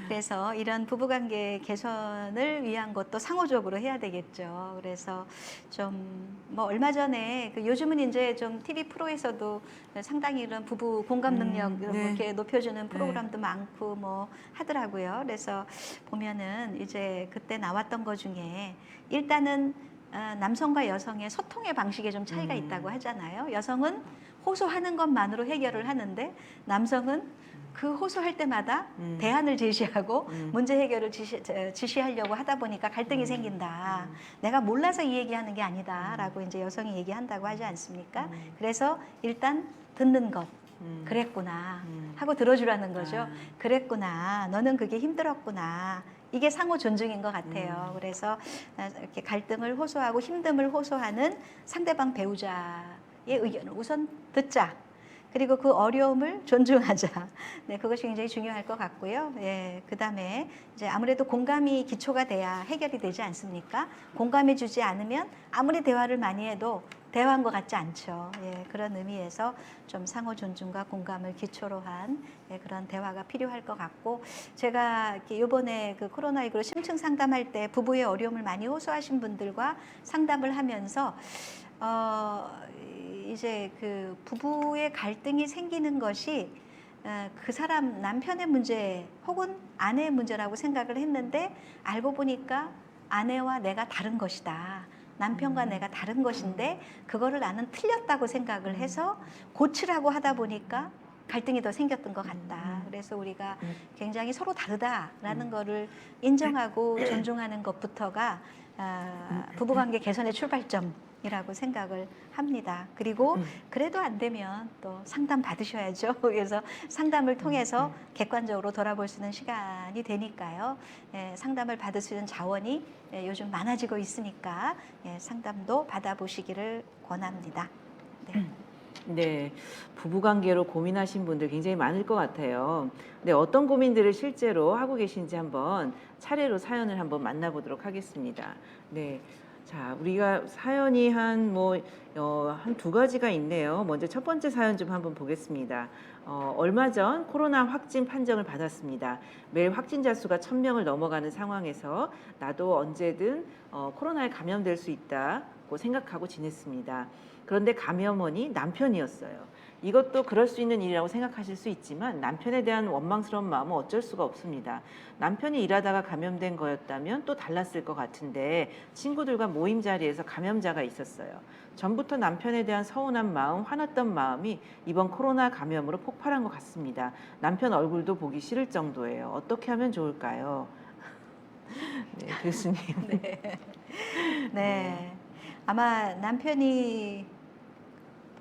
그래서 이런 부부관계 개선을 위한 것도 상호적으로 해야 되겠죠. 그래서 좀 뭐 얼마 전에 요즘은 이제 좀 TV 프로에서도 상당히 이런 부부 공감 능력 이렇게 높여주는 프로그램도 많고 뭐 하더라고요. 그래서 보면은 이제 그때 나왔던 것 중에 일단은 남성과 여성의 소통의 방식에 좀 차이가 있다고 하잖아요. 여성은 호소하는 것만으로 해결을 하는데, 남성은 그 호소할 때마다 대안을 제시하고 문제 해결을 지시하려고 하다 보니까 갈등이 생긴다. 내가 몰라서 이 얘기하는 게 아니다라고 이제 여성이 얘기한다고 하지 않습니까? 그래서 일단 듣는 것, 그랬구나 하고 들어주라는 거죠. 아. 그랬구나. 너는 그게 힘들었구나. 이게 상호 존중인 것 같아요. 그래서 이렇게 갈등을 호소하고 힘듦을 호소하는 상대방 배우자의 의견을 우선 듣자. 그리고 그 어려움을 존중하자. 네, 그것이 굉장히 중요할 것 같고요. 예, 그 다음에 이제 아무래도 공감이 기초가 돼야 해결이 되지 않습니까? 공감해 주지 않으면 아무리 대화를 많이 해도 대화한 것 같지 않죠. 예, 그런 의미에서 좀 상호 존중과 공감을 기초로 한 그런 대화가 필요할 것 같고, 제가 이렇게 이번에 그 코로나19로 심층 상담할 때 부부의 어려움을 많이 호소하신 분들과 상담을 하면서 이제 그 부부의 갈등이 생기는 것이 그 사람 남편의 문제 혹은 아내의 문제라고 생각을 했는데, 알고 보니까 아내와 내가 다른 것이다. 남편과 내가 다른 것인데 그거를 나는 틀렸다고 생각을 해서 고치라고 하다 보니까 갈등이 더 생겼던 것 같다. 그래서 우리가 굉장히 서로 다르다라는 거를 인정하고 존중하는 것부터가 부부관계 개선의 출발점이라고 생각을 합니다. 그리고 그래도 안 되면 또 상담 받으셔야죠. 그래서 상담을 통해서 객관적으로 돌아볼 수 있는 시간이 되니까요. 상담을 받을 수 있는 자원이 요즘 많아지고 있으니까 상담도 받아보시기를 권합니다. 네. 네, 부부관계로 고민하신 분들 굉장히 많을 것 같아요. 네, 어떤 고민들을 실제로 하고 계신지 한번 차례로 사연을 한번 만나보도록 하겠습니다. 네, 자, 우리가 사연이 한 두 가지가 있네요. 먼저 첫 번째 사연 좀 한번 보겠습니다. 얼마 전 코로나 확진 판정을 받았습니다. 매일 확진자 수가 1000명을 넘어가는 상황에서 나도 언제든 코로나에 감염될 수 있다고 생각하고 지냈습니다. 그런데 감염원이 남편이었어요. 이것도 그럴 수 있는 일이라고 생각하실 수 있지만 남편에 대한 원망스러운 마음은 어쩔 수가 없습니다. 남편이 일하다가 감염된 거였다면 또 달랐을 것 같은데 친구들과 모임 자리에서 감염자가 있었어요. 전부터 남편에 대한 서운한 마음, 화났던 마음이 이번 코로나 감염으로 폭발한 것 같습니다. 남편 얼굴도 보기 싫을 정도예요. 어떻게 하면 좋을까요? 네, 교수님. 네. 아마 남편이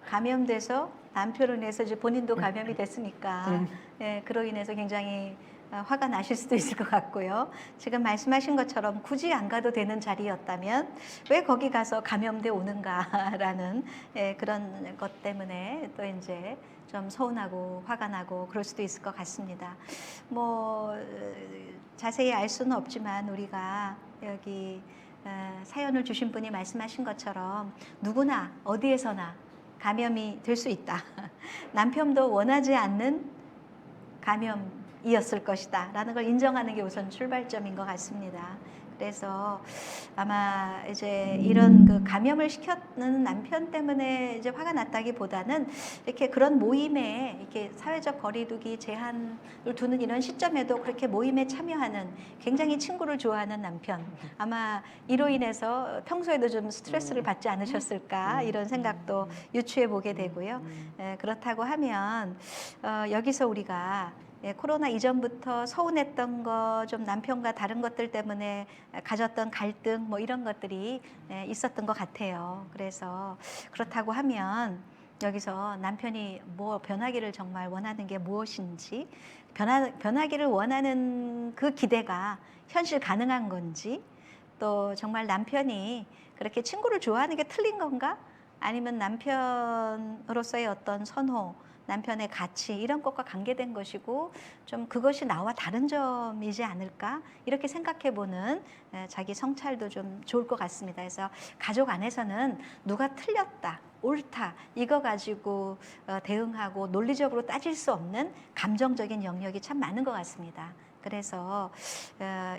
감염돼서 남편으로 인해서 이제 본인도 감염이 됐으니까 그로 인해서 굉장히 화가 나실 수도 있을 것 같고요. 지금 말씀하신 것처럼 굳이 안 가도 되는 자리였다면 왜 거기 가서 감염돼 오는가라는 그런 것 때문에 또 이제 좀 서운하고 화가 나고 그럴 수도 있을 것 같습니다. 뭐 자세히 알 수는 없지만 우리가 여기 사연을 주신 분이 말씀하신 것처럼 누구나 어디에서나 감염이 될 수 있다. 남편도 원하지 않는 감염이었을 것이다 라는 걸 인정하는 게 우선 출발점인 것 같습니다. 그래서 아마 이제 이런 그 감염을 시켰는 남편 때문에 이제 화가 났다기보다는 이렇게 그런 모임에 이렇게 사회적 거리두기 제한을 두는 이런 시점에도 그렇게 모임에 참여하는 굉장히 친구를 좋아하는 남편, 아마 이로 인해서 평소에도 좀 스트레스를 받지 않으셨을까 이런 생각도 유추해 보게 되고요. 그렇다고 하면 여기서 우리가 코로나 이전부터 서운했던 거, 좀 남편과 다른 것들 때문에 가졌던 갈등 뭐 이런 것들이 있었던 것 같아요. 그래서 그렇다고 하면 여기서 남편이 뭐 변하기를 정말 원하는 게 무엇인지, 변하기를 원하는 그 기대가 현실 가능한 건지, 또 정말 남편이 그렇게 친구를 좋아하는 게 틀린 건가? 아니면 남편으로서의 어떤 선호, 남편의 가치 이런 것과 관계된 것이고 좀 그것이 나와 다른 점이지 않을까 이렇게 생각해보는 자기 성찰도 좀 좋을 것 같습니다. 그래서 가족 안에서는 누가 틀렸다 옳다 이거 가지고 대응하고 논리적으로 따질 수 없는 감정적인 영역이 참 많은 것 같습니다. 그래서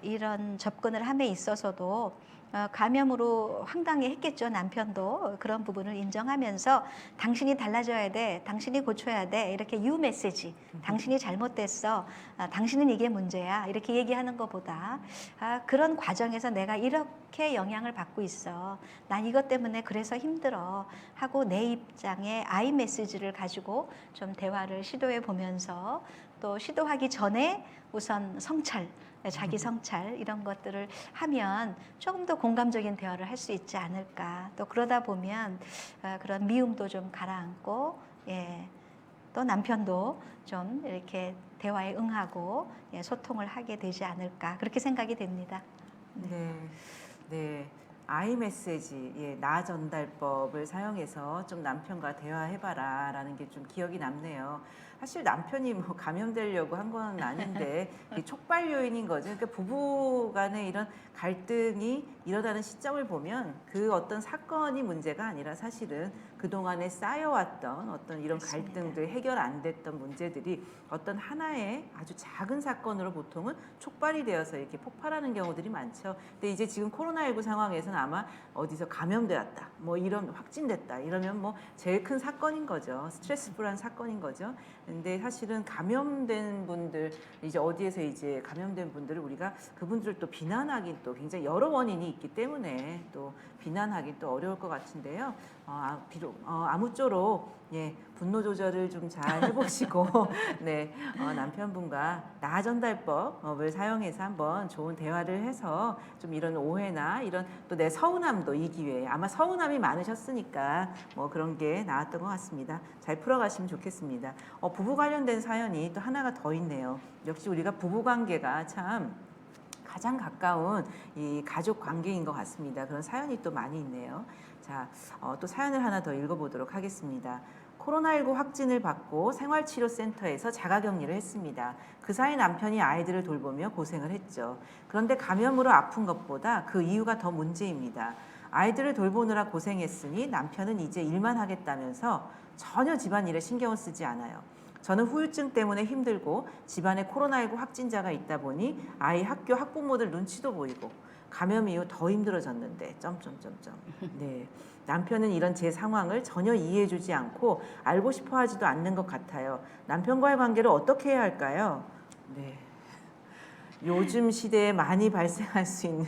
이런 접근을 함에 있어서도 감염으로 황당해했겠죠. 남편도 그런 부분을 인정하면서 당신이 달라져야 돼, 당신이 고쳐야 돼 이렇게 유 메시지, 당신이 잘못됐어, 당신은 이게 문제야 이렇게 얘기하는 것보다 그런 과정에서 내가 이렇게 영향을 받고 있어, 난 이것 때문에 그래서 힘들어 하고 내 입장에 아이 메시지를 가지고 좀 대화를 시도해 보면서 또 시도하기 전에 우선 성찰, 자기 성찰 이런 것들을 하면 조금 더 공감적인 대화를 할 수 있지 않을까. 또 그러다 보면 그런 미움도 좀 가라앉고 또 남편도 좀 이렇게 대화에 응하고 예, 소통을 하게 되지 않을까 그렇게 생각이 됩니다. 네, 네. 아이 메시지, 예, 나 전달법을 사용해서 좀 남편과 대화해봐라라는 게 좀 기억이 남네요. 사실 남편이 뭐 감염되려고 한 건 아닌데 이게 촉발 요인인 거죠. 그러니까 부부 간의 이런 갈등이 일어나는 시점을 보면 그 어떤 사건이 문제가 아니라 사실은 그동안에 쌓여왔던 어떤 이런 맞습니다. 갈등들, 해결 안 됐던 문제들이 어떤 하나의 아주 작은 사건으로 보통은 촉발이 되어서 이렇게 폭발하는 경우들이 많죠. 근데 이제 지금 코로나19 상황에서는 아마 어디서 감염되었다, 뭐 이런 확진됐다 이러면 뭐 제일 큰 사건인 거죠. 스트레스풀한 사건인 거죠. 근데 사실은 감염된 분들, 이제 어디에서 이제 감염된 분들을 우리가 그분들을 또 비난하긴 또 굉장히 여러 원인이 있기 때문에 또 비난하긴 또 어려울 것 같은데요. 비록 아무쪼록 예, 분노 조절을 좀 잘 해보시고 네, 남편분과 나 전달법을 사용해서 한번 좋은 대화를 해서 좀 이런 오해나 이런 또 내 서운함도 이 기회에 아마 서운함이 많으셨으니까 뭐 그런 게 나왔던 것 같습니다. 잘 풀어가시면 좋겠습니다. 부부 관련된 사연이 또 하나가 더 있네요. 역시 우리가 부부 관계가 참 가장 가까운 이 가족 관계인 것 같습니다. 그런 사연이 또 많이 있네요. 자, 또 사연을 하나 더 읽어보도록 하겠습니다. 코로나19 확진을 받고 생활치료센터에서 자가격리를 했습니다. 그 사이 남편이 아이들을 돌보며 고생을 했죠. 그런데 감염으로 아픈 것보다 그 이유가 더 문제입니다. 아이들을 돌보느라 고생했으니 남편은 이제 일만 하겠다면서 전혀 집안일에 신경을 쓰지 않아요. 저는 후유증 때문에 힘들고 집안에 코로나19 확진자가 있다 보니 아이 학교 학부모들 눈치도 보이고 감염 이후 더 힘들어졌는데 점점점점. 네. 남편은 이런 제 상황을 전혀 이해해주지 않고 알고 싶어 하지도 않는 것 같아요. 남편과의 관계를 어떻게 해야 할까요? 네. 요즘 시대에 많이 발생할 수 있는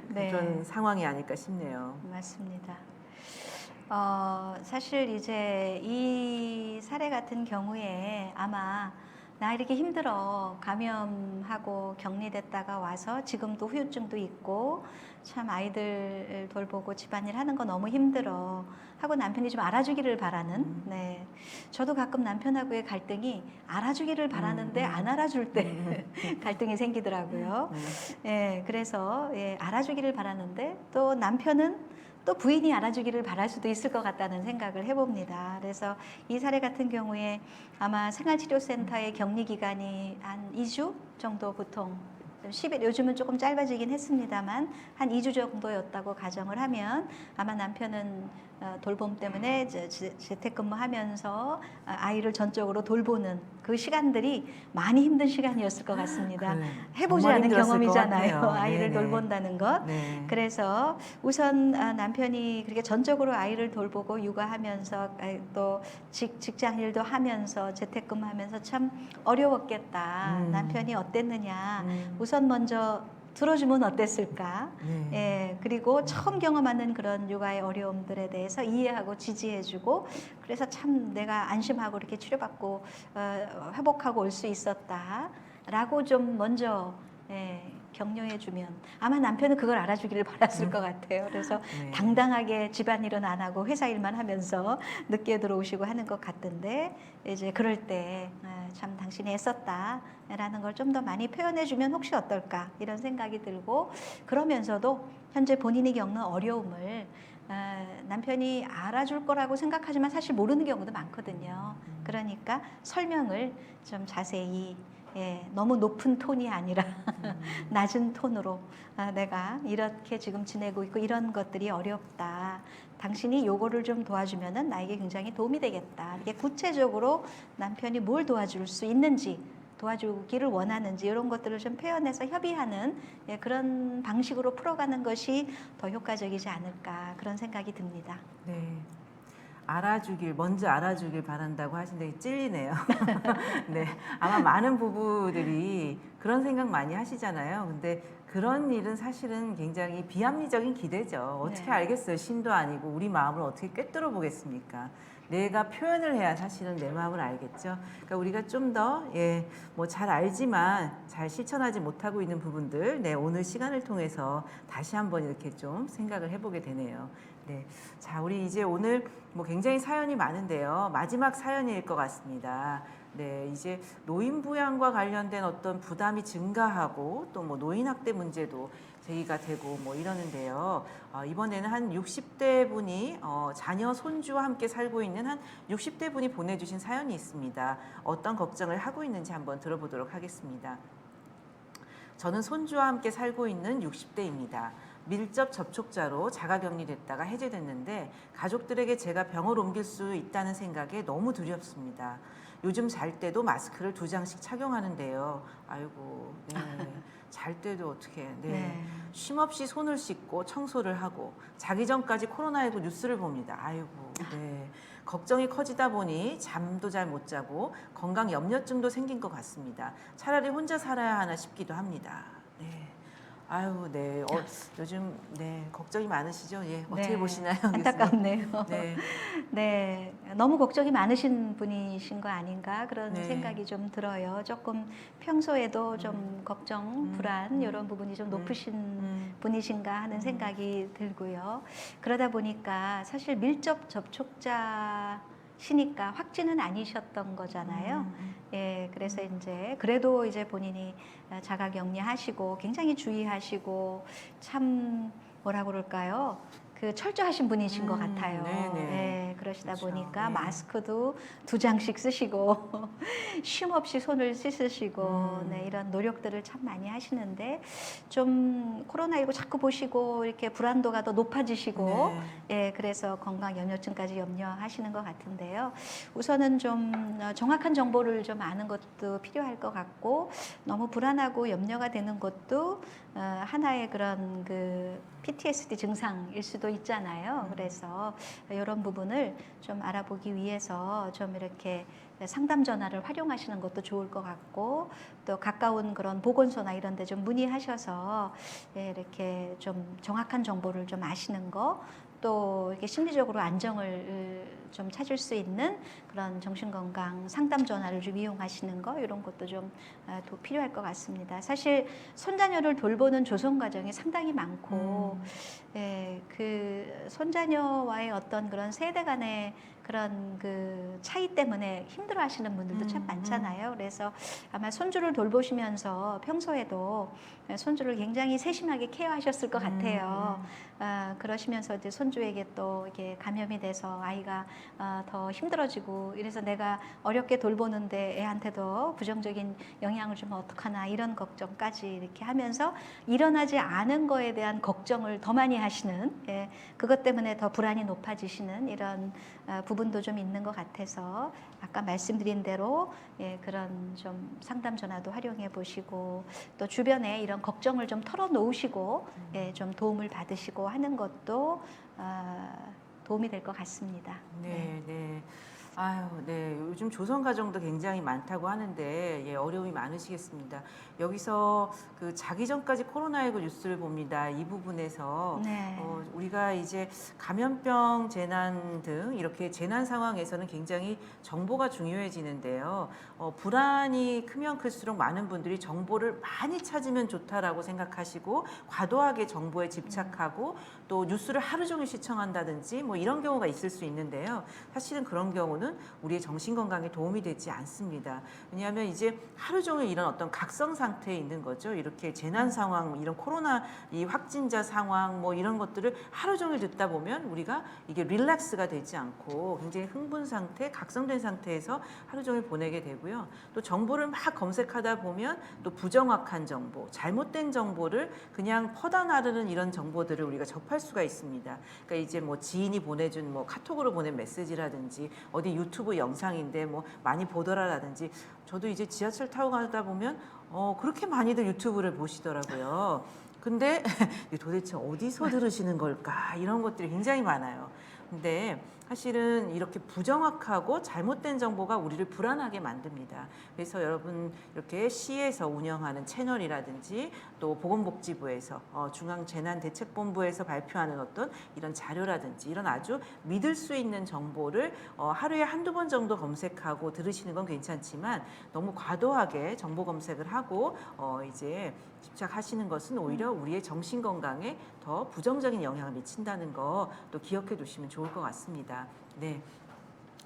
네. 그런 상황이 아닐까 싶네요. 맞습니다. 사실 이제 이 사례 같은 경우에 아마 나 이렇게 힘들어 감염하고 격리됐다가 와서 지금도 후유증도 있고 참 아이들 돌보고 집안일 하는 거 너무 힘들어 하고 남편이 좀 알아주기를 바라는 네 저도 가끔 남편하고의 갈등이 알아주기를 바라는데 안 알아줄 때 갈등이 생기더라고요. 예, 그래서 예, 알아주기를 바라는데 또 남편은 또 부인이 알아주기를 바랄 수도 있을 것 같다는 생각을 해봅니다. 그래서 이 사례 같은 경우에 아마 생활치료센터의 격리 기간이 한 2주 정도 보통 10일, 요즘은 조금 짧아지긴 했습니다만 한 2주 정도였다고 가정을 하면 아마 남편은 돌봄 때문에 재택근무하면서 아이를 전적으로 돌보는 그 시간들이 많이 힘든 시간이었을 것 같습니다. 해보지 않은 경험이잖아요. 아이를 돌본다는 것. 네. 그래서 우선 남편이 그렇게 전적으로 아이를 돌보고 육아하면서 또 직장 일도 하면서 재택근무하면서 참 어려웠겠다. 남편이 어땠느냐. 우선 먼저 들어주면 어땠을까? 예, 그리고 처음 경험하는 그런 육아의 어려움들에 대해서 이해하고 지지해주고 그래서 참 내가 안심하고 이렇게 치료받고 회복하고 올 수 있었다라고 좀 먼저 격려해주면 아마 남편은 그걸 알아주기를 바랐을 것 같아요. 그래서 당당하게 집안일은 안 하고 회사 일만 하면서 늦게 들어오시고 하는 것 같던데 이제 그럴 때 참 당신이 애썼다라는 걸 좀 더 많이 표현해주면 혹시 어떨까 이런 생각이 들고 그러면서도 현재 본인이 겪는 어려움을 남편이 알아줄 거라고 생각하지만 사실 모르는 경우도 많거든요. 그러니까 설명을 좀 자세히 너무 높은 톤이 아니라 낮은 톤으로 내가 이렇게 지금 지내고 있고 이런 것들이 어렵다. 당신이 요거를 좀 도와주면은 나에게 굉장히 도움이 되겠다. 이게 구체적으로 남편이 뭘 도와줄 수 있는지 도와주기를 원하는지 이런 것들을 좀 표현해서 협의하는 그런 방식으로 풀어가는 것이 더 효과적이지 않을까 그런 생각이 듭니다. 네. 먼저 알아주길 바란다고 하시는데 찔리네요. 네. 아마 많은 부부들이 그런 생각 많이 하시잖아요. 근데 그런 일은 사실은 굉장히 비합리적인 기대죠. 어떻게 알겠어요. 신도 아니고 우리 마음을 어떻게 꿰뚫어 보겠습니까? 내가 표현을 해야 사실은 내 마음을 알겠죠. 그러니까 우리가 좀 더, 뭐 잘 알지만 잘 실천하지 못하고 있는 부분들, 오늘 시간을 통해서 다시 한번 이렇게 좀 생각을 해보게 되네요. 네. 자, 우리 이제 오늘 뭐 굉장히 사연이 많은데요. 마지막 사연일 것 같습니다. 네, 이제 노인 부양과 관련된 어떤 부담이 증가하고 또 뭐 노인 학대 문제도 제기가 되고 뭐 이러는데요. 이번에는 한 60대 분이 자녀 손주와 함께 살고 있는 한 60대 분이 보내주신 사연이 있습니다. 어떤 걱정을 하고 있는지 한번 들어보도록 하겠습니다. 저는 손주와 함께 살고 있는 60대입니다. 밀접 접촉자로 자가격리됐다가 해제됐는데 가족들에게 제가 병을 옮길 수 있다는 생각에 너무 두렵습니다. 요즘 잘 때도 마스크를 2장씩 착용하는데요. 아이고, 네. 잘 때도 어떻게, 네. 네. 쉼없이 손을 씻고 청소를 하고 자기 전까지 코로나19 뉴스를 봅니다. 아이고, 네. 걱정이 커지다 보니 잠도 잘 못 자고 건강 염려증도 생긴 것 같습니다. 차라리 혼자 살아야 하나 싶기도 합니다. 네. 아유, 네. 요즘 네 걱정이 많으시죠? 예, 어떻게 네, 보시나요, 교수님? 안타깝네요. 네, 네, 너무 걱정이 많으신 분이신 거 아닌가 그런 네. 생각이 좀 들어요. 조금 평소에도 좀 걱정, 불안 이런 부분이 좀 높으신 분이신가 하는 생각이 들고요. 그러다 보니까 사실 밀접 접촉자시니까 확진은 아니셨던 거잖아요. 예, 그래서 이제 그래도 이제 본인이 자가격리하시고 굉장히 주의하시고 참 뭐라 그럴까요? 그 철저하신 분이신 것 같아요. 네네. 예, 그러시다 그렇죠. 보니까 네. 마스크도 2장씩 쓰시고 쉼 없이 손을 씻으시고 네, 이런 노력들을 참 많이 하시는데 좀 코로나19 자꾸 보시고 이렇게 불안도가 더 높아지시고 네. 예, 그래서 건강 염려증까지 염려하시는 것 같은데요. 우선은 좀 정확한 정보를 좀 아는 것도 필요할 것 같고 너무 불안하고 염려가 되는 것도 하나의 그런 그 PTSD 증상일 수도 있잖아요. 그래서 이런 부분을 좀 알아보기 위해서 좀 이렇게 상담 전화를 활용하시는 것도 좋을 것 같고 또 가까운 그런 보건소나 이런 데 좀 문의하셔서 예, 이렇게 좀 정확한 정보를 좀 아시는 거 또 이렇게 심리적으로 안정을 좀 찾을 수 있는 그런 정신건강 상담 전화를 좀 이용하시는 거 이런 것도 좀 필요할 것 같습니다. 사실 손자녀를 돌보는 조성 과정이 상당히 많고 예, 그 손자녀와의 어떤 그런 세대 간의 그런 그 차이 때문에 힘들어하시는 분들도 참 많잖아요. 그래서 아마 손주를 돌보시면서 평소에도 손주를 굉장히 세심하게 케어하셨을 것 같아요. 그러시면서 이제 손주에게 또 이게 감염이 돼서 아이가 더 힘들어지고 이래서 내가 어렵게 돌보는데 애한테도 부정적인 영향을 주면 어떡하나 이런 걱정까지 이렇게 하면서 일어나지 않은 거에 대한 걱정을 더 많이 하시는 예, 그것 때문에 더 불안이 높아지시는 이런 부분도 좀 있는 것 같아서 아까 말씀드린 대로 예, 그런 좀 상담 전화도 활용해 보시고 또 주변에 이런 걱정을 좀 털어놓으시고 예, 좀 도움을 받으시고 하는 것도 도움이 될 것 같습니다. 네, 네. 아유, 네. 요즘 조선 가정도 굉장히 많다고 하는데 예, 어려움이 많으시겠습니다. 여기서 그 자기 전까지 코로나19 뉴스를 봅니다. 이 부분에서 네. 우리가 이제 감염병 재난 등 이렇게 재난 상황에서는 굉장히 정보가 중요해지는데요. 불안이 크면 클수록 많은 분들이 정보를 많이 찾으면 좋다라고 생각하시고 과도하게 정보에 집착하고 또 뉴스를 하루 종일 시청한다든지 뭐 이런 경우가 있을 수 있는데요. 사실은 그런 경우는 우리의 정신 건강에 도움이 되지 않습니다. 왜냐하면 이제 하루 종일 이런 어떤 각성 상태에 있는 거죠. 이렇게 재난 상황, 이런 코로나 이 확진자 상황 뭐 이런 것들을 하루 종일 듣다 보면 우리가 이게 릴렉스가 되지 않고 굉장히 흥분 상태, 각성된 상태에서 하루 종일 보내게 되고요. 또 정보를 막 검색하다 보면 또 부정확한 정보, 잘못된 정보를 그냥 퍼다 나르는 이런 정보들을 우리가 접할 수가 있습니다. 그러니까 이제 뭐 지인이 보내준 뭐 카톡으로 보낸 메시지라든지 어디 유튜브 영상인데 뭐 많이 보더라라든지 저도 이제 지하철 타고 가다 보면 그렇게 많이들 유튜브를 보시더라고요. 근데 도대체 어디서 들으시는 걸까 이런 것들이 굉장히 많아요. 근데 사실은 이렇게 부정확하고 잘못된 정보가 우리를 불안하게 만듭니다. 그래서 여러분 이렇게 시에서 운영하는 채널이라든지 또 보건복지부에서 중앙재난대책본부에서 발표하는 어떤 이런 자료라든지 이런 아주 믿을 수 있는 정보를 하루에 한두 번 정도 검색하고 들으시는 건 괜찮지만 너무 과도하게 정보 검색을 하고 이제 집착하시는 것은 오히려 우리의 정신 건강에 더 부정적인 영향을 미친다는 거 또 기억해 두시면 좋을 것 같습니다. 네.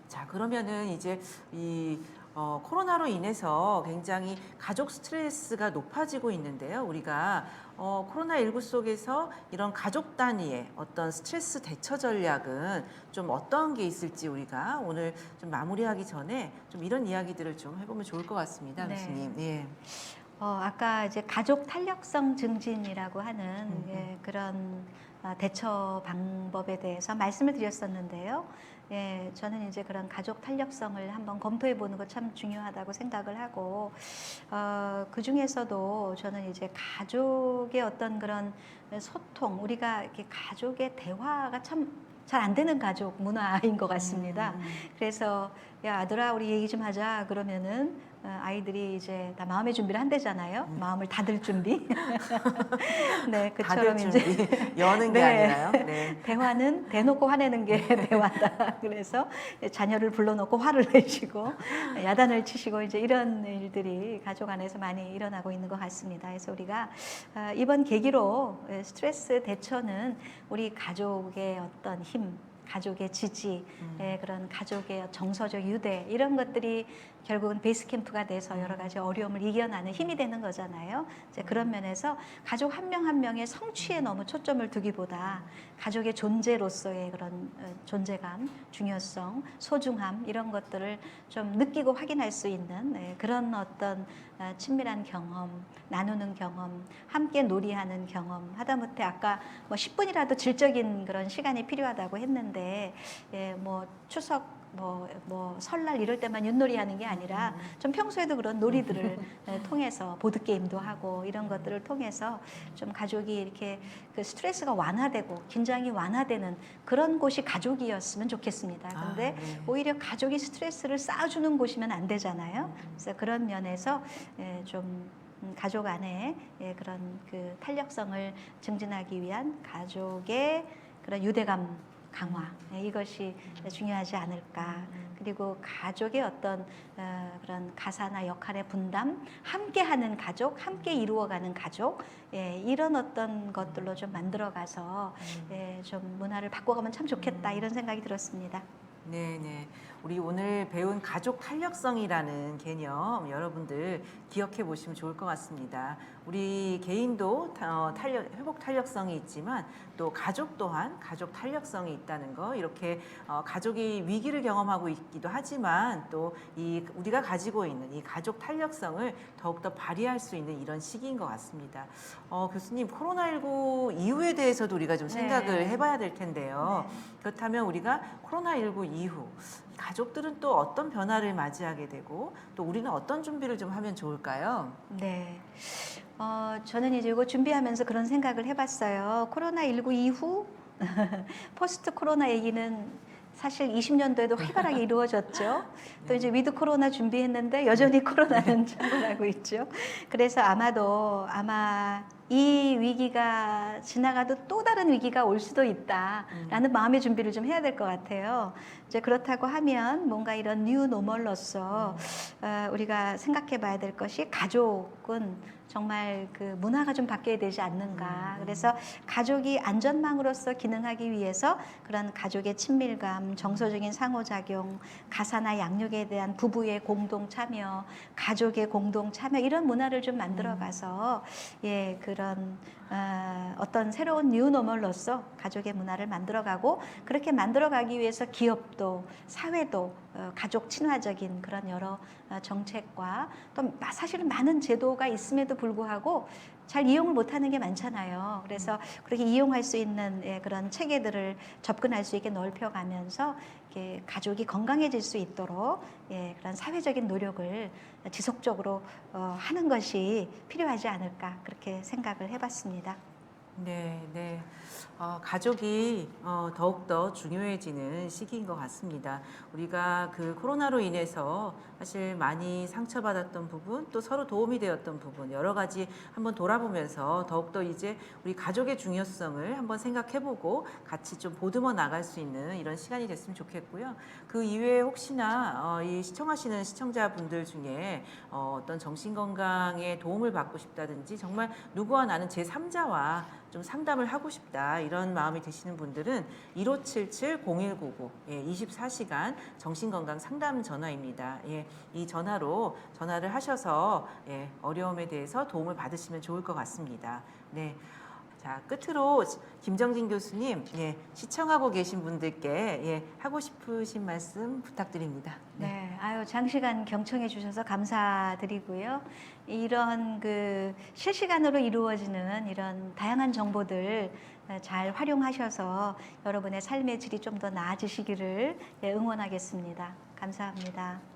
자, 그러면은 이제 이 코로나로 인해서 굉장히 가족 스트레스가 높아지고 있는데요. 우리가 코로나19 속에서 이런 가족 단위의 어떤 스트레스 대처 전략은 좀 어떤 게 있을지 우리가 오늘 좀 마무리하기 전에 좀 이런 이야기들을 좀 해보면 좋을 것 같습니다, 네. 교수님. 예. 아까 이제 가족 탄력성 증진이라고 하는 그런 대처 방법에 대해서 말씀을 드렸었는데요. 예, 저는 이제 그런 가족 탄력성을 한번 검토해 보는 거 참 중요하다고 생각을 하고, 그 중에서도 저는 이제 가족의 어떤 그런 소통, 우리가 이렇게 가족의 대화가 참 잘 안 되는 가족 문화인 것 같습니다. 그래서 야 아들아 우리 얘기 좀 하자 그러면은 아이들이 이제 다 마음의 준비를 한대잖아요. 마음을 닫을 준비. 네, 그처럼 다들 이제 준비 여는 게 네. 아니라요. 네. 대화는 대놓고 화내는 게 대화다. 그래서 자녀를 불러놓고 화를 내시고 야단을 치시고 이제 이런 일들이 가족 안에서 많이 일어나고 있는 것 같습니다. 그래서 우리가 이번 계기로 스트레스 대처는 우리 가족의 어떤 힘, 가족의 지지, 그런 가족의 정서적 유대 이런 것들이 결국은 베이스 캠프가 돼서 여러 가지 어려움을 이겨나는 힘이 되는 거잖아요. 이제 그런 면에서 가족 한 명 한 명의 성취에 너무 초점을 두기보다 가족의 존재로서의 그런 존재감, 중요성, 소중함 이런 것들을 좀 느끼고 확인할 수 있는 그런 어떤 친밀한 경험, 나누는 경험, 함께 놀이하는 경험, 하다못해 아까 뭐 10분이라도 질적인 그런 시간이 필요하다고 했는데, 뭐 추석 뭐 설날 이럴 때만 윷놀이 하는 게 아니라 좀 평소에도 그런 놀이들을 통해서 보드게임도 하고 이런 것들을 통해서 좀 가족이 이렇게 그 스트레스가 완화되고 긴장이 완화되는 그런 곳이 가족이었으면 좋겠습니다. 근데 네. 오히려 가족이 스트레스를 쌓아주는 곳이면 안 되잖아요. 그래서 그런 면에서 좀 가족 안에 그런 그 탄력성을 증진하기 위한 가족의 그런 유대감 강화 이것이 중요하지 않을까. 그리고 가족의 어떤 그런 가사나 역할의 분담, 함께하는 가족, 함께 이루어가는 가족 이런 어떤 것들로 좀 만들어가서 좀 문화를 바꿔가면 참 좋겠다 이런 생각이 들었습니다. 네네. 우리 오늘 배운 가족 탄력성이라는 개념 여러분들 기억해 보시면 좋을 것 같습니다. 우리 개인도 회복 탄력성이 있지만 또 가족 또한 가족 탄력성이 있다는 거 이렇게 가족이 위기를 경험하고 있기도 하지만 또 이 우리가 가지고 있는 이 가족 탄력성을 더욱더 발휘할 수 있는 이런 시기인 것 같습니다. 교수님 코로나19 이후에 대해서도 우리가 좀 생각을 해봐야 될 텐데요. 그렇다면 우리가 코로나19 이후 가족들은 또 어떤 변화를 맞이하게 되고 또 우리는 어떤 준비를 좀 하면 좋을까요? 네. 저는 이제 이거 준비하면서 그런 생각을 해봤어요. 코로나19 이후 포스트 코로나 얘기는 사실 20년도에도 활발하게 이루어졌죠. 또 이제 위드 코로나 준비했는데 여전히 코로나는 창궐하고 있죠. 그래서 아마 이 위기가 지나가도 또 다른 위기가 올 수도 있다라는 마음의 준비를 좀 해야 될 것 같아요. 이제 그렇다고 하면 뭔가 이런 뉴 노멀로서 우리가 생각해 봐야 될 것이 가족은 정말 그 문화가 좀 바뀌어야 되지 않는가. 그래서 가족이 안전망으로서 기능하기 위해서 그런 가족의 친밀감, 정서적인 상호작용, 가사나 양육에 대한 부부의 공동 참여, 가족의 공동 참여 이런 문화를 좀 만들어가서 그런 어떤 새로운 뉴노멀로서 가족의 문화를 만들어가고 그렇게 만들어가기 위해서 기업도 사회도 가족 친화적인 그런 여러 정책과 또 사실은 많은 제도가 있음에도 불구하고 잘 이용을 못하는 게 많잖아요. 그래서 그렇게 이용할 수 있는 그런 체계들을 접근할 수 있게 넓혀가면서 가족이 건강해질 수 있도록 그런 사회적인 노력을 지속적으로 하는 것이 필요하지 않을까 그렇게 생각을 해봤습니다. 네, 네. 가족이 더욱더 중요해지는 시기인 것 같습니다. 우리가 그 코로나로 인해서 사실 많이 상처받았던 부분, 또 서로 도움이 되었던 부분, 여러 가지 한번 돌아보면서 더욱더 이제 우리 가족의 중요성을 한번 생각해보고 같이 좀 보듬어 나갈 수 있는 이런 시간이 됐으면 좋겠고요. 그 이외에 혹시나 이 시청하시는 시청자분들 중에 어떤 정신건강에 도움을 받고 싶다든지 정말 누구와 나는 제3자와 좀 상담을 하고 싶다 이런 마음이 드시는 분들은 1577-0199 24시간 정신건강 상담 전화입니다. 이 전화로 전화를 하셔서 어려움에 대해서 도움을 받으시면 좋을 것 같습니다. 네. 자, 끝으로 김정진 교수님, 시청하고 계신 분들께 하고 싶으신 말씀 부탁드립니다. 네, 아유, 장시간 경청해 주셔서 감사드리고요. 이런 그 실시간으로 이루어지는 이런 다양한 정보들 잘 활용하셔서 여러분의 삶의 질이 좀 더 나아지시기를 응원하겠습니다. 감사합니다.